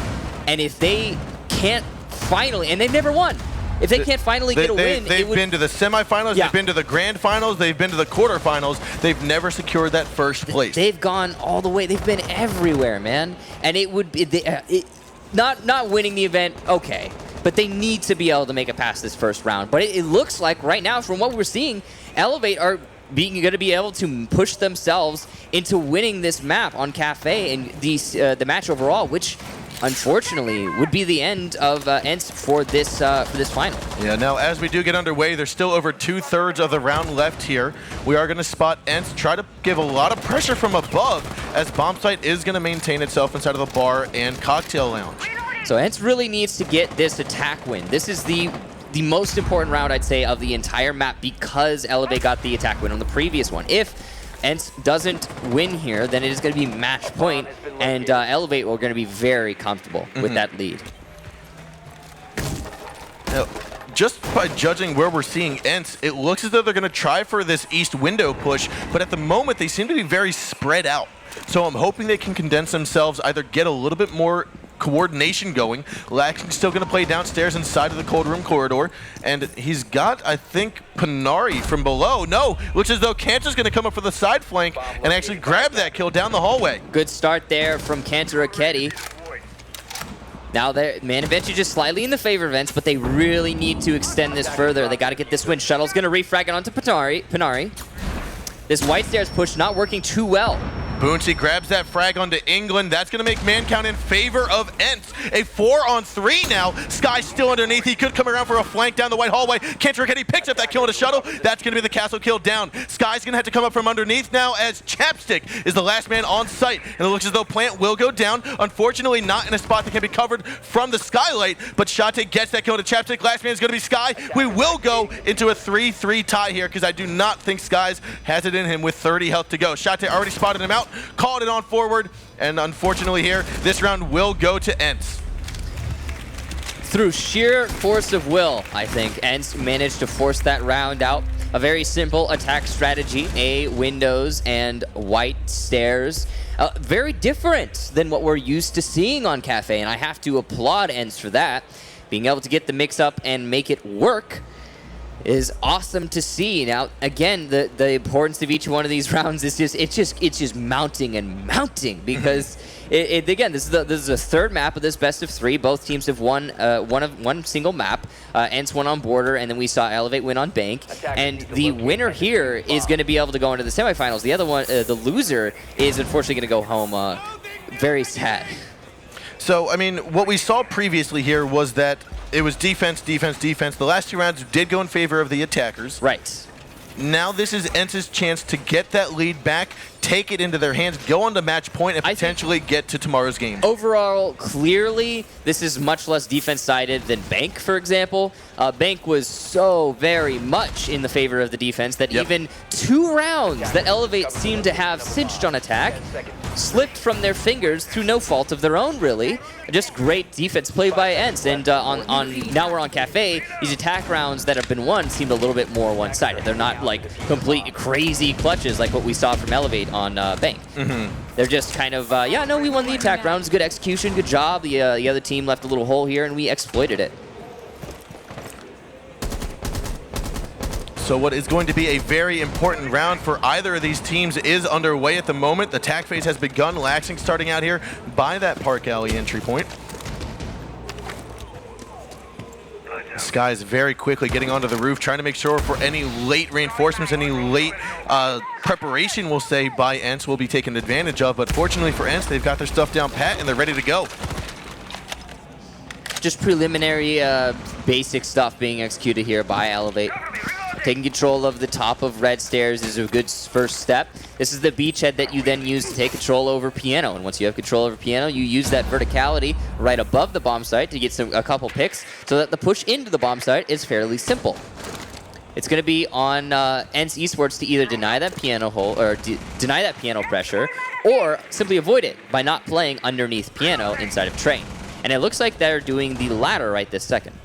And if they can't finally, and they've never won, if they can't finally get a win, they've been to the semifinals, they've been to the grand finals, they've been to the quarterfinals. They've never secured that first place. They've gone all the way. They've been everywhere, man. And it would be not winning the event, okay, but they need to be able to make it past this first round. But it looks like right now, from what we're seeing, Elevate are going to be able to push themselves into winning this map on Kafe and the match overall, which unfortunately would be the end of ENCE for this final. Yeah, now as we do get underway, there's still over 2/3 of the round left here. We are going to spot ENCE try to give a lot of pressure from above, as Bombsight is going to maintain itself inside of the bar and cocktail lounge. So ENCE really needs to get this attack win. This is the most important round, I'd say, of the entire map because Elevate got the attack win on the previous one. If ENCE doesn't win here, then it is going to be match point, and Elevate are going to be very comfortable with that lead. Now, just by judging where we're seeing ENCE, it looks as though they're going to try for this east window push, but at the moment they seem to be very spread out. So I'm hoping they can condense themselves, either get a little bit more coordination going. Laxing's still going to play downstairs inside of the cold room corridor, and he's got, I think, Panari from below. No, looks as though Kanto's going to come up for the side flank and actually grab that kill down the hallway. Good start there from Kanto Raketti. Now, Man Adventure just slightly in the favor of ENCE, but they really need to extend this further. They got to get this win. Shuttle's going to refrag it onto Panari. This white stairs push not working too well. Boonsy grabs that frag onto England. That's going to make man count in favor of ENCE. A 4-on-3 now. Sky's still underneath. He could come around for a flank down the white hallway. Kanto Raketti picks up that kill on a Shuttle. That's going to be the castle kill down. Sky's going to have to come up from underneath now as Chapstick is the last man on site. And it looks as though Plant will go down. Unfortunately, not in a spot that can be covered from the skylight, but Shate gets that kill to Chapstick. Last man is going to be Sky. We will go into a 3-3 tie here because I do not think Sky's has it in him with 30 health to go. Shate already spotted him out, called it on forward, and unfortunately here, this round will go to ENCE. Through sheer force of will, I think, ENCE managed to force that round out. A very simple attack strategy, A, windows and white stairs. Very different than what we're used to seeing on Kafe, and I have to applaud ENCE for that. Being able to get the mix up and make it work. is awesome to see. Now, again, the importance of each one of these rounds is just mounting and mounting because again, this is the third map of this best of 3. Both teams have won one single map. ENCE won on Border, and then we saw Elevate win on Bank. And the winner here is going to be able to go into the semifinals. The other one, the loser, is unfortunately going to go home. Very sad. So, I mean, what we saw previously here was that it was defense, defense, defense. The last 2 rounds did go in favor of the attackers. Right. Now this is ENCE's chance to get that lead back, take it into their hands, go on to match point, and potentially get to tomorrow's game. Overall, clearly, this is much less defense-sided than Bank, for example. Bank was so very much in the favor of the defense that even 2 rounds that Elevate seemed to have cinched on attack slipped from their fingers through no fault of their own, really. Just great defense play by ENCE. And now we're on Kafe. These attack rounds that have been won seemed a little bit more one-sided. They're not like complete crazy clutches like what we saw from Elevate on Bank. They're just kind of, yeah, no, we won the attack rounds. Good execution, good job. The other team left a little hole here, and we exploited it. So what is going to be a very important round for either of these teams is underway at the moment. The attack phase has begun. Laxing starting out here by that Park Alley entry point. Sky is very quickly getting onto the roof, trying to make sure for any late reinforcements, any late preparation, we'll say, by ENCE will be taken advantage of. But fortunately for ENCE, they've got their stuff down pat and they're ready to go. Just preliminary basic stuff being executed here by Elevate. Taking control of the top of red stairs is a good first step. This is the beachhead that you then use to take control over Piano. And once you have control over Piano, you use that verticality right above the bomb site to get a couple picks so that the push into the bomb site is fairly simple. It's going to be on ENCE eSports to either deny that Piano hole or deny that Piano pressure or simply avoid it by not playing underneath Piano inside of Train. And it looks like they're doing the latter right this second.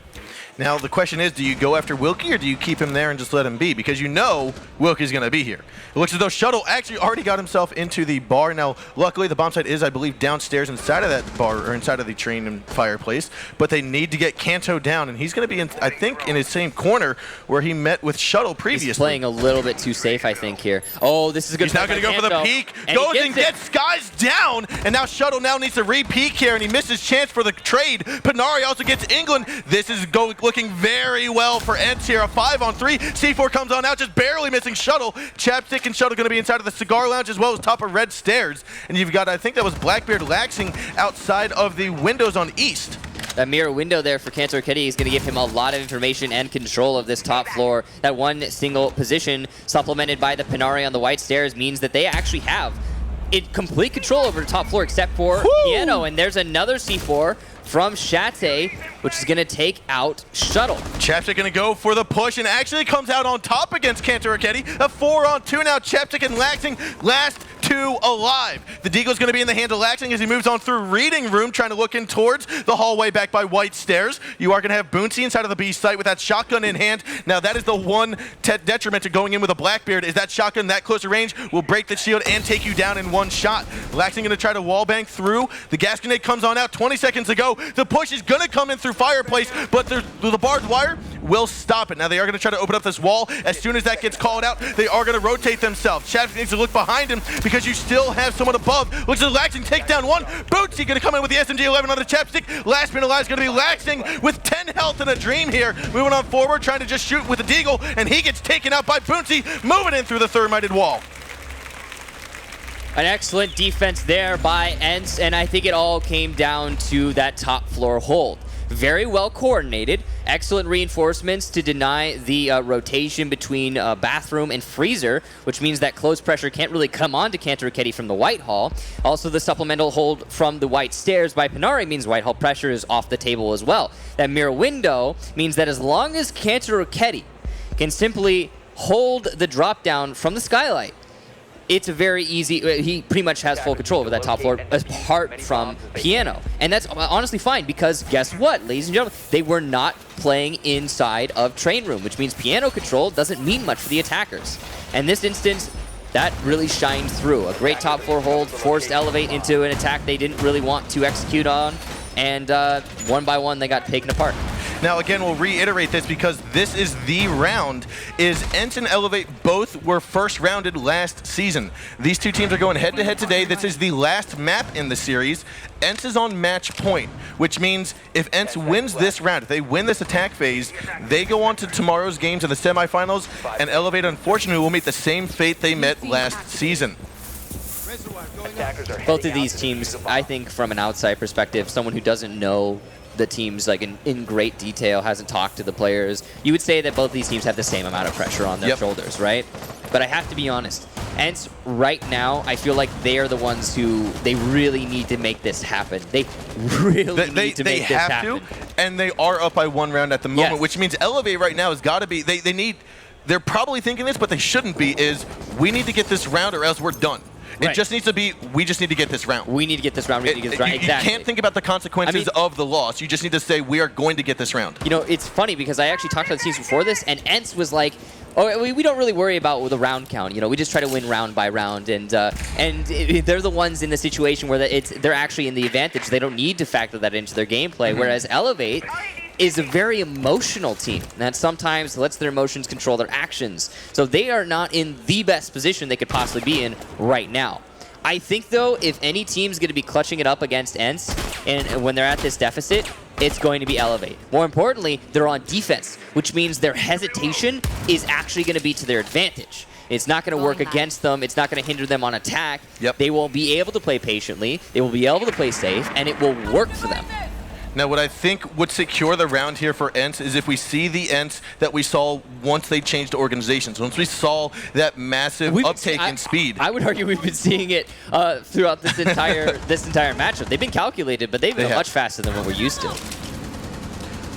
Now, the question is, do you go after Wilkie or do you keep him there and just let him be? Because you know Wilkie's going to be here. It looks as though Shuttle actually already got himself into the bar. Now, luckily, the bomb site is, I believe, downstairs inside of that bar, or inside of the train and fireplace. But they need to get Kanto down, and he's going to be, I think, in his same corner where he met with Shuttle previously. He's playing a little bit too safe, I think, here. Oh, this is a good. He's now going to go for the peek. Goes and gets Skies down, and now Shuttle now needs to re-peek here, and he missed his chance for the trade. Panari also gets England. This is looking very well for ENCE here. A 5-on-3. C4 comes on out, just barely missing Shuttle. Chapstick and Shuttle going to be inside of the cigar lounge as well as top of red stairs. And you've got, I think that was Blackbeard Laxing outside of the windows on East. That mirror window there for Kanto Raketti is going to give him a lot of information and control of this top floor. That one single position supplemented by the Panari on the white stairs means that they actually have complete control over the top floor except for Piano. And there's another C4 from Shate, which is going to take out Shuttle. Chapstick going to go for the push and actually comes out on top against Kanto Raketti. A 4-on-2 now. Chapstick and Laxing last 2 alive. The Deagle's going to be in the hands of Laxing as he moves on through Reading Room, trying to look in towards the hallway back by White Stairs. You are going to have Boonsy inside of the B site with that shotgun in hand. Now that is the one detriment to going in with a Blackbeard, is that shotgun that closer range will break the shield and take you down in one shot. Laxing going to try to wallbang through. The gas grenade comes on out 20 seconds ago. The push is going to come in through fireplace, but the barbed wire will stop it. Now they are going to try to open up this wall. As soon as that gets called out, they are going to rotate themselves. Chapstick needs to look behind him because you still have someone above. Looks at Laxing, take down one. Bootsy going to come in with the SMG-11 on the Chapstick. Last man alive is going to be Laxing with 10 health and a dream here. Moving on forward, trying to just shoot with the Deagle, and he gets taken out by Bootsy, moving in through the thermited wall. An excellent defense there by ENCE, and I think it all came down to that top floor hold. Very well coordinated, excellent reinforcements to deny the rotation between bathroom and freezer, which means that close pressure can't really come on to Kanto Raketti from the White Hall. Also, the supplemental hold from the White Stairs by Panari means White Hall pressure is off the table as well. That mirror window means that as long as Kanto Raketti can simply hold the drop down from the skylight, it's a very easy, he pretty much has full control over that top floor apart from Piano. And that's honestly fine because guess what, ladies and gentlemen? They were not playing inside of Train Room, which means Piano control doesn't mean much for the attackers. And this instance, that really shined through. A great top floor hold, forced Elevate into an attack they didn't really want to execute on. And one by one, they got taken apart. Now, again, we'll reiterate this because this is the round. Is ENCE and Elevate both were first rounded last season. These two teams are going head-to-head today. This is the last map in the series. ENCE is on match point, which means if ENCE wins this round, if they win this attack phase, they go on to tomorrow's games in the semifinals, and Elevate, unfortunately, will meet the same fate they met last season. Both of these teams, I think from an outside perspective, someone who doesn't know the teams like in great detail, hasn't talked to the players, you would say that both these teams have the same amount of pressure on their shoulders, right? But I have to be honest, ENCE right now, I feel like they are the ones who they really need to make this happen. They really need to make this happen. And they are up by 1 round at the moment, which means Elevate right now has got to be, they're probably thinking this, but they shouldn't be, is we need to get this round or else we're done. It just needs to be, we just need to get this round. We need to get this round. We need to get this round. Exactly. You can't think about the consequences of the loss. You just need to say, we are going to get this round. You know, it's funny because I actually talked to the teams before this, and ENCE was like, oh, we don't really worry about the round count. You know, we just try to win round by round, and they're the ones in the situation where they're actually in the advantage. They don't need to factor that into their gameplay, whereas Elevate is a very emotional team that sometimes lets their emotions control their actions. So they are not in the best position they could possibly be in right now. I think, though, if any team's going to be clutching it up against ENCE, and when they're at this deficit, it's going to be Elevate. More importantly, they're on defense, which means their hesitation is actually going to be to their advantage. It's not going to work against them. It's not going to hinder them on attack. They will be able to play patiently. They will be able to play safe, and it will work for them. Now, what I think would secure the round here for ENCE is if we see the ENCE that we saw once they changed organizations, once we saw that massive uptake in speed. I would argue we've been seeing it throughout this entire matchup. They've been calculated, but they've been much faster than what we're used to.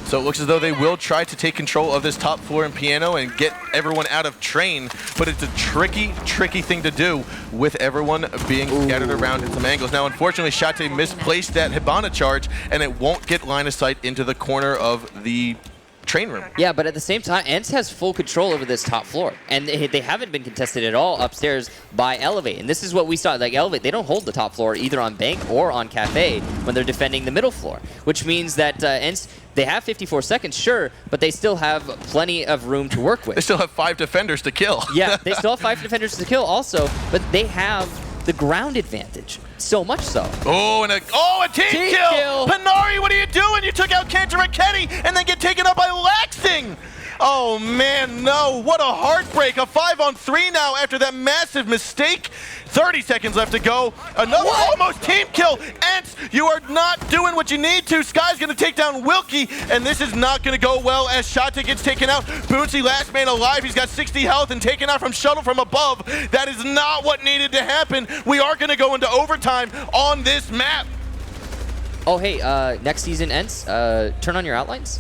So it looks as though they will try to take control of this top floor in Piano and get everyone out of train, but it's a tricky, tricky thing to do with everyone being scattered around in some angles. Now, unfortunately, Shate misplaced that Hibana charge, and it won't get line of sight into the corner of the train room. Yeah, but at the same time, ENCE has full control over this top floor, and they haven't been contested at all upstairs by Elevate. And this is what we saw, like Elevate, they don't hold the top floor either on Bank or on Kafe when they're defending the middle floor, which means that ENCE, they have 54 seconds, sure, but they still have plenty of room to work with. They still have 5 defenders to kill. Yeah, they still have 5 defenders to kill also, but they have the ground advantage. So much so. Oh, and a team kill! Panari, what are you doing? You took out Cantor and Kenny and then get taken out by Laxing! Oh man, no, what a heartbreak. A 5-on-3 now after that massive mistake. 30 seconds left to go. Another almost team kill. ENCE, you are not doing what you need to. Sky's gonna take down Wilkie, and this is not gonna go well as Shate gets taken out. Boonsy, last man alive. He's got 60 health and taken out from Shuttle from above. That is not what needed to happen. We are gonna go into overtime on this map. Oh, hey, next season, ENCE, turn on your outlines.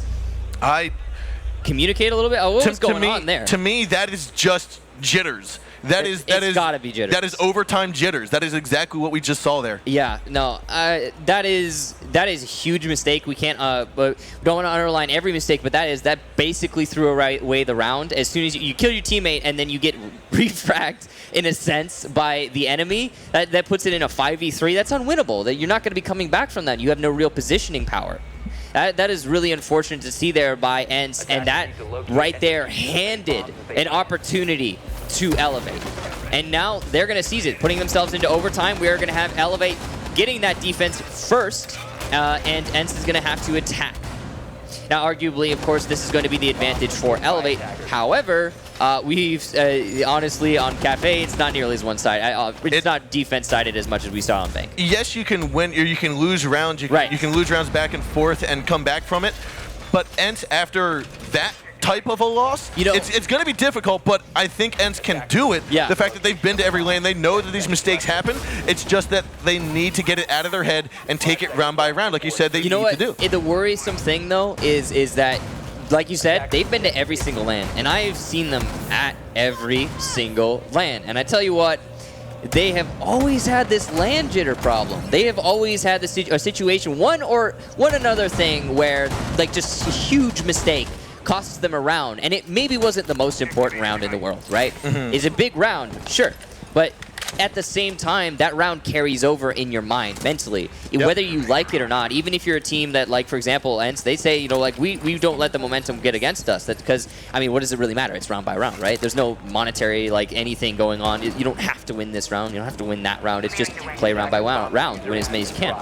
Communicate a little bit. Oh, what's going on there? To me, that is just jitters. It's gotta be jitters. That is overtime jitters. That is exactly what we just saw there. Yeah, no, that is a huge mistake. We can't, but we don't want to underline every mistake, but that basically threw away the round. As soon as you kill your teammate and then you get refragged in a sense by the enemy, that puts it in a 5v3. That's unwinnable. That you're not going to be coming back from that. You have no real positioning power. That is really unfortunate to see there by ENCE, and that right there handed an opportunity to Elevate. And now they're going to seize it, putting themselves into overtime. We are going to have Elevate getting that defense first, and ENCE is going to have to attack. Now, arguably, of course, this is going to be the advantage for Elevate. However, we've honestly on Kafe, it's not nearly as one side. It's not defense sided as much as we saw on Bank. Yes, you can win or you can lose rounds. You can lose rounds back and forth and come back from it. But ENCE, after that type of a loss, it's going to be difficult, but I think ENCE can do it. Yeah. The fact that they've been to every lane, they know that these mistakes happen. It's just that they need to get it out of their head and take it round by round, like you said they need to do. The worrisome thing, though, is that, like you said, they've been to every single LAN, and I've seen them at every single LAN. And I tell you what, they have always had this LAN jitter problem. They have always had a situation, one another thing where, like, just a huge mistake costs them a round, and it maybe wasn't the most important round in the world, right? It's a big round, sure, but at the same time, that round carries over in your mind mentally, whether you like it or not. Even if you're a team that, like, for example, ENCE, they say, you know, like, we don't let the momentum get against us. That's because, I mean, what does it really matter? It's round by round, right? There's no monetary, like, anything going on. You don't have to win this round. You don't have to win that round. It's just play round by round, win as many as you can.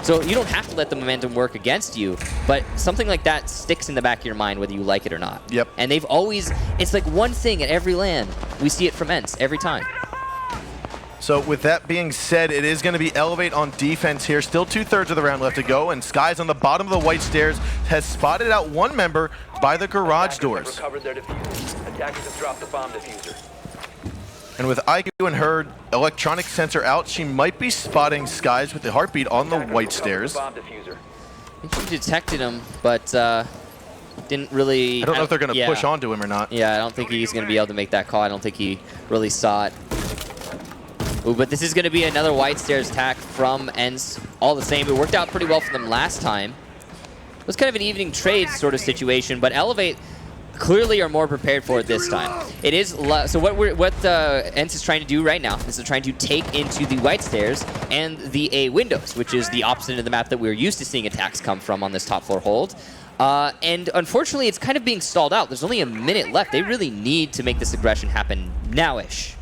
So you don't have to let the momentum work against you, but something like that sticks in the back of your mind whether you like it or not. Yep. And they've always, it's like one thing at every LAN. We see it from ENCE every time. So with that being said, it is going to be Elevate on defense here. Still 2/3 of the round left to go, and Sky's on the bottom of the white stairs, has spotted out one member by the garage doors. Recovered their diffuser. Attackers have dropped the bomb diffuser. And with IQ and her electronic sensor out, she might be spotting Skies with the heartbeat on the white stairs. Bomb diffuser. I think she detected him, but didn't really... I don't know if they're going to push onto him or not. Yeah, I don't think he's going to be able to make that call. I don't think he really saw it. Ooh, but this is going to be another white stairs attack from ENCE. All the same, it worked out pretty well for them last time. It was kind of an evening trade sort of situation, but Elevate clearly are more prepared for it this time. It is so what ENCE is trying to do right now is trying to take into the white stairs and the A windows, which is the opposite of the map that we're used to seeing attacks come from on this top floor hold. And unfortunately, it's kind of being stalled out. There's only a minute left. They really need to make this aggression happen now-ish.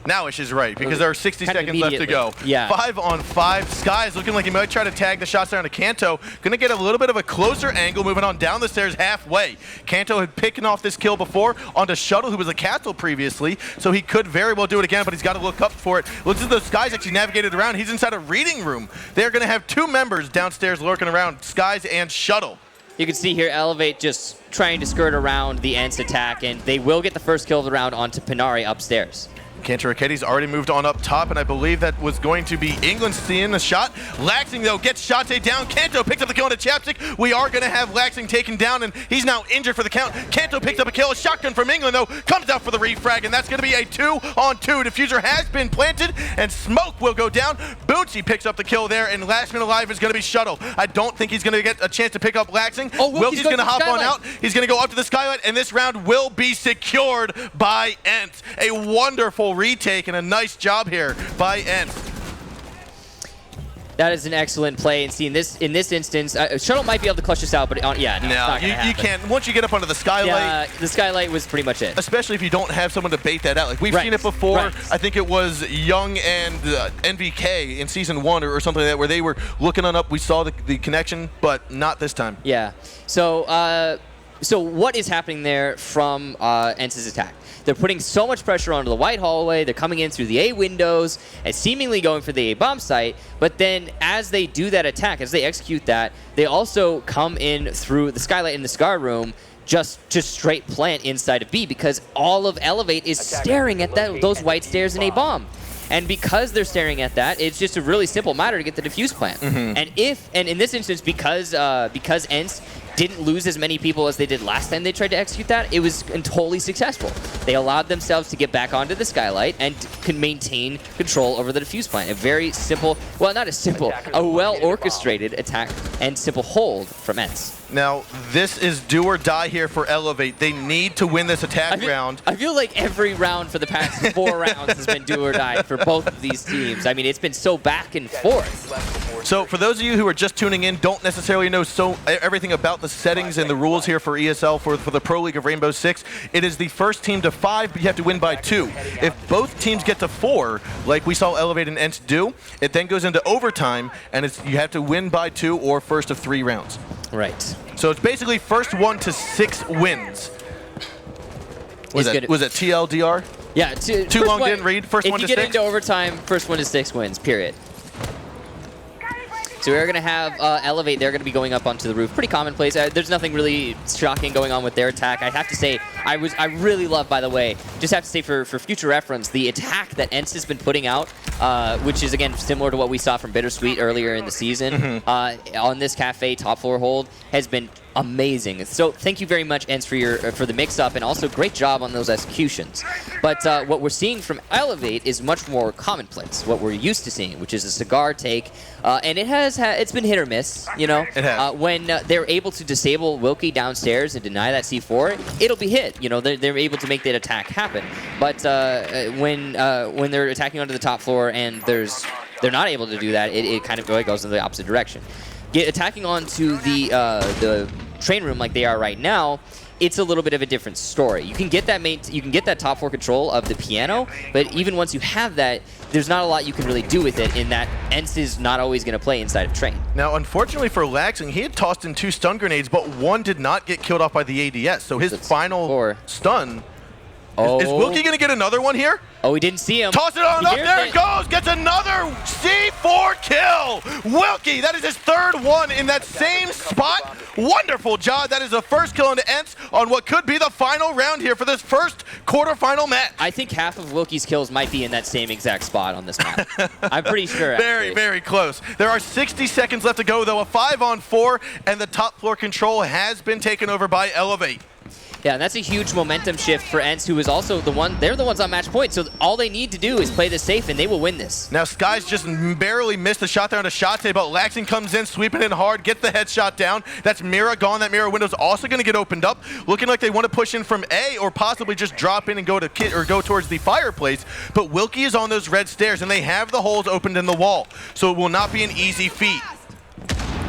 Nowish is right, because there are 60 seconds left to go. Yeah. 5 on 5. Sky's looking like he might try to tag the shots down to Kanto. Going to get a little bit of a closer angle moving on down the stairs halfway. Kanto had picked off this kill before onto Shuttle, who was a castle previously, so he could very well do it again, but he's got to look up for it. Looks as though Sky's actually navigated around. He's inside a reading room. They're going to have 2 members downstairs lurking around, Skies and Shuttle. You can see here Elevate just trying to skirt around the ENCE attack, and they will get the first kill of the round onto Pinari upstairs. Kanto Racketti's already moved on up top, and I believe that was going to be England seeing the shot. Laxing, though, gets Shate down. Kanto picks up the kill on a Chapstick. We are going to have Laxing taken down, and he's now injured for the count. Kanto picks up a kill. A shotgun from England, though, comes out for the refrag, and that's going to be a 2-on-2. Diffuser has been planted, and smoke will go down. Bootsy picks up the kill there, and last man alive is going to be Shuttle. I don't think he's going to get a chance to pick up Laxing. Oh, Wilkie's going to hop on out. He's going to go up to the skylight, and this round will be secured by ENCE. A wonderful retake and a nice job here by ENCE. That is an excellent play, and see in this instance, Shuttle might be able to clutch this out, but no, you can't. Once you get up onto the skylight, yeah, the skylight was pretty much it. Especially if you don't have someone to bait that out. Like we've seen it before. I think it was Young and NVK in season 1 or something like that, where they were looking on up. We saw the connection, but not this time. Yeah. So what is happening there from ENCE's attack? They're putting so much pressure onto the white hallway. They're coming in through the A windows and seemingly going for the A bomb site. But then as they do that attack, as they execute that, they also come in through the skylight in the Scar room, just straight plant inside of B, because all of Elevate is staring at those white stairs in A bomb. And because they're staring at that, it's just a really simple matter to get the defuse plant. And in this instance, because ENCE didn't lose as many people as they did last time they tried to execute that, it was totally successful. They allowed themselves to get back onto the skylight and can maintain control over the defuse plant. A very simple, well, not as simple, a well-orchestrated attack and simple hold from ENCE. Now, this is do or die here for Elevate. They need to win this attack round. I feel like every round for the past 4 rounds has been do or die for both of these teams. I mean, it's been so back and forth. So for those of you who are just tuning in, don't necessarily know everything about the settings and the rules here for ESL for the Pro League of Rainbow Six, it is the first team to 5, but you have to win by 2. If both teams get to 4, like we saw Elevate and ENCE do, it then goes into overtime, and you have to win by 2 or first of 3 rounds. Right. So it's basically first 1 to 6 wins. Was it TLDR? Yeah. Too long, didn't read. First 1 to 6? If you get into overtime, first 1 to 6 wins, period. So we're going to have Elevate. They're going to be going up onto the roof. Pretty commonplace. There's nothing really shocking going on with their attack. I have to say, I really love, by the way, just have to say for future reference, the attack that ENCE has been putting out, which is, again, similar to what we saw from Bittersweet earlier in the season, on this Kafe top floor hold, has been amazing. So thank you very much, ENCE, for the mix-up, and also great job on those executions. But what we're seeing from Elevate is much more commonplace, what we're used to seeing, which is a cigar take, and it's been hit or miss, you know. It has. When they're able to disable Wilkie downstairs and deny that C4, it'll be hit. You know, they're able to make that attack happen. But when they're attacking onto the top floor and they're not able to do that, it kind of goes in the opposite direction. Attacking onto the train room like they are right now, it's a little bit of a different story. You can get that top floor control of the piano, but even once you have that, there's not a lot you can really do with it in that ENCE is not always going to play inside of train. Now, unfortunately for Laxing, he had tossed in 2 stun grenades, but one did not get killed off by the ADS. So his final stun. Is Wilkie going to get another one here? Oh, we didn't see him. Toss it on up, there it goes, gets another C4 kill! Wilkie, that is his 3rd one in that same spot. Wonderful job, that is the first kill into ENCE on what could be the final round here for this first quarterfinal match. I think half of Wilkie's kills might be in that same exact spot on this map. I'm pretty sure, Very, very close. There are 60 seconds left to go, though, a 5-on-4, and the top floor control has been taken over by Elevate. Yeah, and that's a huge momentum shift for ENCE, who is also they're the ones on match point, so all they need to do is play this safe and they will win this. Now Skies just barely missed the shot there on a shot but Laxing comes in, sweeping in hard, gets the headshot down. That's Mira gone. That Mira window's also going to get opened up. Looking like they want to push in from A or possibly just drop in and go towards the fireplace. But Wilkie is on those red stairs and they have the holes opened in the wall. So it will not be an easy feat.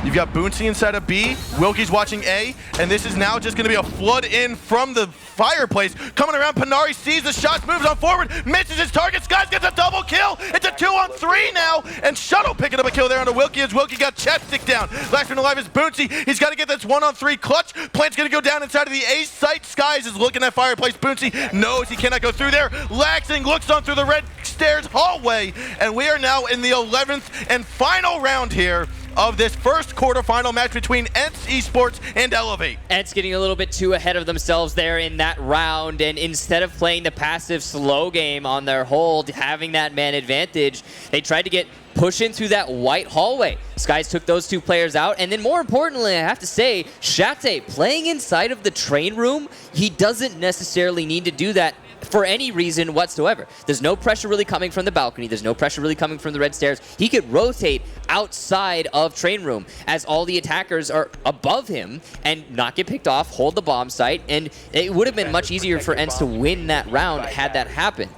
You've got Boonsy inside of B, Wilkie's watching A, and this is now just going to be a flood in from the fireplace. Coming around, Panari sees the shots, moves on forward, misses his target. Skies gets a double kill. It's a 2-on-3 now, and Shuttle picking up a kill there on Wilkie as Wilkie got Chapstick down. Last one alive is Boonsy. He's got to get this 1-on-3 clutch. Plant's going to go down inside of the A site. Skies is looking at fireplace. Boonsy knows he cannot go through there. Laxing looks on through the red stairs hallway, and we are now in the 11th and final round here of this first quarterfinal match between ENCE eSports and Elevate. ENCE getting a little bit too ahead of themselves there in that round, and instead of playing the passive slow game on their hold, having that man advantage, they tried to push in through that white hallway. Skies took those 2 players out, and then more importantly, I have to say, Shate playing inside of the train room, he doesn't necessarily need to do that for any reason whatsoever. There's no pressure really coming from the balcony. There's no pressure really coming from the red stairs. He could rotate outside of train room as all the attackers are above him and not get picked off, hold the bomb site, and it would have been much easier for ENCE to win that round had that happened.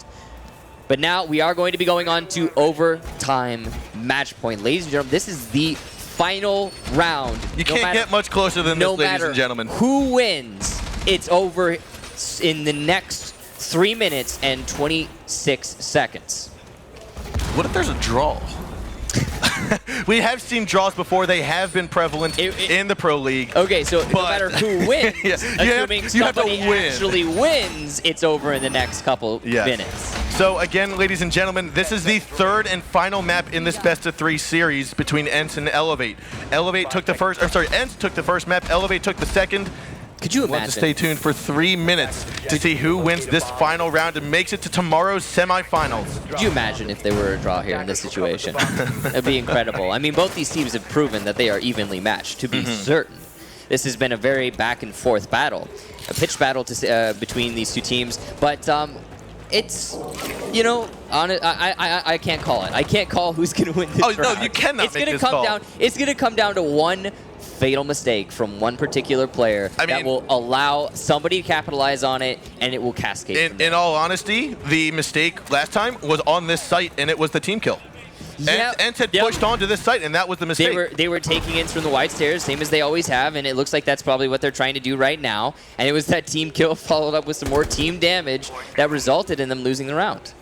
But now we are going to be going on to overtime match point. Ladies and gentlemen, this is the final round. You can't get much closer than this, ladies and gentlemen. Who wins, it's over in the next 3 minutes and 26 seconds. What if there's a draw? We have seen draws before. They have been prevalent in the Pro League. Okay, so no matter who wins, assuming somebody win. actually wins, it's over in the next couple minutes. So again, ladies and gentlemen, this is the 3rd and final map in this best-of-3 series between ENCE and Elevate. ENCE took the first map, Elevate took the second. Could you imagine? We'll have to stay tuned for 3 minutes to see who wins this final round and makes it to tomorrow's semifinals. Could you imagine if they were a draw here in this situation? It'd be incredible. I mean, both these teams have proven that they are evenly matched, to be certain. This has been a very back-and-forth battle, a pitched battle between these 2 teams, but it's, you know, I can't call it. I can't call who's going to win this round. No, you cannot make this call. It's going to come down to one fatal mistake from one particular player that will allow somebody to capitalize on it, and it will cascade. In all honesty, the mistake last time was on this site, and it was the team kill. ENCE had pushed onto this site, and that was the mistake. They were taking in from the white stairs, same as they always have, and it looks like that's probably what they're trying to do right now. And it was that team kill followed up with some more team damage that resulted in them losing the round.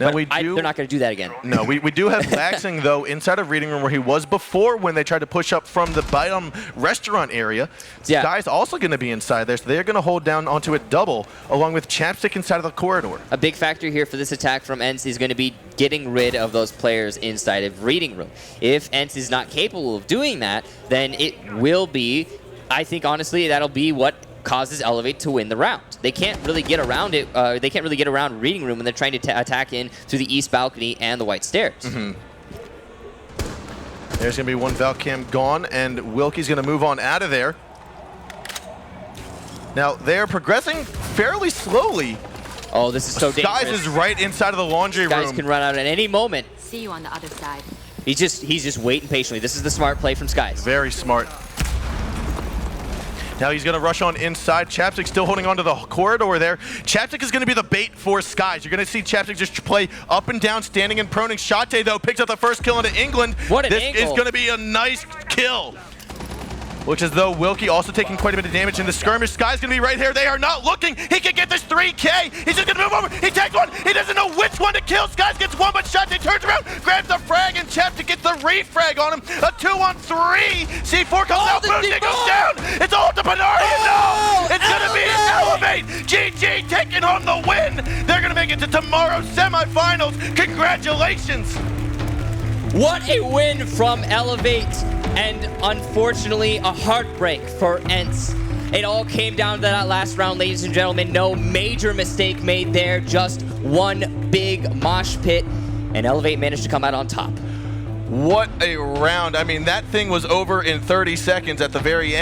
Now they're not going to do that again. No, we do have Laxing, though, inside of Reading Room where he was before when they tried to push up from the Biome restaurant area. Yeah. Guy's also going to be inside there, so they're going to hold down onto it double, along with Chapstick inside of the corridor. A big factor here for this attack from ENCE is going to be getting rid of those players inside of Reading Room. If ENCE is not capable of doing that, then it will be, I think, honestly, that'll be what causes Elevate to win the round. They can't really get around it. They can't really get around Reading Room when they're trying to attack in through the east balcony and the white stairs. There's going to be one Valcam gone, and Wilkie's going to move on out of there. Now, they're progressing fairly slowly. Oh, this is so dangerous. Skies is right inside of the laundry Skies room. can run out at any moment. See you on the other side. He's just waiting patiently. This is the smart play from Skies. Very smart. Now he's going to rush on inside. Chapstick still holding on to the corridor there. Chapstick is going to be the bait for Skies. You're going to see Chapstick just play up and down, standing and proning. Shate, though, picks up the first kill into England. What an This angle. is going to be a nice kill. Looks as though Wilkie also taking quite a bit of damage in the skirmish. Sky's going to be right here. They are not looking. He can get this 3K. He's just going to move over. He takes one. He doesn't know which one to kill. Skies gets one, but Shate turns around, grabs the frag, and Chapstick gets the refrag on him. A 2-on-3. C4 comes out. Boom, it goes down. It's all to Panari. No! It's going to be Elevate. GG taking home the win. They're going to make it to tomorrow's semifinals. Congratulations. What a win from Elevate, and unfortunately a heartbreak for ENCE. It all came down to that last round, ladies and gentlemen. No major mistake made there, just one big mosh pit, and Elevate managed to come out on top. What a round. I mean, that thing was over in 30 seconds at the very end.